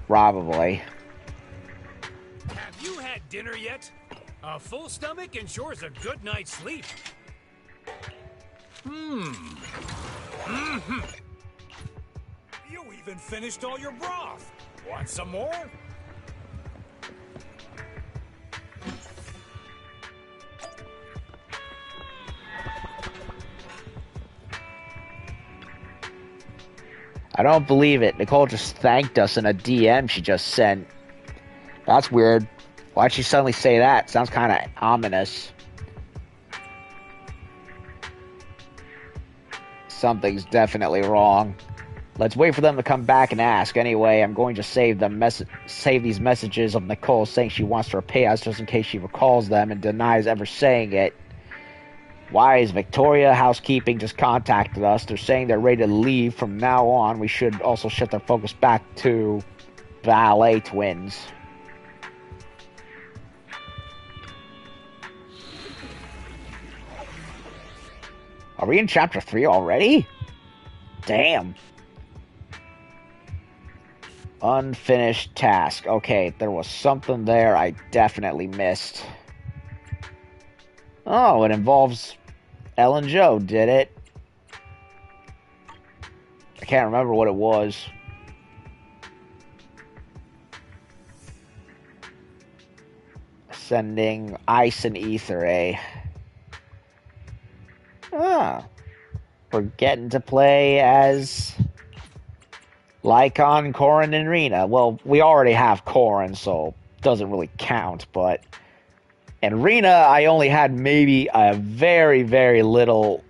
Probably. Have you had dinner yet? A full stomach ensures a good night's sleep. Mm-hmm. You even finished all your broth. Want some more? I don't believe it. Nicole just thanked us in a DM she just sent. That's weird. Why'd she suddenly say that? Sounds kind of ominous. Something's definitely wrong. Let's wait for them to come back and ask. Anyway, I'm going to save these messages of Nicole saying she wants to repay us just in case she recalls them and denies ever saying it. Why is Victoria Housekeeping just contacted us? They're saying they're ready to leave. From now on, we should also shift our focus back to Ballet Twins. Are we in chapter 3 already? Damn. Unfinished task. Okay, there was something there I definitely missed. Oh, it involves Ellen Joe, did it? I can't remember what it was. Sending ice and ether, eh? Ah. We're getting to play as Lycon, Corrin, and Rena. Well, we already have Corrin, so it doesn't really count, but... And Rena, I only had maybe a very, very little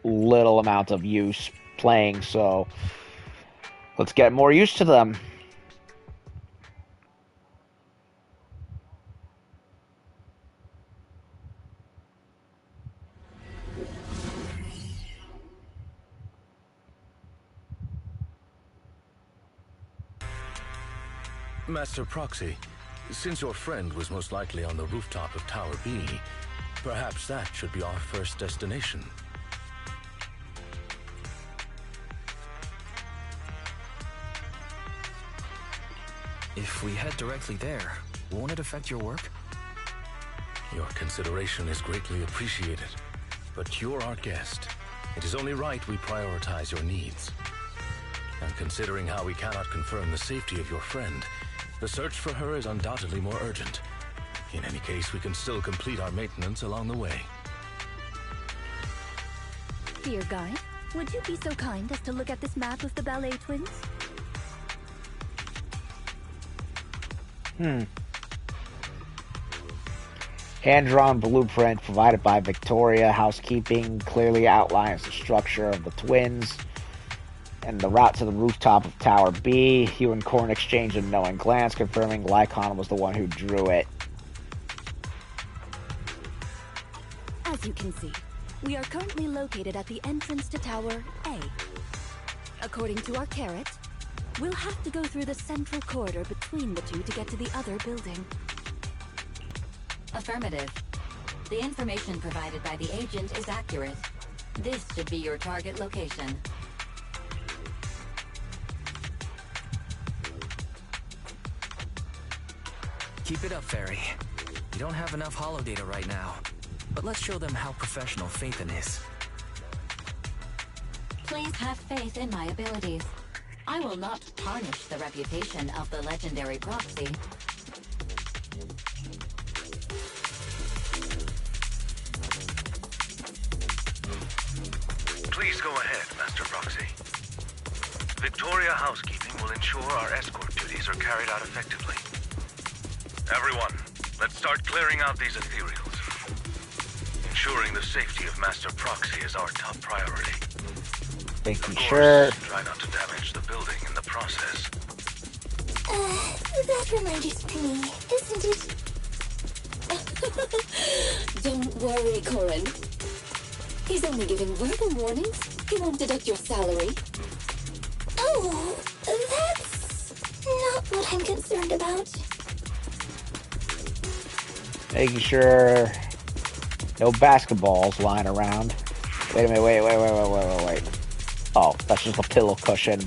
amount of use playing, so... Let's get more used to them. Master Proxy, since your friend was most likely on the rooftop of Tower B, perhaps that should be our first destination. If we head directly there, won't it affect your work? Your consideration is greatly appreciated, but you're our guest. It is only right we prioritize your needs. And considering how we cannot confirm the safety of your friend, the search for her is undoubtedly more urgent. In any case, we can still complete our maintenance along the way. Dear guide, would you be so kind as to look at this map of the ballet twins? Hand-drawn blueprint provided by Victoria Housekeeping clearly outlines the structure of the twins and the route to the rooftop of Tower B. Hugh and Corrin exchanged a knowing glance, confirming Lycon was the one who drew it. As you can see, we are currently located at the entrance to Tower A. According to our carrot, we'll have to go through the central corridor between the two to get to the other building. Affirmative. The information provided by the agent is accurate. This should be your target location. Keep it up, Fairy. You don't have enough holo data right now, but let's show them how professional Phaethon is. Please have faith in my abilities. I will not tarnish the reputation of the legendary Proxy. Please go ahead, Master Proxy. Victoria Housekeeping will ensure our escort duties are carried out effectively. Everyone, let's start clearing out these ethereals. Ensuring the safety of Master Proxy is our top priority. Making sure. Try not to damage the building in the process. That reminds me, isn't it? Don't worry, Corrin. He's only giving verbal warnings. He won't deduct your salary. Oh, that's not what I'm concerned about. Making sure no basketballs lying around. Wait a minute, wait. Oh, that's just a pillow cushion.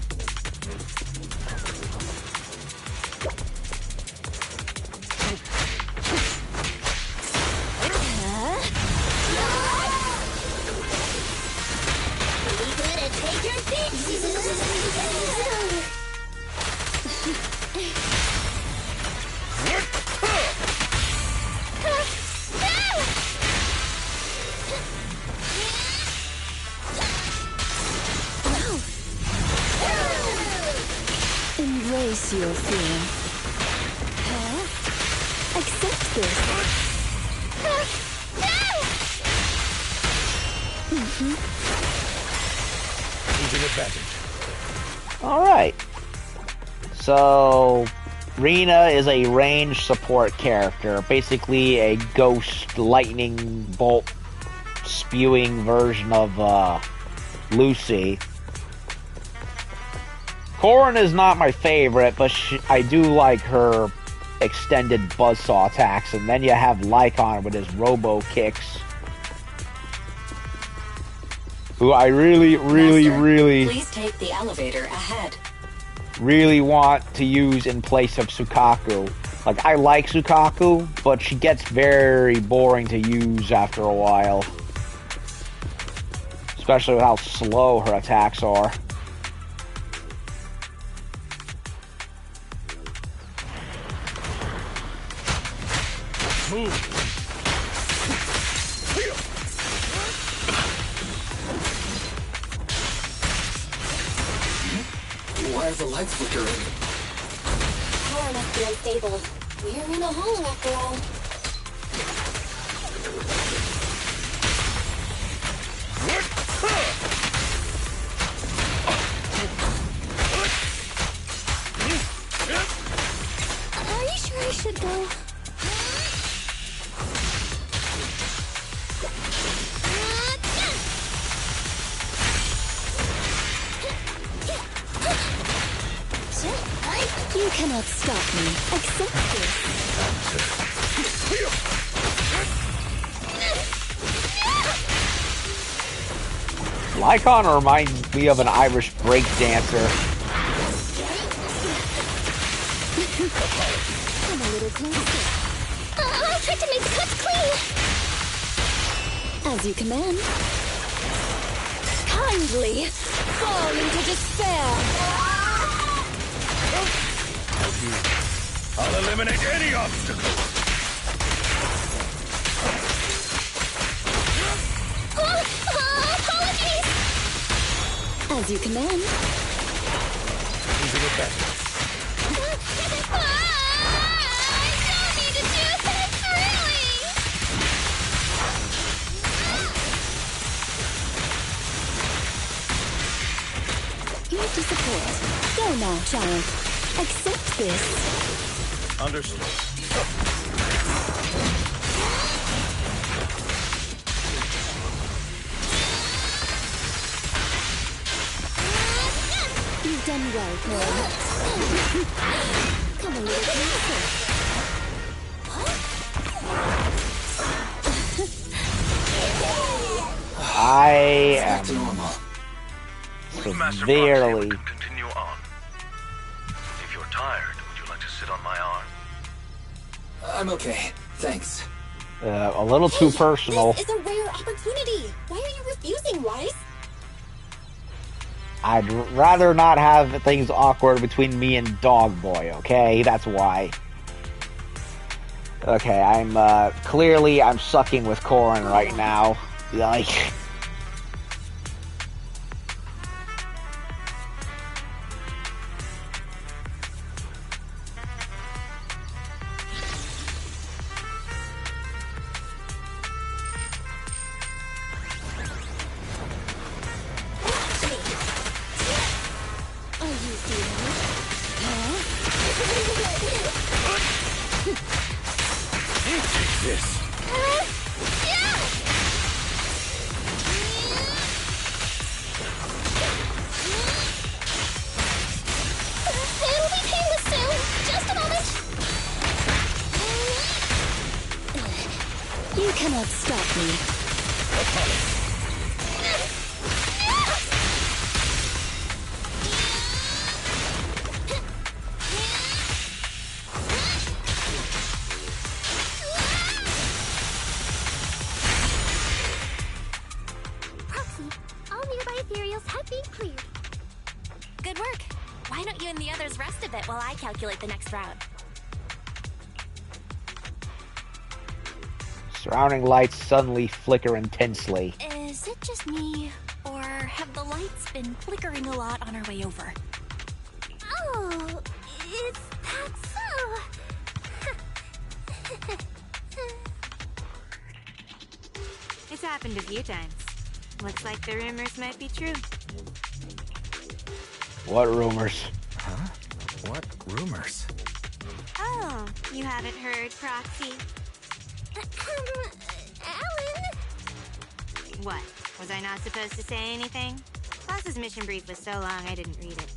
Embrace your fear. Accept this. Losing advantage. Alright. So, Rena is a range support character. Basically a ghost lightning bolt spewing version of Lucy. Corrin is not my favorite, but I do like her extended buzzsaw attacks. And then you have Lycon with his robo kicks, who I really Please take the elevator ahead. really want to use in place of Sukaku. Like, I like Sukaku, but she gets very boring to use after a while. Especially with how slow her attacks are. Move. are the lights flickering? Power must be unstable. We're in a hole after all. Are you sure I should go? You cannot stop me. Accept this. Lycon reminds me of an Irish break dancer. Come a little closer. I'll try to make the cuts clean. As you command. Kindly fall into despair. I'll eliminate any obstacle. Apologies. As you command. Easy with that. I don't need to do this, really. Your disappoint. Go now, child. Accept this. Understood. You've done well, Cole. Come a little closer. I Back to am normal. severely. Continue on. If you're tired, would you like to sit on my arm? I'm okay, thanks. A little too personal. This is a rare opportunity. Why are you refusing, Wise? I'd rather not have things awkward between me and Dog Boy, okay? That's why. Okay, I'm sucking with Corin right now. Like... You cannot stop me. Proxy, all nearby ethereals have been cleared. Good work. Why don't you and the others rest a bit while I calculate the next round? Surrounding lights suddenly flicker intensely. Is it just me, or have the lights been flickering a lot on our way over? Oh, is that so? It's happened a few times. Looks like the rumors might be true. What rumors? Huh? What rumors? Oh, you haven't heard, Proxy? Alan? What? Was I not supposed to say anything? Klaus's mission brief was so long I didn't read it.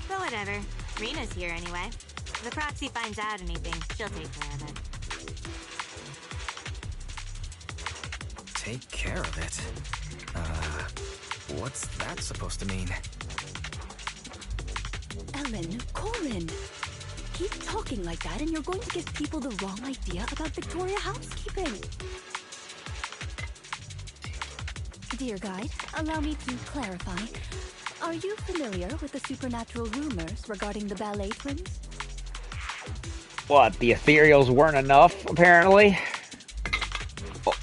But whatever. Rena's here anyway. If the Proxy finds out anything, she'll take care of it. Take care of it? What's that supposed to mean? Ellen, Corin. Keep talking like that and you're going to give people the wrong idea about Victoria Housekeeping. Dear guide, allow me to clarify. Are you familiar with the supernatural rumors regarding the ballet twins? What, the ethereals weren't enough, apparently? Oh.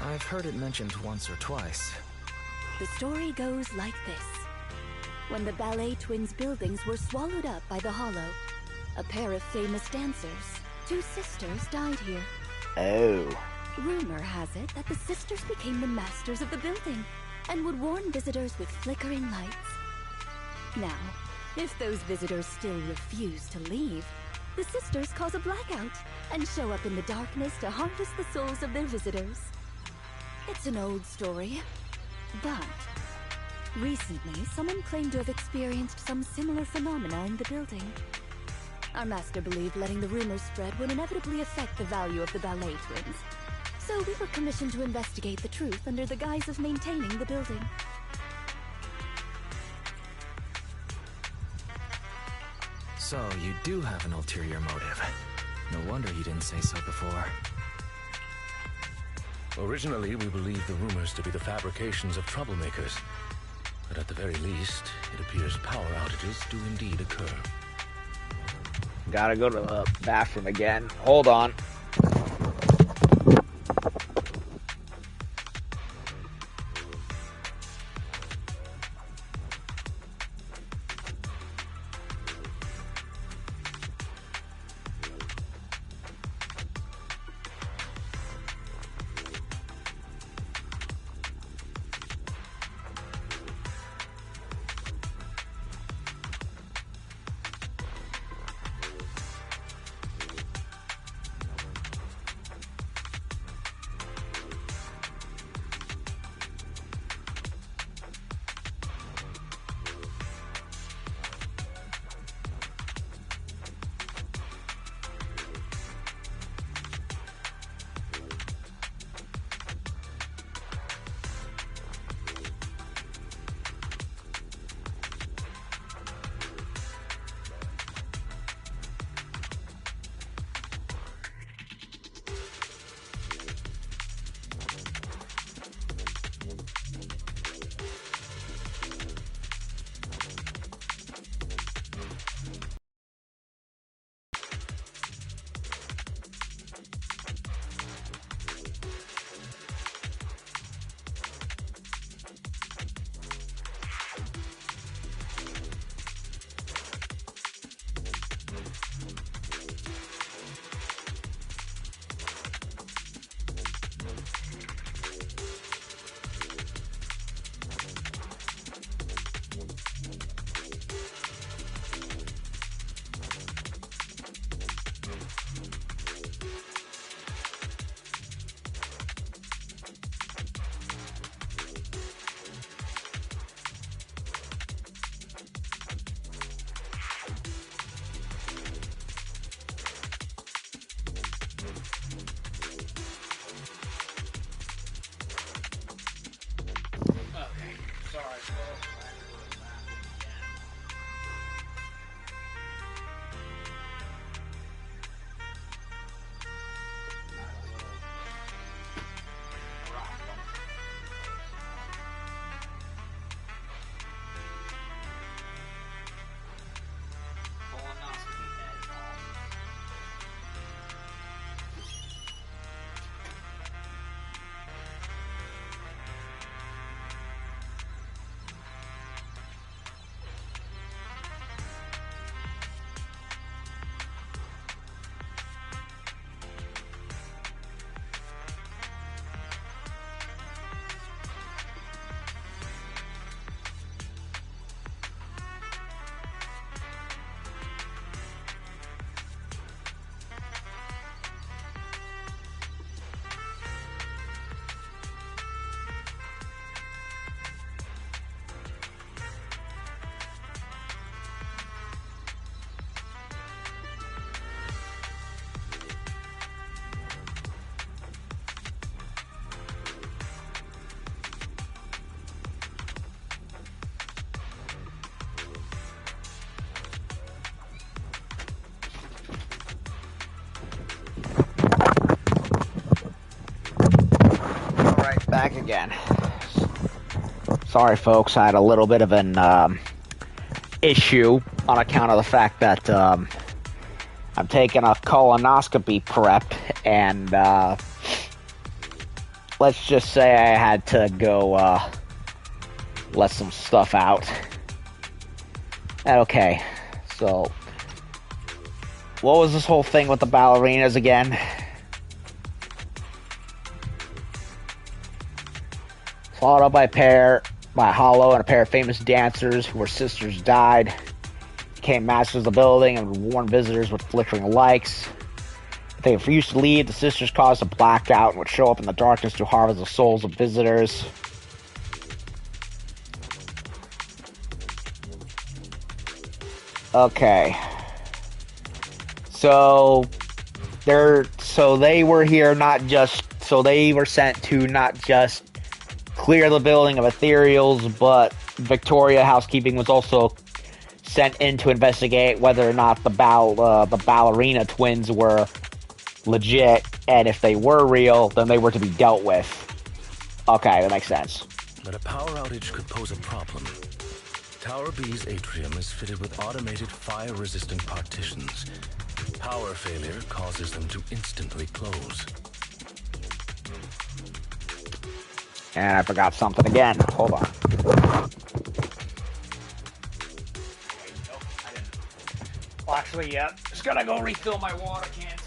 I've heard it mentioned once or twice. The story goes like this. When the Ballet Twins buildings were swallowed up by the Hollow, a pair of famous dancers, two sisters, died here. Oh. Rumor has it that the sisters became the masters of the building and would warn visitors with flickering lights. Now, if those visitors still refuse to leave, the sisters cause a blackout and show up in the darkness to harvest the souls of their visitors. It's an old story, but recently someone claimed to have experienced some similar phenomena in the building. Our master believed letting the rumors spread would inevitably affect the value of the Ballet Twins. So we were commissioned to investigate the truth under the guise of maintaining the building. So, you do have an ulterior motive. No wonder you didn't say so before. Originally, we believed the rumors to be the fabrications of troublemakers. But at the very least, it appears power outages do indeed occur. Gotta go to the bathroom again. Hold on. Back again. Sorry, folks. I had a little bit of an issue on account of the fact that I'm taking a colonoscopy prep, and let's just say I had to go let some stuff out. Okay, so what was this whole thing with the ballerinas again? Followed up by Hollow and a pair of famous dancers who were sisters died. Became masters of the building and would warn visitors with flickering lights. If they refused to leave, the sisters caused a blackout and would show up in the darkness to harvest the souls of visitors. Okay. So they were here they were sent to not just clear the building of ethereals, but Victoria Housekeeping was also sent in to investigate whether or not the ballerina twins were legit, and if they were real, then they were to be dealt with. Okay, that makes sense. But a power outage could pose a problem. Tower B's atrium is fitted with automated fire-resistant partitions. Power failure causes them to instantly close. And I forgot something again. Hold on. Well, actually, yeah. Just gotta go refill my water canteen.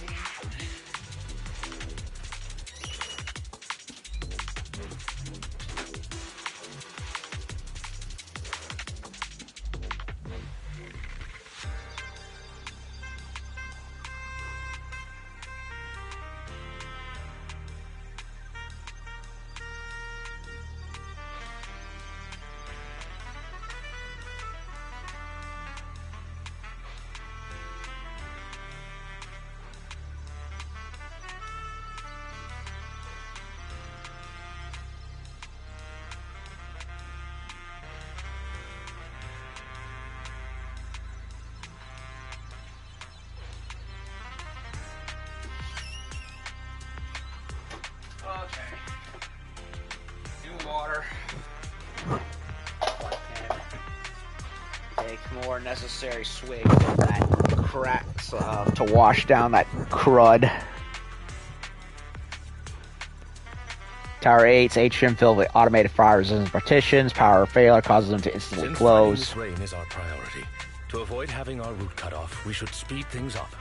More necessary swigs of that cracks to wash down that crud. Tower 8's atrium filled with automated fire-resistant partitions. Power failure causes them to instantly close. This rain is our priority. To avoid having our route cut off, we should speed things up.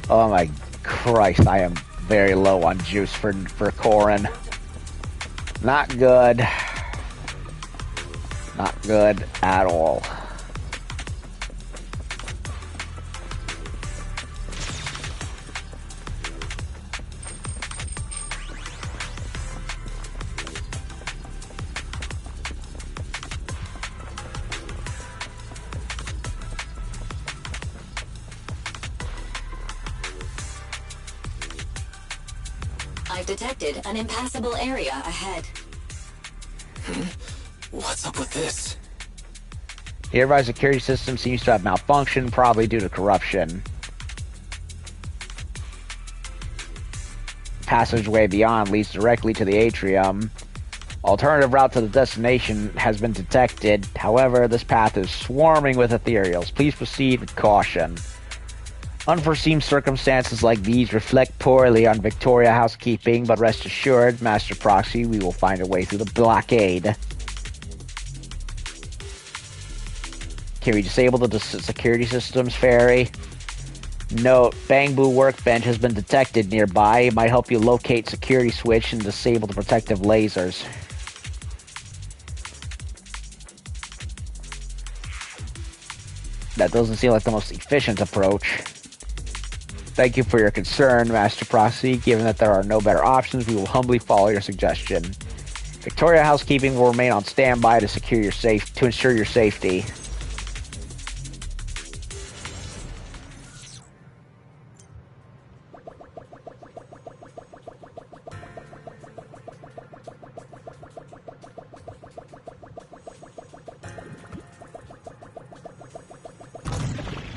Oh my Christ, I am very low on juice for Corin. Not good. Not good at all. I've detected an impassable area ahead. What's up with this? The nearby security system seems to have malfunctioned, probably due to corruption. Passageway beyond leads directly to the atrium. Alternative route to the destination has been detected. However, this path is swarming with ethereals. Please proceed with caution. Unforeseen circumstances like these reflect poorly on Victoria Housekeeping, but rest assured, Master Proxy, we will find a way through the blockade. Can we disable the security systems, Fairy? Note, Bamboo Workbench has been detected nearby. It might help you locate security switch and disable the protective lasers. That doesn't seem like the most efficient approach. Thank you for your concern, Master Proxy. Given that there are no better options, we will humbly follow your suggestion. Victoria Housekeeping will remain on standby to ensure your safety.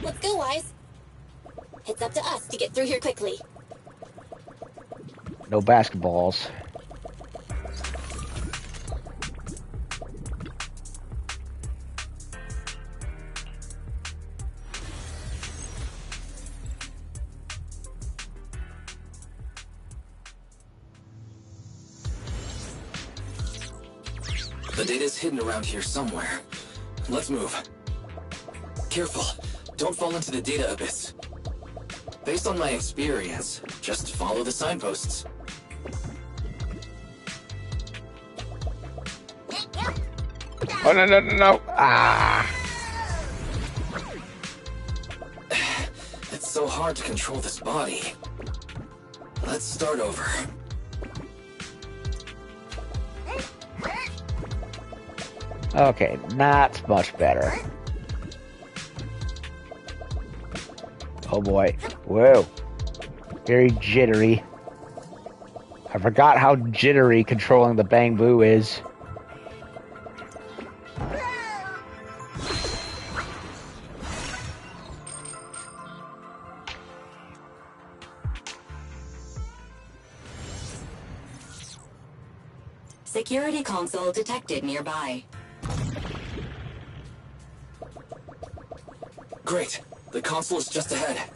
Let's go, Wise. It's up to us to get through here quickly. No basketballs. The data's hidden around here somewhere. Let's move. Careful. Don't fall into the data abyss. Based on my experience, just follow the signposts. Oh, no, no, no, no. Ah. It's so hard to control this body. Let's start over. Okay, not much better. Oh boy. Whoa. Very jittery. I forgot how jittery controlling the Bang Boo is. Security console detected nearby. Great. The console is just ahead.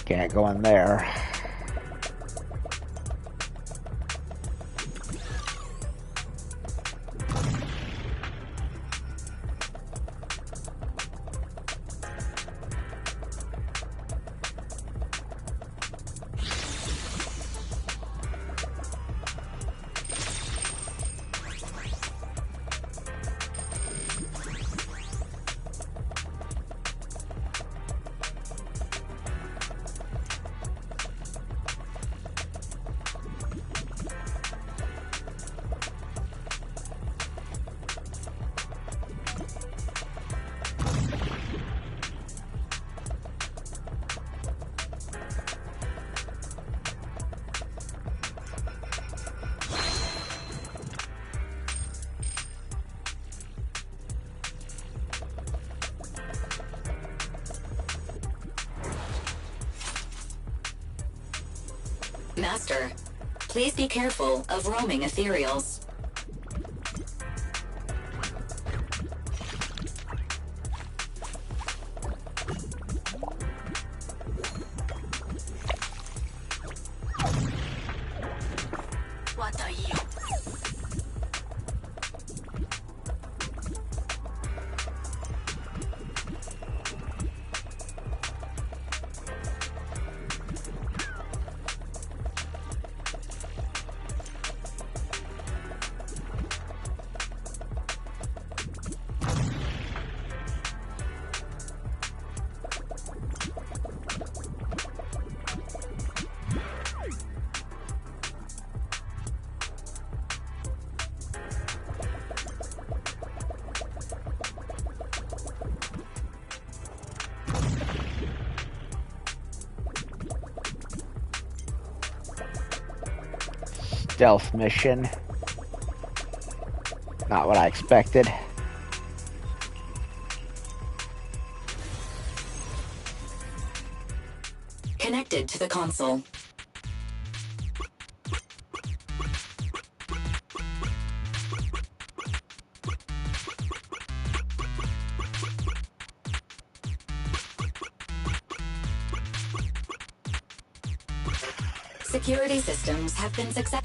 Can't go in there. Master, please be careful of roaming ethereals. What are you? Stealth mission. Not what I expected. Connected to the console. Security systems have been successful.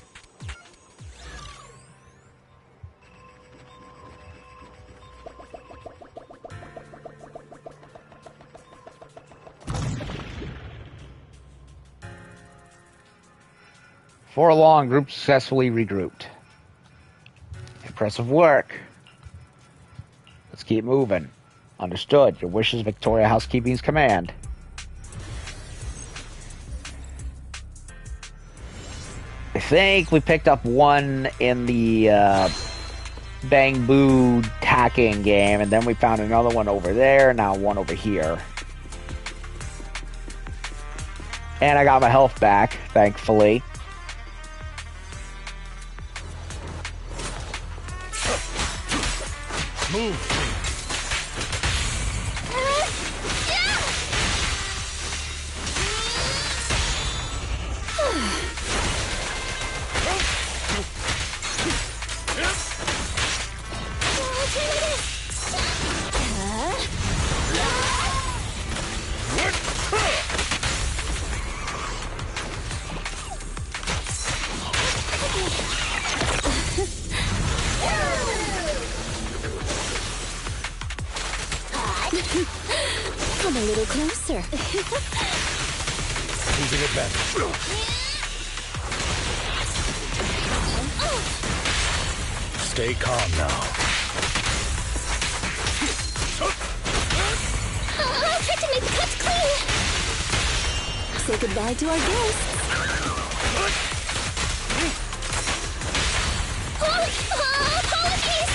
Before long, group successfully regrouped. Impressive work. Let's keep moving. Understood. Your wish is Victoria Housekeeping's command. I think we picked up one in the Bang Boo hacking game, and then we found another one over there, now one over here. And I got my health back, thankfully. Move. Come a little closer. Losing advantage. Stay calm now. I'll try to make the cuts clean. Say goodbye to our guests. Apologies!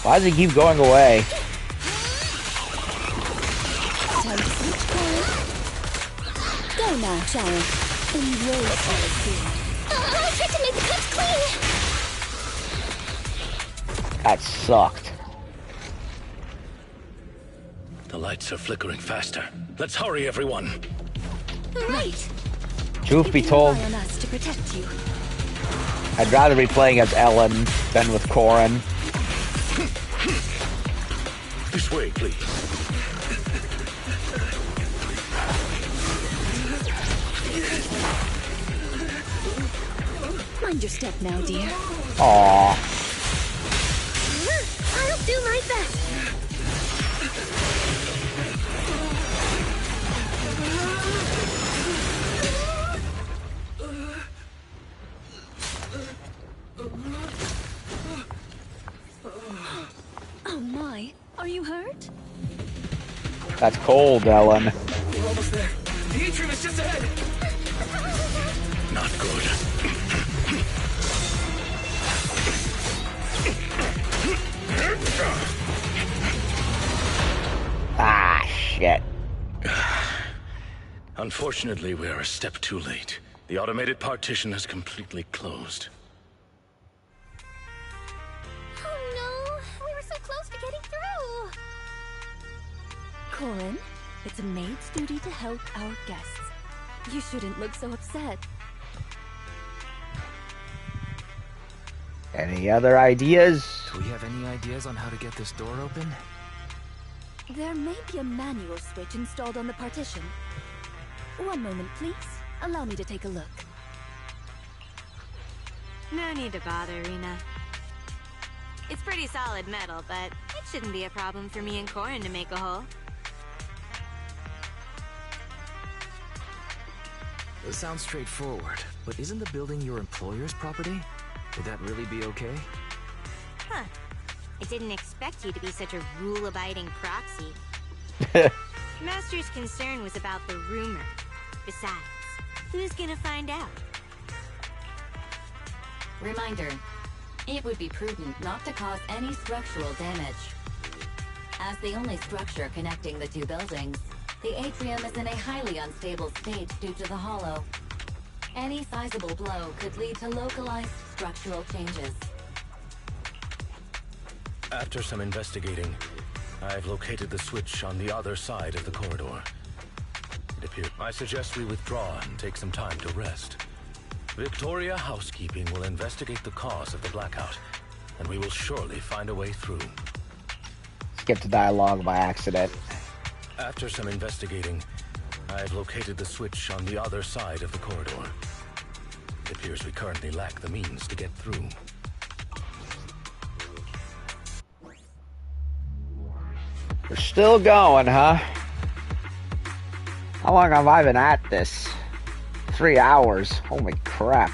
Why does he keep going away? Time to switch course. Go now, child. Enjoy the scene. I'll try to make the cuts clean. That sucked. The lights are flickering faster. Let's hurry, everyone. Right. Truth be told, Rely on us to protect you. I'd rather be playing as Ellen than with Corin. This way, please. Mind your step now, dear. Aww. I'll do my best. Oh my, are you hurt? That's cold, Ellen. We're almost there. The atrium is just ahead. Not good. Ah, shit. Unfortunately, we are a step too late. The automated partition has completely closed. Oh no, we were so close to getting through. Corin, it's a maid's duty to help our guests. You shouldn't look so upset. Any other ideas? Do we have any ideas on how to get this door open? There may be a manual switch installed on the partition. One moment, please. Allow me to take a look. No need to bother, Rena. It's pretty solid metal, but it shouldn't be a problem for me and Corin to make a hole. It sounds straightforward, but isn't the building your employer's property? Would that really be okay? Huh. I didn't expect you to be such a rule-abiding proxy. Master's concern was about the rumor. Besides, who's gonna find out? Reminder, it would be prudent not to cause any structural damage. As the only structure connecting the two buildings, the atrium is in a highly unstable state due to the hollow. Any sizable blow could lead to localized structural changes. After some investigating, I've located the switch on the other side of the corridor. It appears I suggest we withdraw and take some time to rest. Victoria Housekeeping will investigate the cause of the blackout, and we will surely find a way through. Skipped the dialogue by accident. After some investigating, I've located the switch on the other side of the corridor. It appears we currently lack the means to get through. We're still going, huh? How long have I been at this? 3 hours. Holy crap.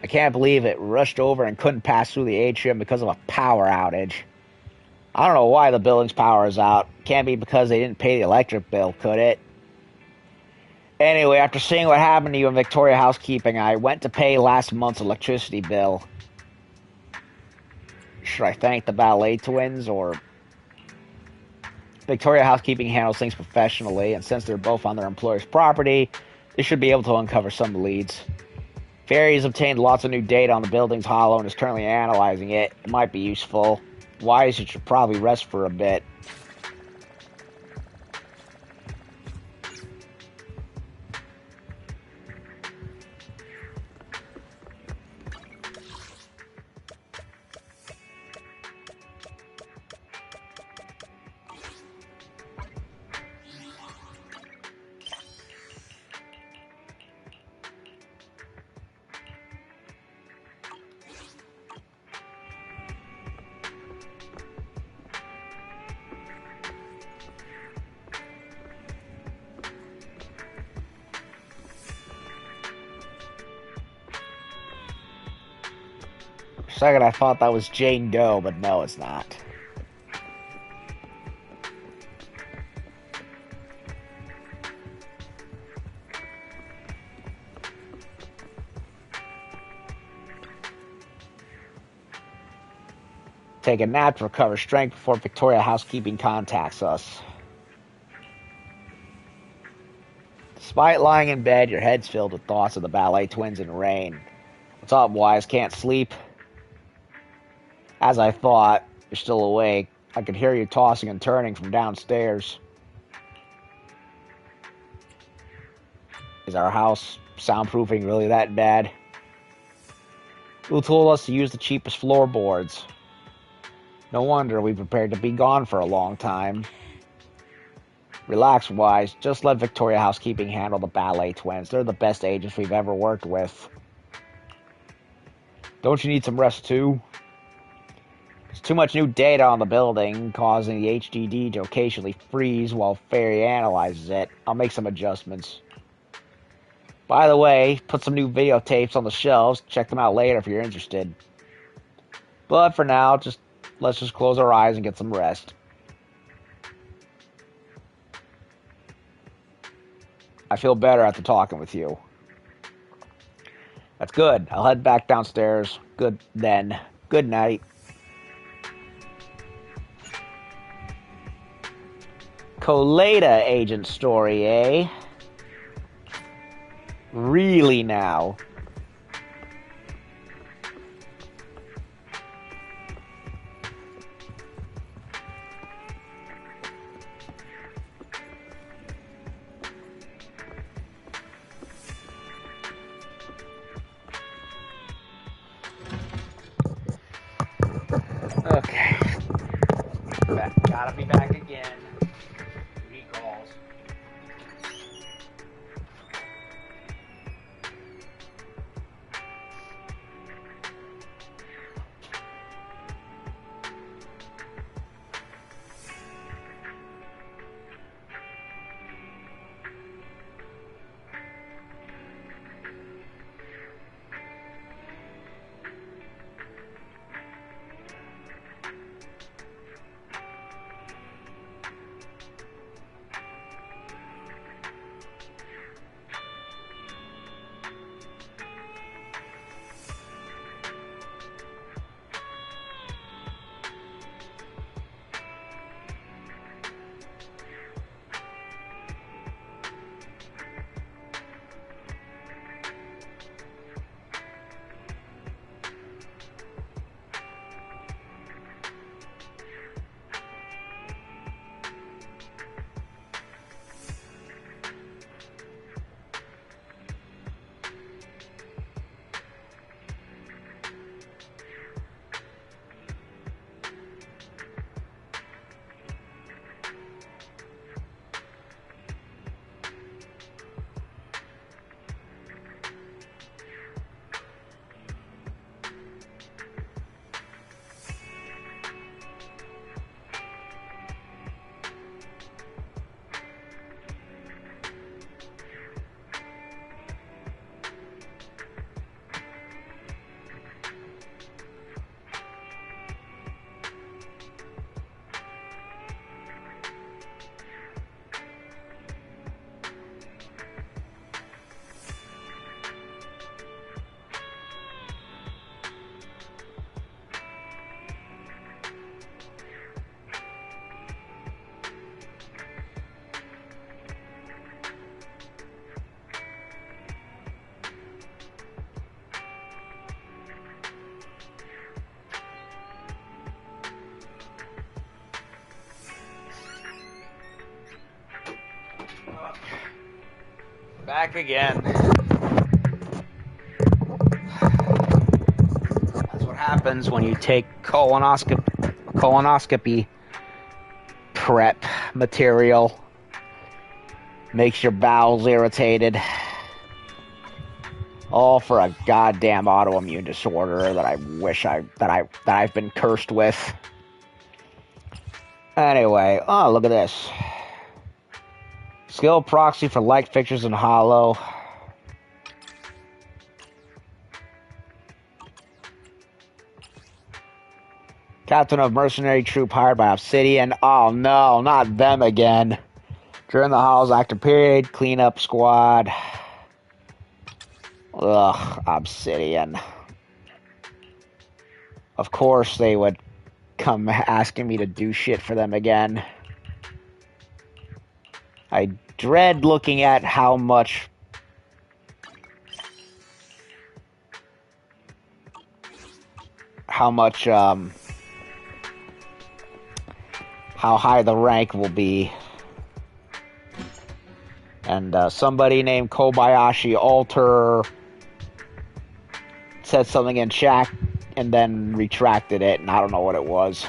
I can't believe it rushed over and couldn't pass through the atrium because of a power outage. I don't know why the building's power is out. Can't be because they didn't pay the electric bill, could it? Anyway, after seeing what happened to you in Victoria Housekeeping, I went to pay last month's electricity bill. Should I thank the Ballet twins, or... Victoria Housekeeping handles things professionally, and since they're both on their employer's property, they should be able to uncover some leads. Fairy's obtained lots of new data on the building's hollow and is currently analyzing it. It might be useful. Wise, you should probably rest for a bit. second I thought that was Jane Doe, but no, it's not. Take a nap to recover strength before Victoria Housekeeping contacts us. Despite lying in bed, your head's filled with thoughts of the ballet twins and Rain. What's up, Wise? Can't sleep? As I thought, you're still awake. I could hear you tossing and turning from downstairs. Is our house soundproofing really that bad? Who told us to use the cheapest floorboards? No wonder we prepared to be gone for a long time. Relax, Wise. Just let Victoria Housekeeping handle the ballet twins. They're the best agents we've ever worked with. Don't you need some rest, too? There's too much new data on the building, causing the HDD to occasionally freeze while Fairy analyzes it. I'll make some adjustments. By the way, put some new videotapes on the shelves. Check them out later if you're interested. But for now, let's just close our eyes and get some rest. I feel better after talking with you. That's good. I'll head back downstairs. Good then. Good night. Colada agent story, eh? Really now? Okay. Gotta be back again. Recalls. Back again. That's what happens when you take colonoscopy prep material. Makes your bowels irritated. All for a goddamn autoimmune disorder that I wish that I've been cursed with. Anyway, oh, look at this. Skill proxy for light fixtures in Hollow. Captain of mercenary troop hired by Obsidian. Oh no, not them again. During the Hall's active period, cleanup squad. Ugh, Obsidian. Of course they would come asking me to do shit for them again. I dread looking at how much how high the rank will be. And somebody named Kobayashi Alter said something in chat and then retracted it, and I don't know what it was.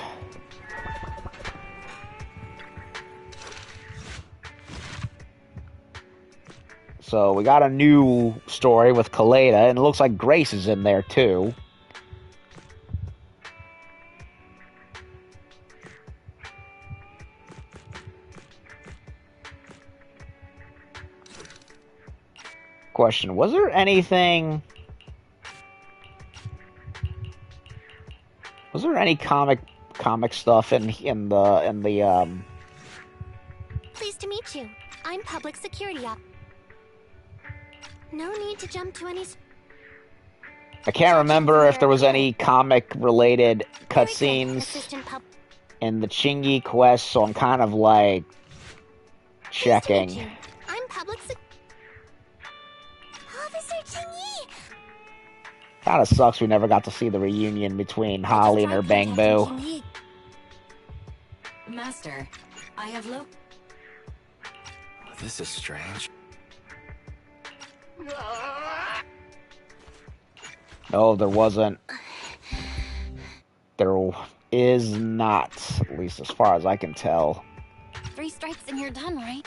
So we got a new story with Kaleda, and it looks like Grace is in there too. Question: was there anything? Was there any comic stuff in the Pleased to meet you. I'm public security op. No need to jump to any. I can't remember if there was any comic-related cutscenes in the Chingy quest, so I'm kind of like checking. I'm public Officer Chingy. Kind of sucks we never got to see the reunion between Holly and her Bang Boo. Master, I have This is strange. No, there wasn't. There is not, at least as far as I can tell. 3 strikes and you're done, right?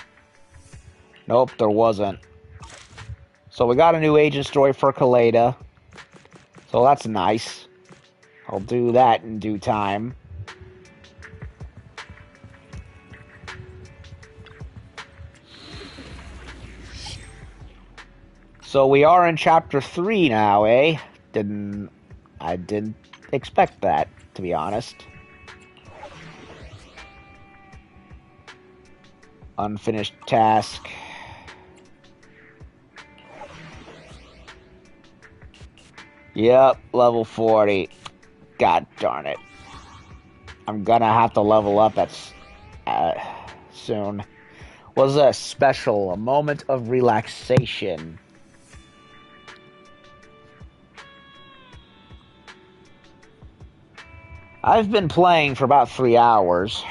Nope, there wasn't. So we got a new agent story for Kaleda. So that's nice. I'll do that in due time. So we are in chapter 3 now, eh? I didn't expect that, to be honest. Unfinished task. Yep, level 40. God darn it. I'm gonna have to level up soon. Was a special, a moment of relaxation. I've been playing for about 3 hours.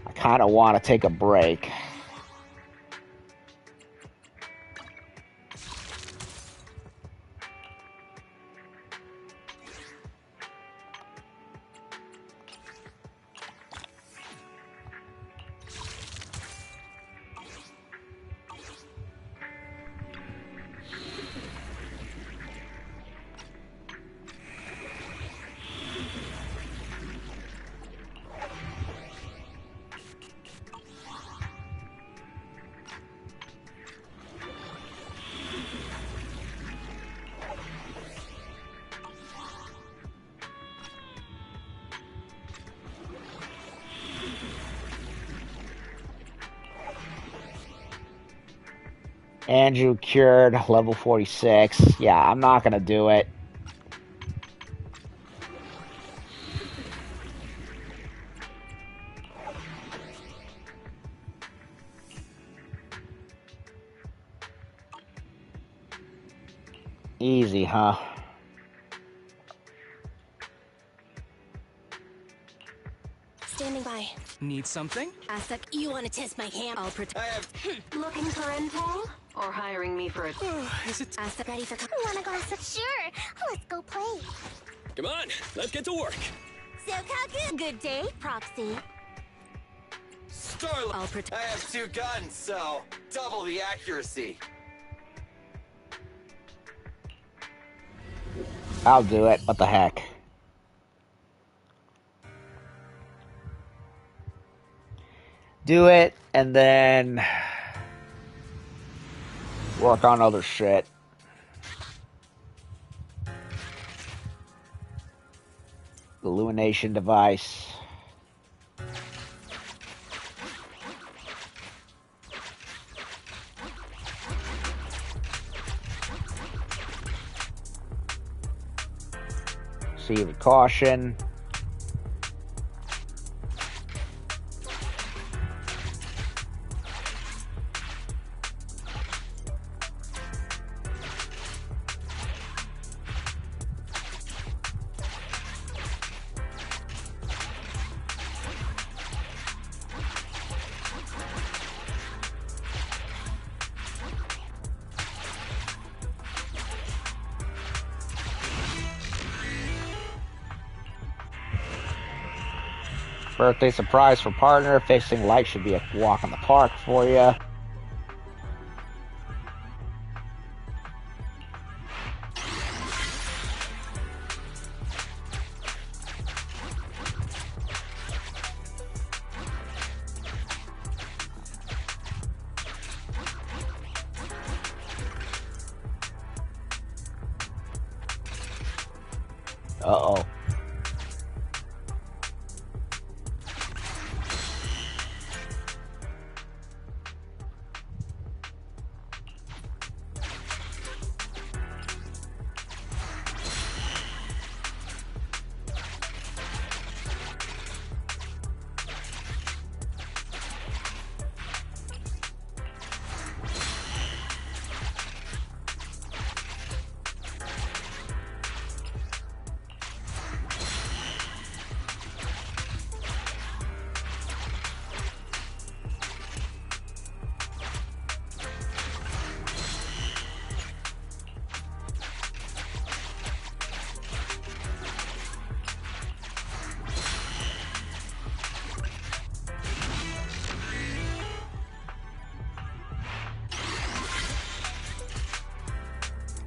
I kind of want to take a break. Andrew cured, level 46. Yeah, I'm not gonna do it. Easy, huh? Standing by. Need something? Asek, you want to test my hand? I'll protect. I have. Looking for intel? Or hiring me for a... Is it... Asek, ready for... Wanna go outside? Sure. Let's go play. Come on, let's get to work. So, good day, Proxy. Starlight! I'll protect. I have 2 guns, so double the accuracy. I'll do it. What the heck? Do it, and then work on other shit. hallucination device. See the caution. Birthday surprise for partner. Fixing light should be a walk in the park for you. Uh-oh.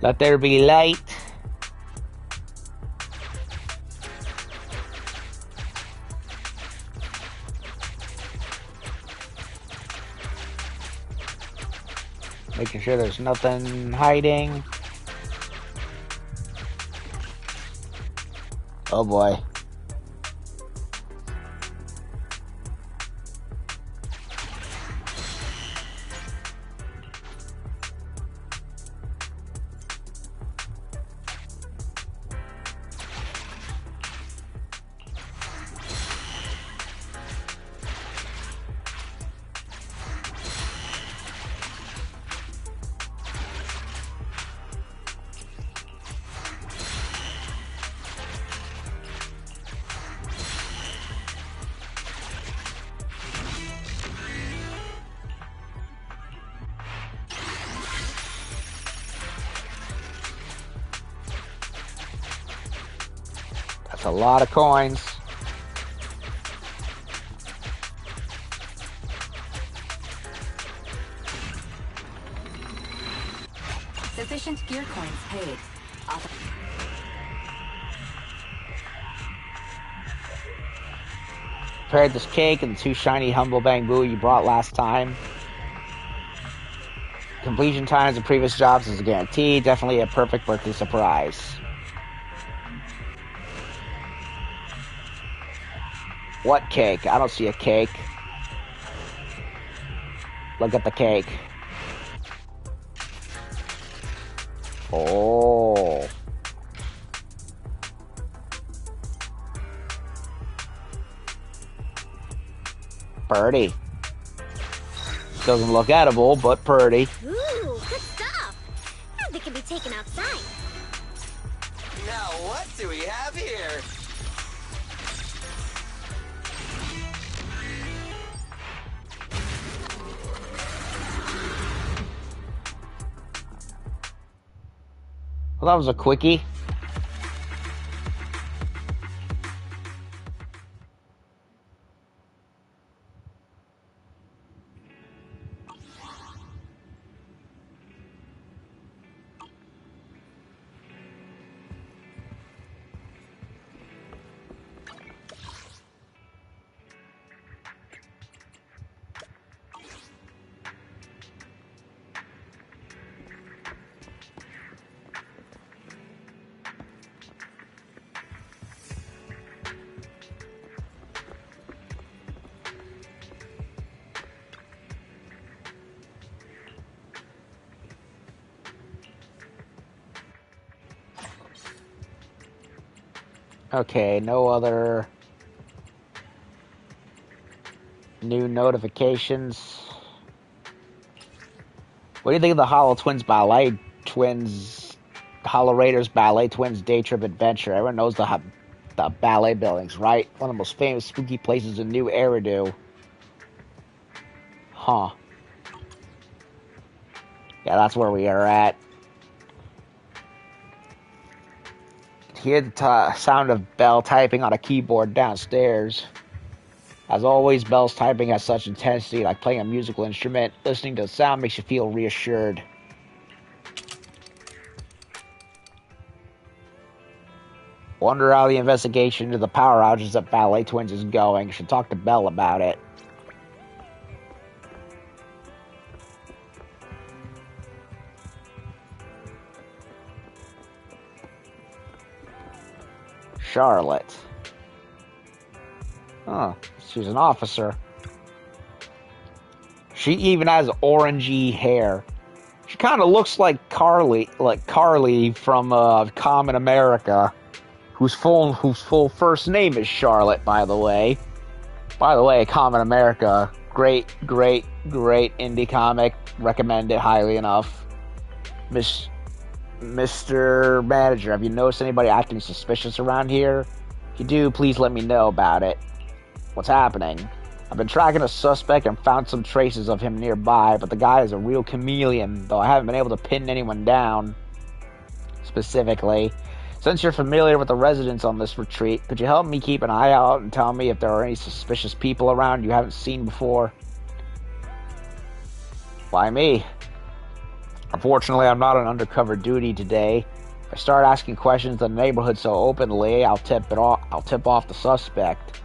Let there be light. Making sure there's nothing hiding. Oh boy. That's a lot of coins. Sufficient gear coins paid. Prepared this cake and the 2 shiny Humble Bamboo you brought last time. Completion times of previous jobs is a guarantee. Definitely a perfect birthday surprise. What cake? I don't see a cake. Look at the cake. Oh. Pretty. Doesn't look edible, but pretty. Ooh, good stuff. They can be taken outside. Now what do we have here? Well, that was a quickie. Okay, no other new notifications. What do you think of the Hollow Raiders Ballet Twins Day Trip Adventure? Everyone knows the ballet buildings, right? One of the most famous spooky places in New Eridu. Huh. Yeah, that's where we are at. Hear the sound of Belle typing on a keyboard downstairs. As always, Belle's typing has such intensity, like playing a musical instrument. Listening to the sound makes you feel reassured. Wonder how the investigation into the power outages at Ballet Twins is going. Should talk to Belle about it. Charlotte. Huh. She's an officer. She even has orangey hair. She kind of looks like Carly from Common America, whose full first name is Charlotte, by the way. By the way, Common America, great indie comic. Recommend it highly enough. Mr. Manager, have you noticed anybody acting suspicious around here? If you do, please let me know about it. What's happening? I've been tracking a suspect and found some traces of him nearby, but the guy is a real chameleon, though I haven't been able to pin anyone down specifically. Since you're familiar with the residents on this retreat, could you help me keep an eye out and tell me if there are any suspicious people around you haven't seen before? Why me? Unfortunately, I'm not on undercover duty today. If I start asking questions in the neighborhood so openly, I'll tip off the suspect.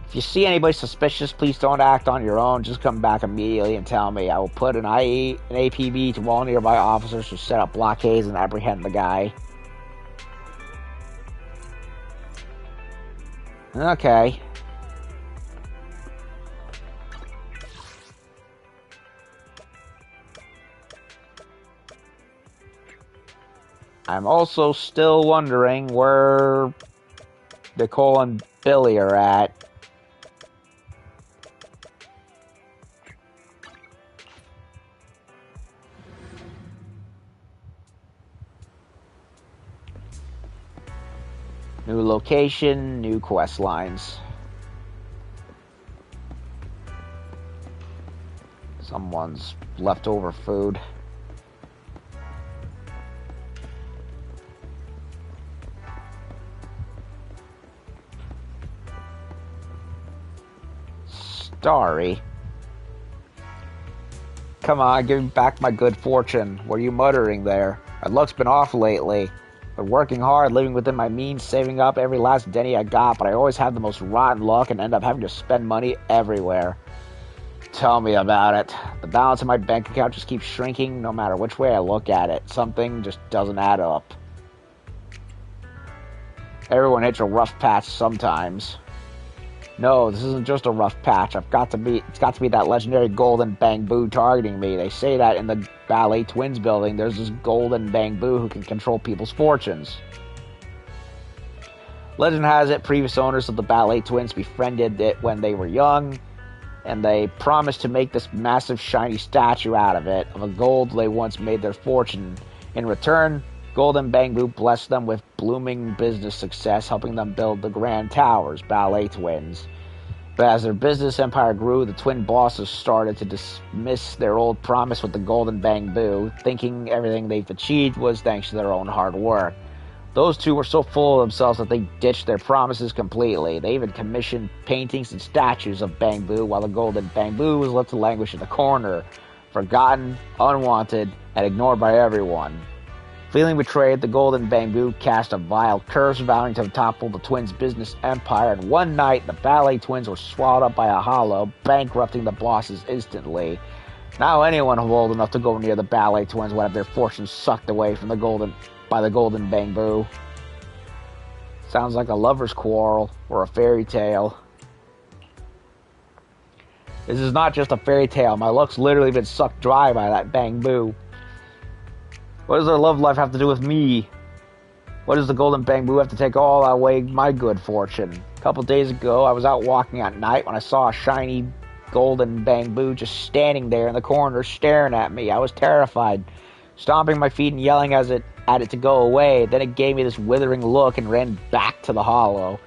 If you see anybody suspicious, please don't act on your own. Just come back immediately and tell me. I will put an APB to all nearby officers to set up blockades and apprehend the guy. Okay. I'm also still wondering where Nicole and Billy are at. New location, new quest lines. Someone's leftover food. Starry. Come on, give me back my good fortune. What are you muttering there? My luck's been off lately. Been working hard, living within my means, saving up every last penny I got, but I always have the most rotten luck and end up having to spend money everywhere. Tell me about it. The balance in my bank account just keeps shrinking no matter which way I look at it. Something just doesn't add up. Everyone hits a rough patch sometimes. No, this isn't just a rough patch. It's got to be that legendary golden Bangbu targeting me. They say that in the Ballet Twins building, there's this golden Bangbu who can control people's fortunes. Legend has it, previous owners of the Ballet Twins befriended it when they were young, and they promised to make this massive shiny statue out of it, of a gold they once made their fortune. In return, Golden Bangbu blessed them with blooming business success, helping them build the Grand Towers, Ballet Twins. But as their business empire grew, the twin bosses started to dismiss their old promise with the Golden Bangbu, thinking everything they've achieved was thanks to their own hard work. Those two were so full of themselves that they ditched their promises completely. They even commissioned paintings and statues of Bangbu, while the Golden Bangbu was left to languish in the corner, forgotten, unwanted, and ignored by everyone. Feeling betrayed, the Golden Bangbu cast a vile curse, vowing to topple the twins' business empire, and one night, the Ballet Twins were swallowed up by a hollow, bankrupting the bosses instantly. Now anyone old enough to go near the Ballet Twins would have their fortunes sucked away from by the Golden Bangbu. Sounds like a lover's quarrel, or a fairy tale. This is not just a fairy tale. My luck's literally been sucked dry by that Bangbu. What does their love life have to do with me? What does the golden bamboo have to take all away my good fortune? A couple days ago, I was out walking at night when I saw a shiny golden bamboo just standing there in the corner staring at me. I was terrified, stomping my feet and yelling at it to go away. Then it gave me this withering look and ran back to the hollow.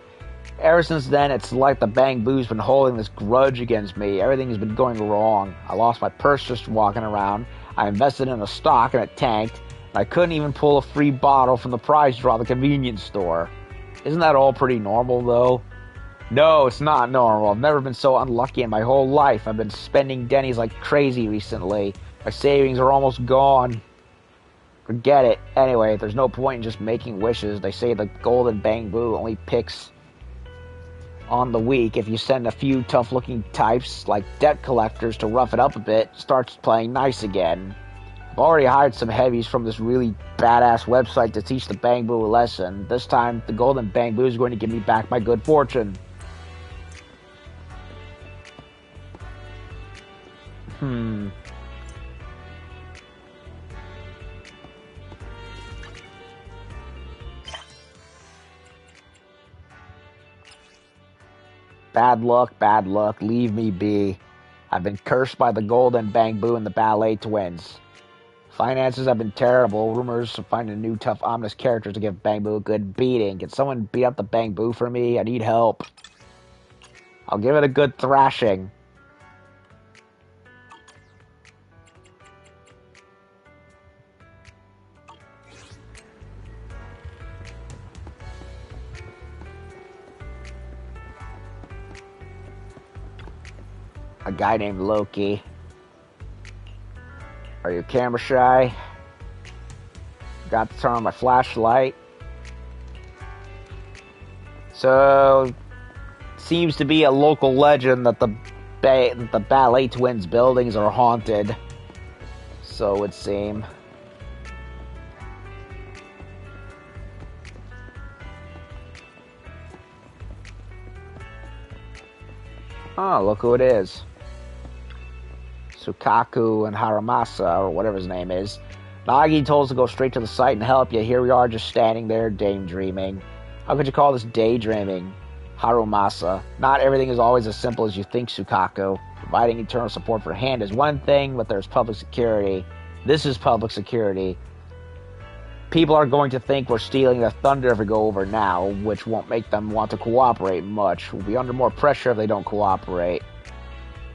Ever since then, it's like the bamboo's been holding this grudge against me. Everything's been going wrong. I lost my purse just walking around. I invested in a stock and it tanked. And I couldn't even pull a free bottle from the prize draw at the convenience store. Isn't that all pretty normal, though? No, it's not normal. I've never been so unlucky in my whole life. I've been spending Denny's like crazy recently. My savings are almost gone. Forget it. Anyway, there's no point in just making wishes. They say the golden bamboo only picks on the weak. If you send a few tough-looking types like debt collectors to rough it up a bit, starts playing nice again. I've already hired some heavies from this really badass website to teach the bamboo a lesson. This time, the golden bamboo is going to give me back my good fortune. Bad luck, leave me be. I've been cursed by the golden bamboo and the ballet twins. Finances have been terrible. Rumors of finding a new tough, ominous character to give Bamboo a good beating. Can someone beat up the Bamboo for me? I need help. I'll give it a good thrashing. A guy named Loki. Are you camera shy? Got to turn on my flashlight. So, seems to be a local legend that the Ballet Twins buildings are haunted. So it would seem. Oh, look who it is. Sukaku and Haramasa, or whatever his name is. Nagi told us to go straight to the site and help you. Here we are just standing there daydreaming. How could you call this daydreaming? Harumasa. Not everything is always as simple as you think, Sukaku. Providing eternal support for hand is one thing, but there's public security. This is public security. People are going to think we're stealing their thunder if we go over now, which won't make them want to cooperate much. We'll be under more pressure if they don't cooperate.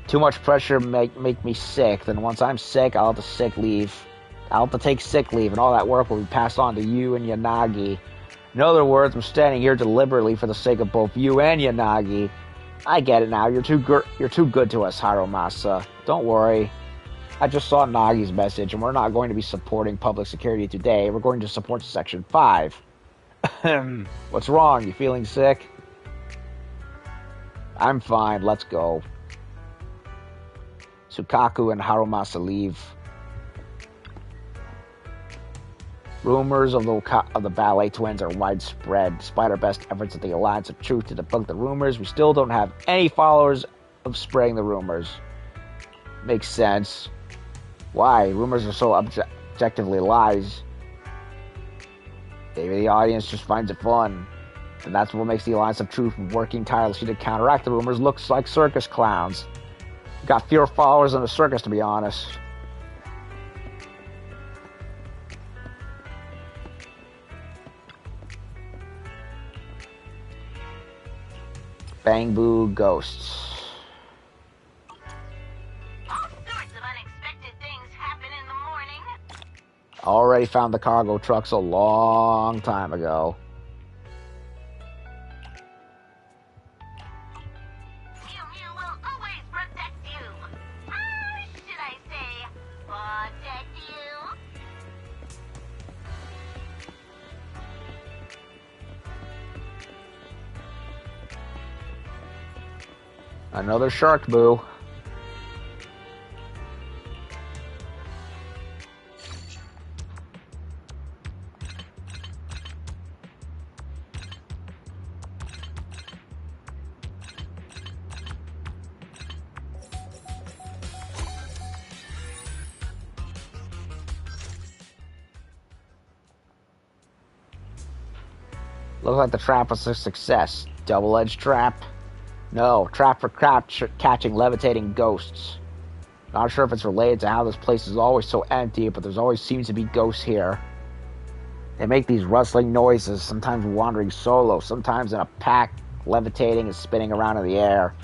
Too much pressure make me sick. Then once I'm sick, I'll have to take sick leave, and all that work will be passed on to you and Yanagi. In other words, I'm standing here deliberately for the sake of both you and Yanagi. I get it now. You're too good to us, Harumasa. Don't worry. I just saw Nagi's message, and we're not going to be supporting public security today. We're going to support Section 5. What's wrong? You feeling sick? I'm fine. Let's go. Sukaku and Harumasa leave. Rumors of the Ballet Twins are widespread. Despite our best efforts at the Alliance of Truth to debunk the rumors, we still don't have any followers of spreading the rumors. Makes sense. Why? Rumors are so objectively lies. Maybe the audience just finds it fun. And that's what makes the Alliance of Truth working tirelessly to counteract the rumors looks like circus clowns. Got fewer followers than a circus, to be honest. Bamboo ghosts. Already found the cargo trucks a long time ago. Another shark boo. Looks like the trap was a success. Double-edged trap? No, trap for catching levitating ghosts. Not sure if it's related to how this place is always so empty, but there's always seems to be ghosts here. They make these rustling noises, sometimes wandering solo, sometimes in a pack, levitating and spinning around in the air.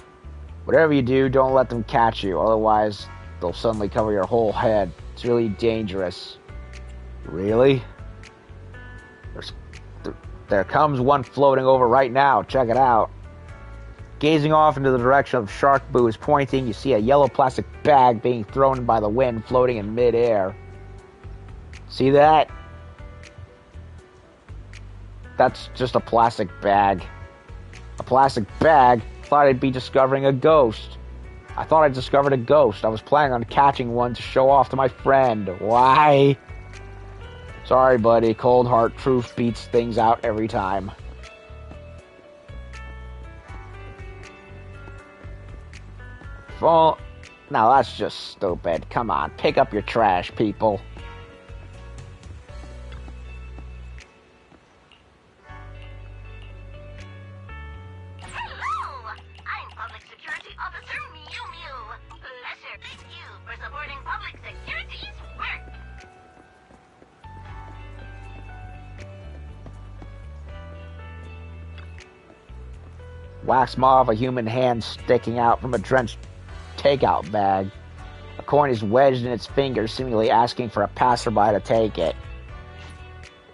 Whatever you do, don't let them catch you, otherwise they'll suddenly cover your whole head. It's really dangerous. Really? There comes one floating over right now. Check it out. Gazing off into the direction of Shark Boo is pointing, you see a yellow plastic bag being thrown by the wind floating in midair. See that? That's just a plastic bag. A plastic bag? Thought I'd be discovering a ghost. I thought I discovered a ghost. I was planning on catching one to show off to my friend. Why? Sorry, buddy. Cold hard truth beats things out every time. Well, now that's just stupid. Come on, pick up your trash, people. Hello! I'm Public Security Officer Mew Mew. Pleasure. Thank you for supporting public security's work. Wax moth, a human hand sticking out from a drenched takeout bag. A coin is wedged in its fingers, seemingly asking for a passerby to take it.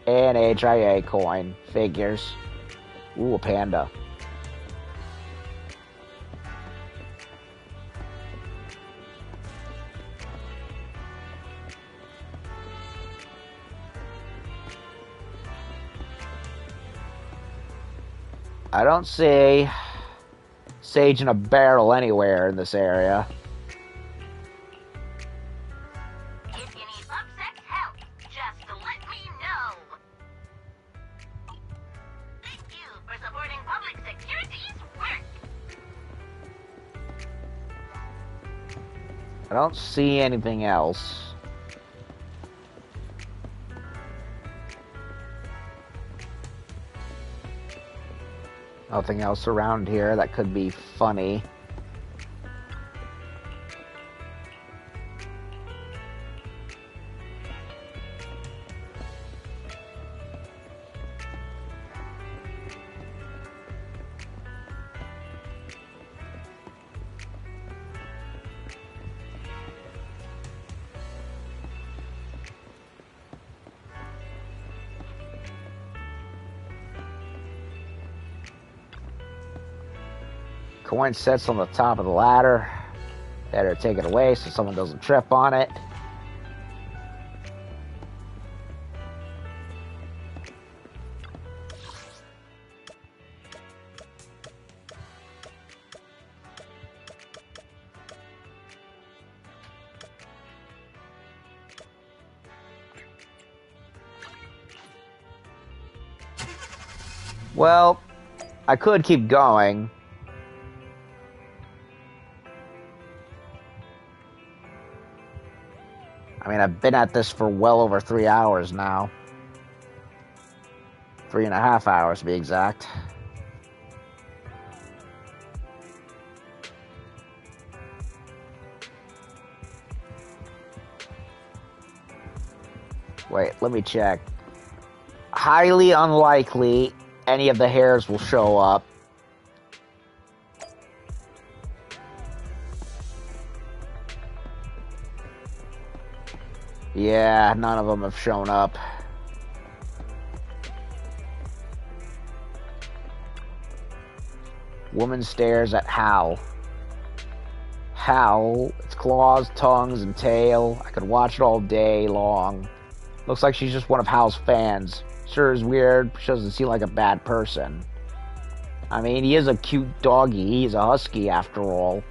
An HIA coin. Figures. Ooh, a panda. I don't see sage in a barrel anywhere in this area. If you need Bubsec help, just let me know. Thank you for supporting public security's work. I don't see anything else. Nothing else around here that could be funny. Coin sits on the top of the ladder. Better take it away so someone doesn't trip on it. Well, I could keep going. I mean, I've been at this for well over 3 hours now. 3.5 hours, to be exact. Wait, let me check. Highly unlikely any of the hairs will show up. Yeah, none of them have shown up. Woman stares at Hal. Hal, its claws, tongues, and tail. I could watch it all day long. Looks like she's just one of Hal's fans. Sure is weird, she doesn't seem like a bad person. I mean, he is a cute doggy. He's a husky after all.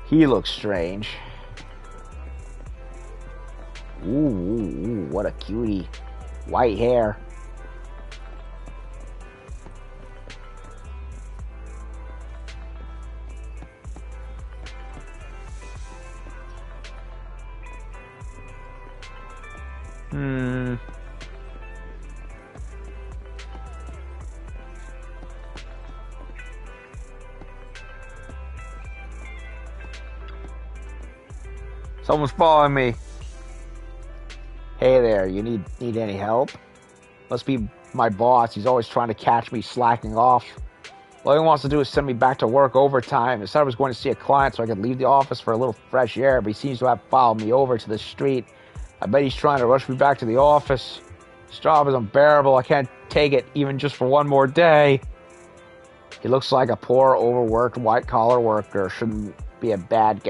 He looks strange. Ooh, what a cutie. White hair. Someone's following me. Hey there, you need any help? Must be my boss. He's always trying to catch me slacking off. All he wants to do is send me back to work overtime. He said I was going to see a client so I could leave the office for a little fresh air, but he seems to have followed me over to the street. I bet he's trying to rush me back to the office. This job is unbearable. I can't take it even just for one more day. He looks like a poor, overworked, white-collar worker. Shouldn't be a bad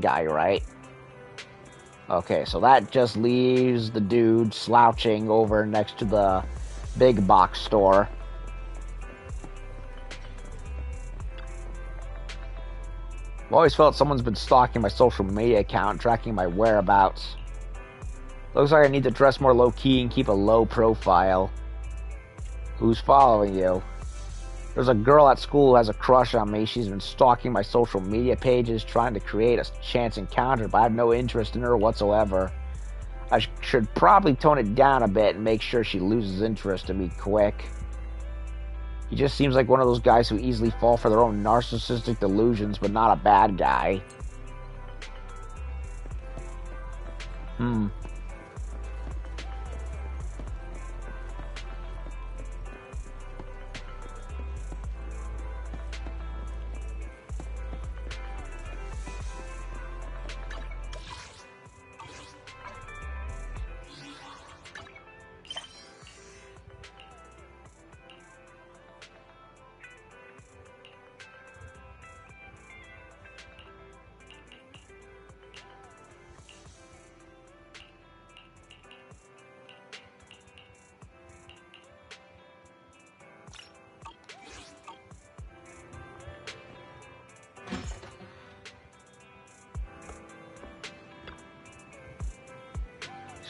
guy, right? Okay, so that just leaves the dude slouching over next to the big box store. I've always felt someone's been stalking my social media account, tracking my whereabouts. Looks like I need to dress more low-key and keep a low profile. Who's following you? There's a girl at school who has a crush on me. She's been stalking my social media pages, trying to create a chance encounter, but I have no interest in her whatsoever. I should probably tone it down a bit and make sure she loses interest in me quick. He just seems like one of those guys who easily fall for their own narcissistic delusions, but not a bad guy.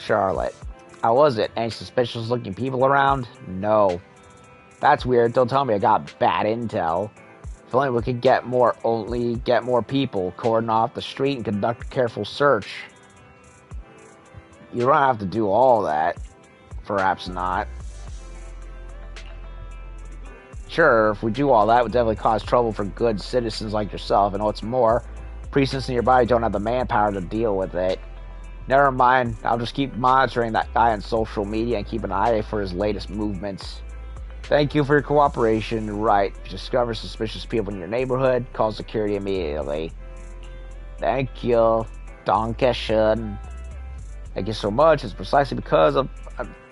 Charlotte. How was it? Any suspicious looking people around? No. That's weird. Don't tell me I got bad intel. If only we could get more people, cordon off the street and conduct a careful search. You don't have to do all that. Perhaps not. Sure, if we do all that, it would definitely cause trouble for good citizens like yourself, and what's more, precincts nearby don't have the manpower to deal with it. Never mind, I'll just keep monitoring that guy on social media and keep an eye for his latest movements. Thank you for your cooperation. Right, if you discover suspicious people in your neighborhood, call security immediately. Thank you. Dankeschön. Thank you so much. It's precisely because of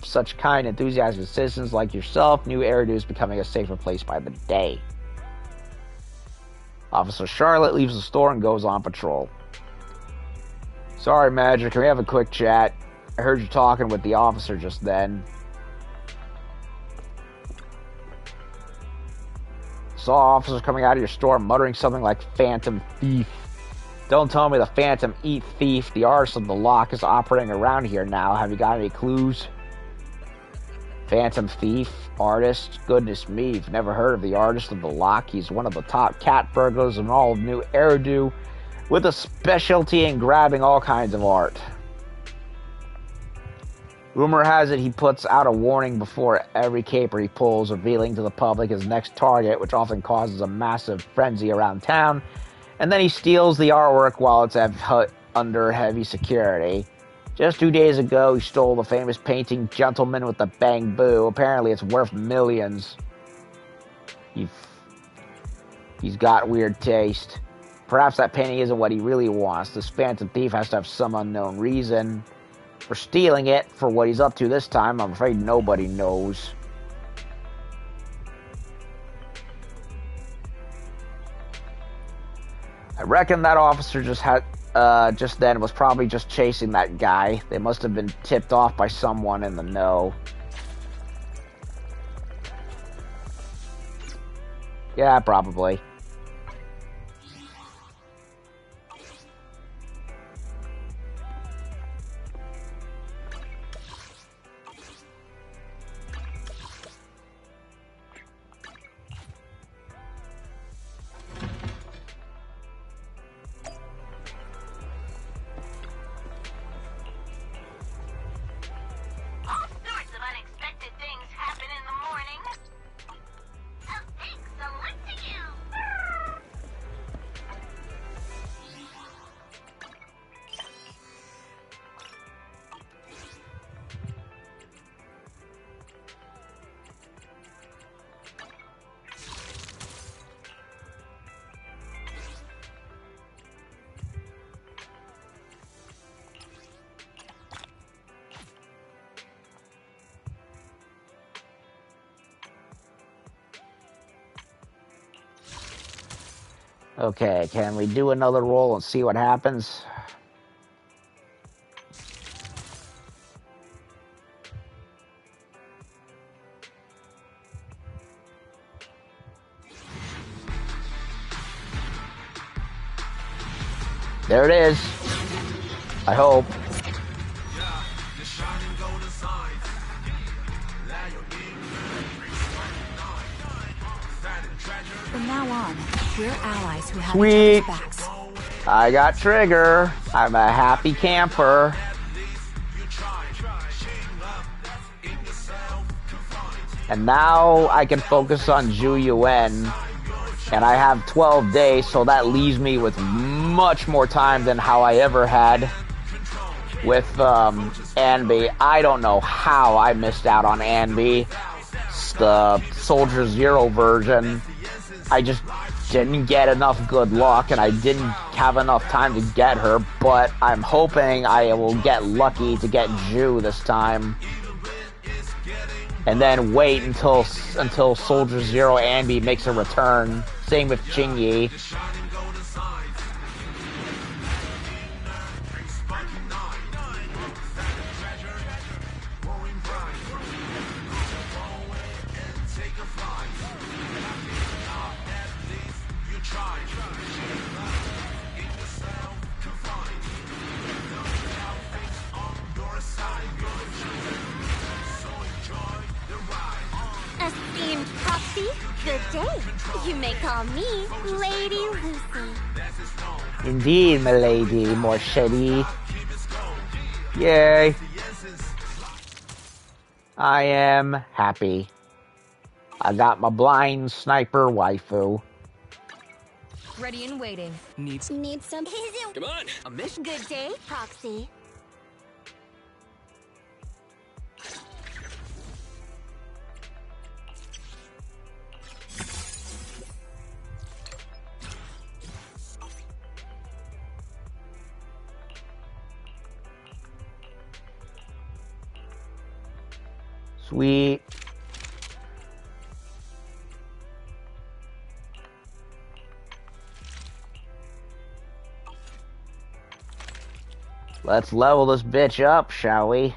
such kind, enthusiastic citizens like yourself, New Eridu is becoming a safer place by the day. Officer Charlotte leaves the store and goes on patrol. Sorry, Manager, can we have a quick chat? I heard you talking with the officer just then. Saw officers coming out of your store muttering something like Phantom Thief. Don't tell me the Phantom Thief, the artist of the lock, is operating around here now. Have you got any clues? Phantom Thief, artist? Goodness me, you've never heard of the artist of the lock? He's one of the top cat burglars in all of New Eridu, with a specialty in grabbing all kinds of art. Rumor has it he puts out a warning before every caper he pulls, revealing to the public his next target, which often causes a massive frenzy around town, and then he steals the artwork while it's under heavy security. Just 2 days ago, he stole the famous painting Gentleman with the Bang-Boo. Apparently it's worth millions. He's got weird taste. Perhaps that painting isn't what he really wants. This Phantom Thief has to have some unknown reason for stealing it. For what he's up to this time, I'm afraid nobody knows. I reckon that officer just then was probably just chasing that guy. They must have been tipped off by someone in the know. Yeah, probably. Okay, can we do another roll and see what happens? There it is. I hope. From now on, we're allies who have Sweet. each other's backs. I got Trigger. I'm a happy camper. And now I can focus on Zhu Yuan. And I have 12 days, so that leaves me with much more time than how I ever had with Anby. I don't know how I missed out on Anby. It's the Soldier Zero version. I just didn't get enough good luck, and I didn't have enough time to get her, but I'm hoping I will get lucky to get Zhu this time. And then wait until Soldier Zero Anby makes a return. Same with Jingyi. Esteemed Proxy, good day. You may call me Lady Lucy. Indeed, milady, Morchetti. Yay. I am happy. I got my blind sniper waifu. Ready and waiting. Need some? Come on, a mission. Good day, Proxy. Sweet. Let's level this bitch up, shall we?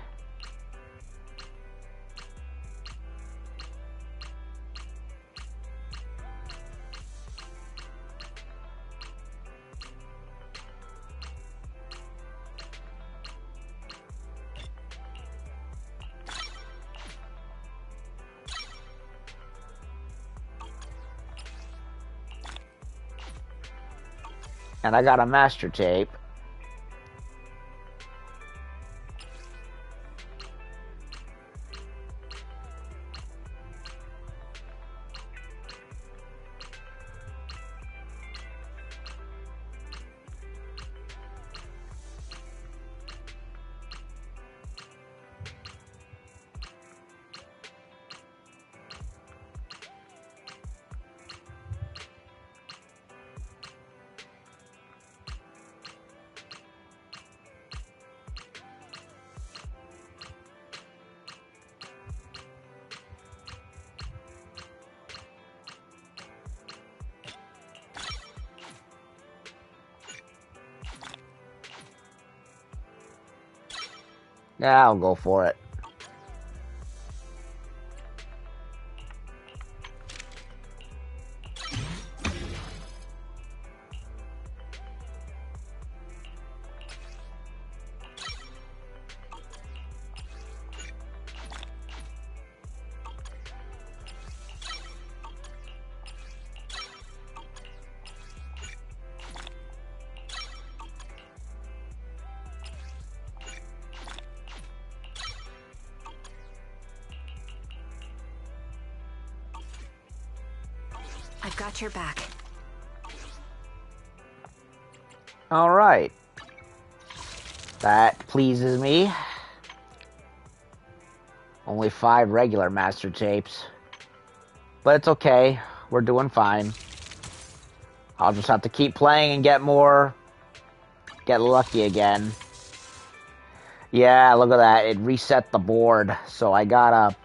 And I got a master tape. Yeah, I'll go for it. I've got your back. All right. That pleases me. Only 5 regular master tapes. But it's okay. We're doing fine. I'll just have to keep playing and get more. Get lucky again. Yeah, look at that. It reset the board. So I gotta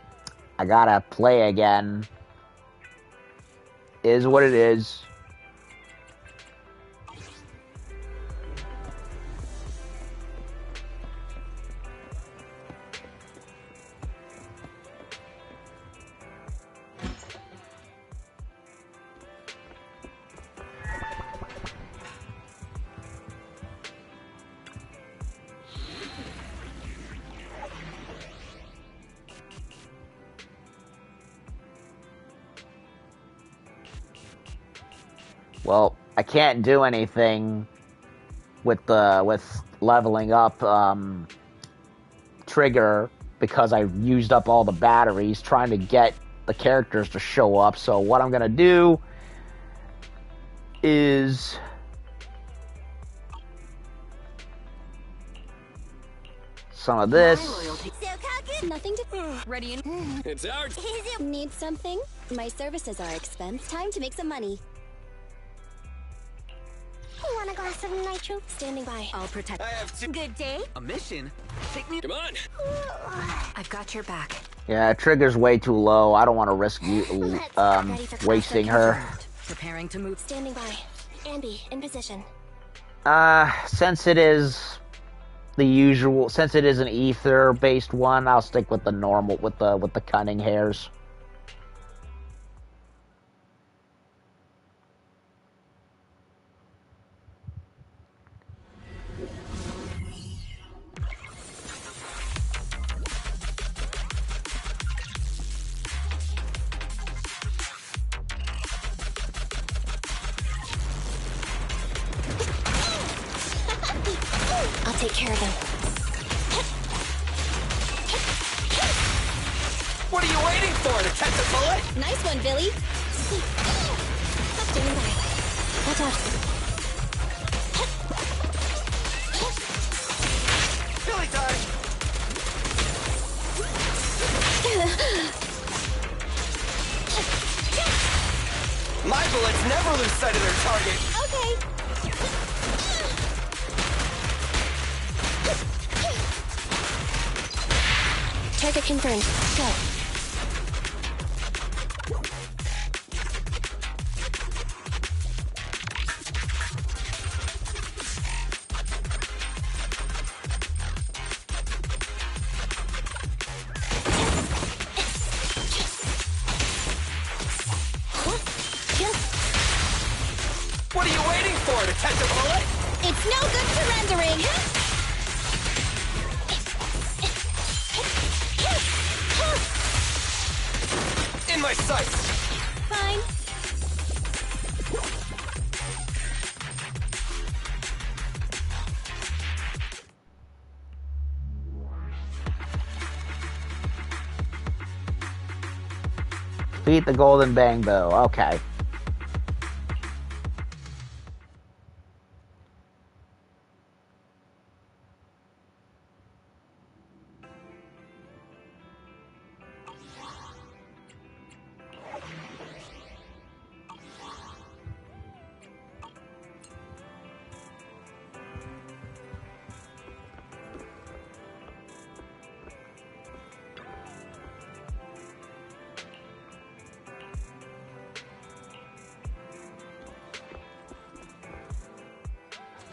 play again. Is what it is. Well, I can't do anything with leveling up Trigger because I used up all the batteries trying to get the characters to show up. So what I'm gonna do is some of this. Nothing to. Ready and. It's ours. Need something? My services are expense. Time to make some money. Want a glass of nitro? Standing by. I'll protect. I have two. Good day. A mission? Take me. Come on. I've got your back. Yeah, Trigger's way too low. I don't want to risk you wasting her. Preparing to move. Standing by. Ambi, in position. Since it is the usual, since it is an ether-based one, I'll stick with the normal, with the cunning hairs. I'll take care of him. What are you waiting for? To catch a bullet? Nice one, Billy. Standing by. Watch out. Billy time! My bullets never lose sight of their target. Okay. Target confirmed. Go. What are you waiting for? To catch a bullet? It's no good surrendering. In my sights. Fine. Beat the golden bang bow. Okay.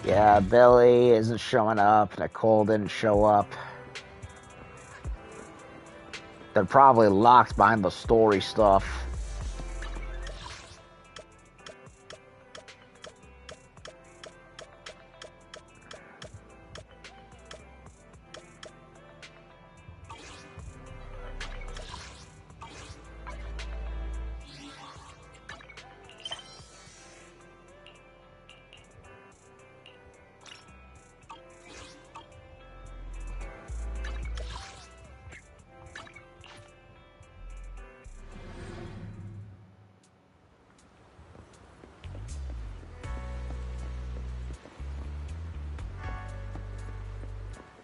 Yeah, Billy isn't showing up. Nicole didn't show up. They're probably locked behind the story stuff.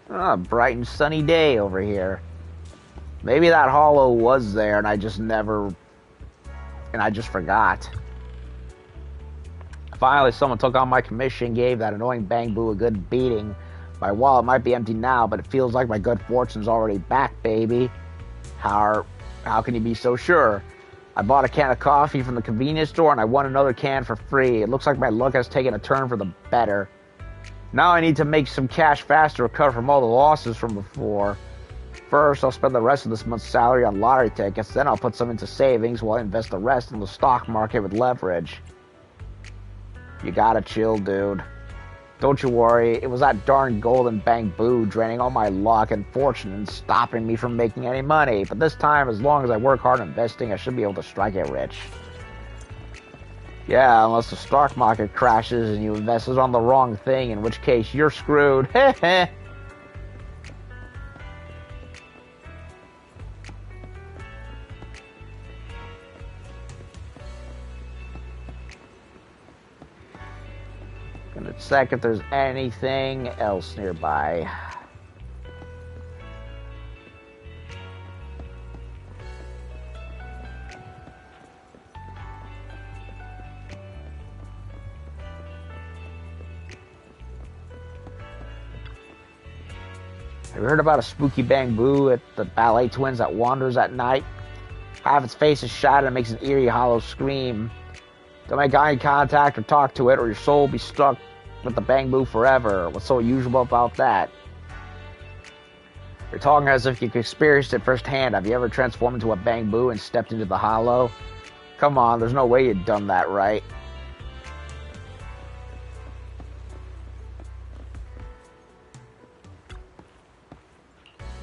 Oh, a bright and sunny day over here. Maybe that hollow was there and I just forgot. Finally, someone took on my commission, gave that annoying Bang Boo a good beating. My wallet might be empty now, but it feels like my good fortune's already back, baby. How can you be so sure? I bought a can of coffee from the convenience store and I won another can for free. It looks like my luck has taken a turn for the better. Now I need to make some cash fast to recover from all the losses from before. First, I'll spend the rest of this month's salary on lottery tickets, then I'll put some into savings while I invest the rest in the stock market with leverage. You gotta chill, dude. Don't you worry, it was that darn golden Bang Boo draining all my luck and fortune and stopping me from making any money. But this time, as long as I work hard investing, I should be able to strike it rich. Yeah, unless the stock market crashes and you invested on the wrong thing, in which case you're screwed. Heh. Gonna check if there's anything else nearby. Have you heard about a spooky bamboo at the ballet twins that wanders at night? Half its face is shattered and makes an eerie hollow scream. Don't make eye contact or talk to it, or your soul will be stuck with the bamboo forever. What's so usual about that? You're talking as if you experienced it firsthand. Have you ever transformed into a bamboo and stepped into the hollow? Come on, there's no way you'd done that, right?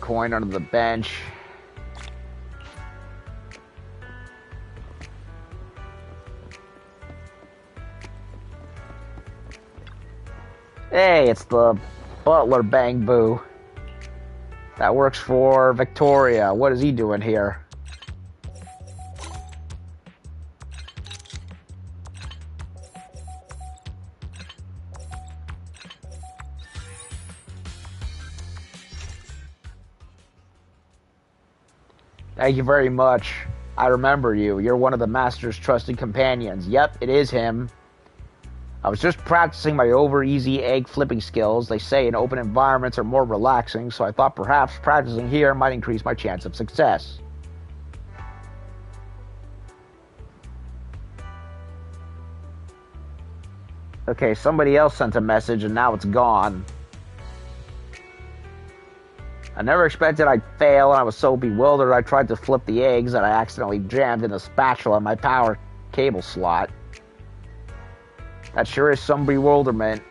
Coin under the bench. Hey, it's the butler bamboo that works for Victoria. What is he doing here? Thank you very much. I remember you. You're one of the Master's trusted companions. Yep, it is him. I was just practicing my over-easy egg flipping skills. They say in open environments are more relaxing, so I thought perhaps practicing here might increase my chance of success. Okay, somebody else sent a message and now it's gone. I never expected I'd fail, and I was so bewildered I tried to flip the eggs that I accidentally jammed in a spatula in my power cable slot. That sure is some bewilderment.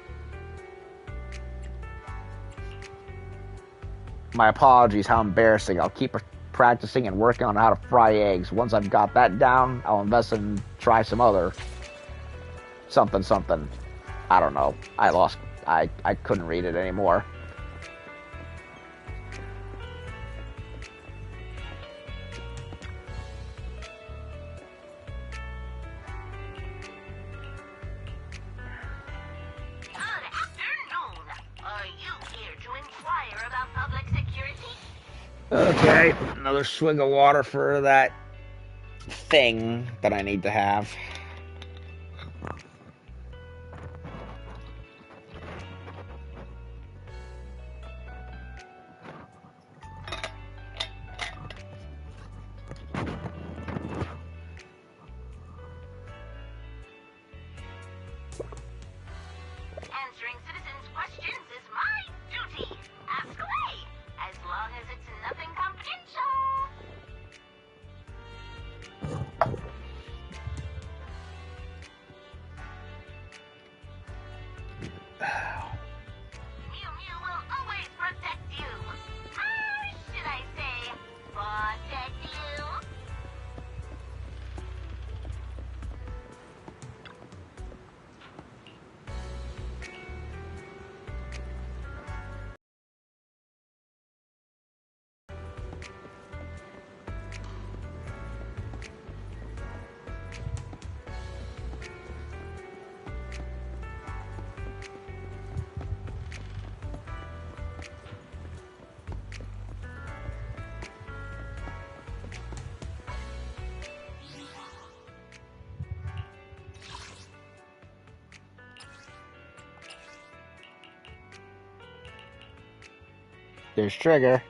My apologies, how embarrassing. I'll keep practicing and working on how to fry eggs. Once I've got that down, I'll invest and try some other something. I don't know. I couldn't read it anymore. Okay, another swig of water for that thing that I need to have. Answering citizens' questions is my duty. Ask away, as long as it's nothing confidential. Mew Mew will always protect you. How should I say, protect you? There's Trigger.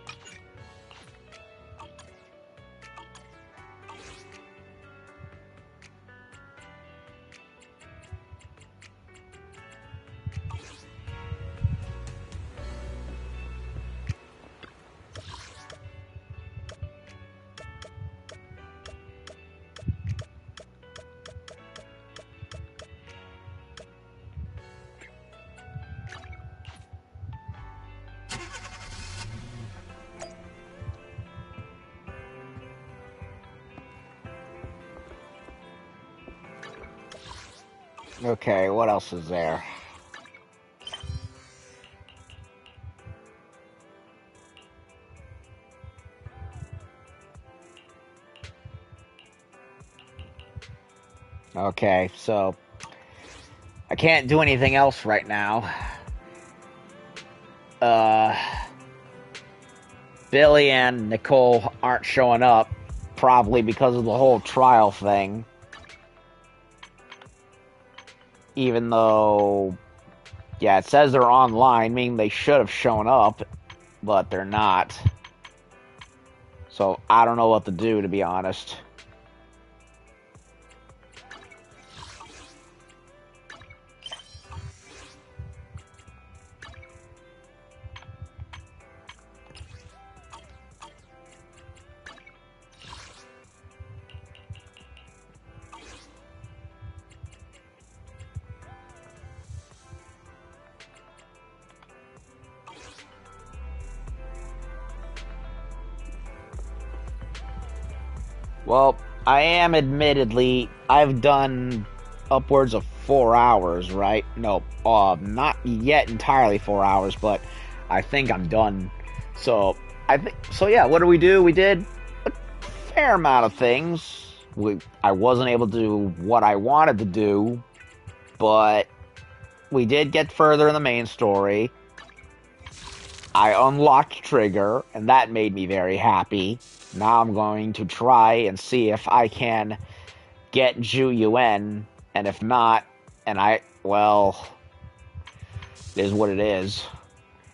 Okay, what else is there? Okay, so I can't do anything else right now. Billy and Nicole aren't showing up, probably because of the whole trial thing. Even though, yeah, it says they're online, meaning they should have shown up, but they're not. So I don't know what to do, to be honest. Well, I am admittedly, I've done upwards of 4 hours, right? No, not yet entirely 4 hours, but I think I'm done. So, yeah, what did we do? We did a fair amount of things. I wasn't able to do what I wanted to do, but we did get further in the main story. I unlocked Trigger, and that made me very happy. Now I'm going to try and see if I can get Zhu Yuan, and if not, well, it is what it is.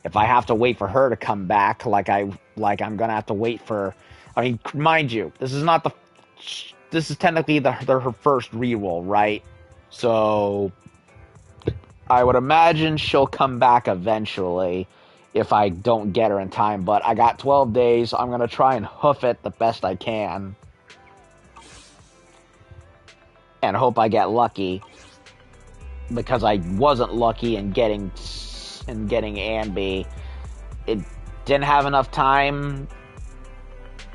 If I have to wait for her to come back, like I'm gonna have to wait for, I mean, mind you, this is technically her first reroll, right? So, I would imagine she'll come back eventually if I don't get her in time, but I got 12 days. I'm going to try and hoof it the best I can. And hope I get lucky. Because I wasn't lucky in getting Anby. It didn't have enough time.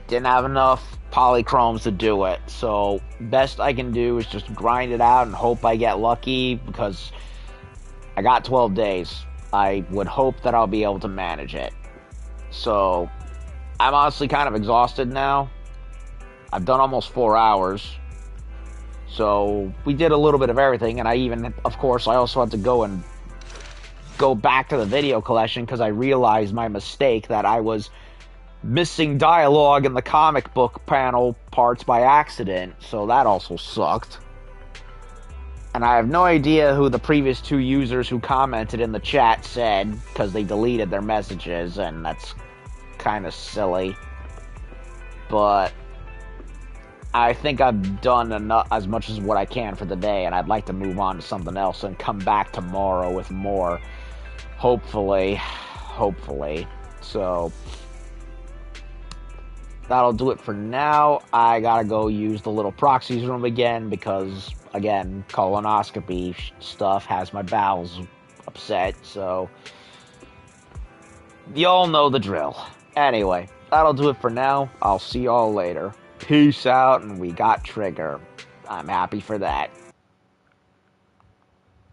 Didn't have enough polychromes to do it. So, best I can do is just grind it out and hope I get lucky, because I got 12 days. I would hope that I'll be able to manage it. So, I'm honestly kind of exhausted now. I've done almost 4 hours. So, we did a little bit of everything, and of course, I also had to go back to the video collection because I realized my mistake that I was missing dialogue in the comic book panel parts by accident, so that also sucked. And I have no idea who the previous 2 users who commented in the chat said, because they deleted their messages, and that's kind of silly. But I think I've done enough, as much as what I can for the day, and I'd like to move on to something else and come back tomorrow with more. Hopefully. So, that'll do it for now. I gotta go use the little proxies room again because, again, colonoscopy stuff has my bowels upset, so y'all know the drill. Anyway, that'll do it for now. I'll see y'all later. Peace out, and we got Trigger. I'm happy for that.